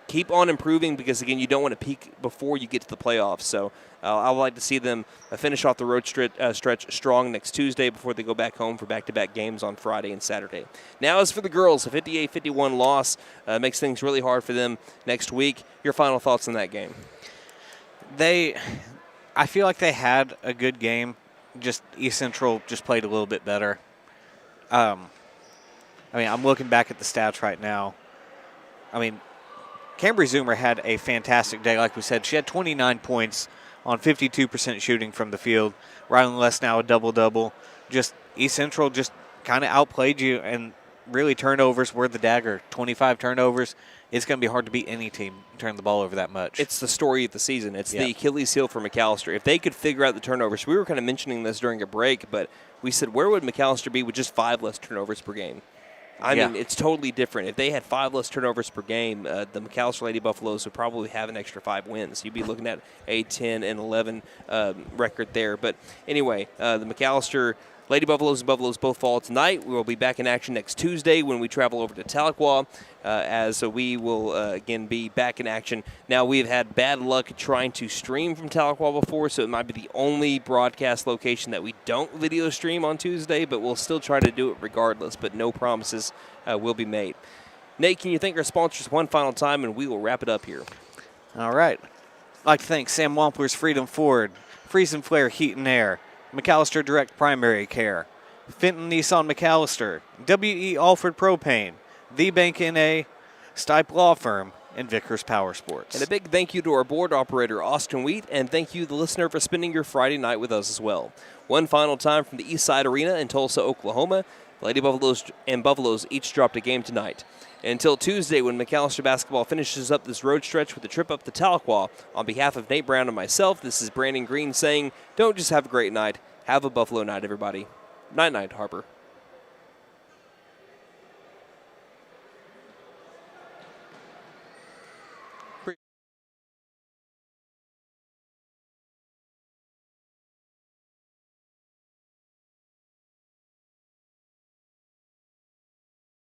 keep on improving because, again, you don't want to peak before you get to the playoffs. So I would like to see them finish off the road stretch strong next Tuesday before they go back home for back-to-back games on Friday and Saturday. Now, as for the girls, a 58-51 loss makes things really hard for them next week. Your final thoughts on that game? I feel like they had a good game. Just East Central just played a little bit better. I'm looking back at the stats right now. Cambry Zoomer had a fantastic day, like we said. She had 29 points on 52% shooting from the field. Rylan Lesnow, a double-double. Just East Central just kind of outplayed you, and really turnovers were the dagger. 25 turnovers. It's going to be hard to beat any team turn the ball over that much. It's the story of the season. It's the Achilles heel for McAlester. If they could figure out the turnovers, we were kind of mentioning this during a break, but we said, where would McAlester be with just 5 less turnovers per game? I mean, it's totally different. If they had 5 less turnovers per game, the McAlester Lady Buffaloes would probably have an extra 5 wins. You'd be looking at a 10-11 record there. But anyway, the McAlester Lady Buffaloes and Buffaloes both fall tonight. We will be back in action next Tuesday when we travel over to Tahlequah, as we will, again, be back in action. Now, we've had bad luck trying to stream from Tahlequah before, so it might be the only broadcast location that we don't video stream on Tuesday, but we'll still try to do it regardless, but no promises will be made. Nate, can you thank our sponsors one final time, and we will wrap it up here. All right. I'd like to thank Sam Wampler's Freedom Ford, Freeze and Flare Heat and Air, McAlester Direct Primary Care, Fenton Nissan McAlester, W.E. Alford Propane, The Bank N.A., Stipe Law Firm, and Vickers Power Sports. And a big thank you to our board operator, Austin Wheat, and thank you, the listener, for spending your Friday night with us as well. One final time from the East Side Arena in Tulsa, Oklahoma. The Lady Buffaloes and Buffaloes each dropped a game tonight. And until Tuesday, when McAlester basketball finishes up this road stretch with a trip up to Tahlequah, on behalf of Nate Brown and myself, this is Brandon Green saying, don't just have a great night, have a Buffalo night, everybody. Night-night, Harper.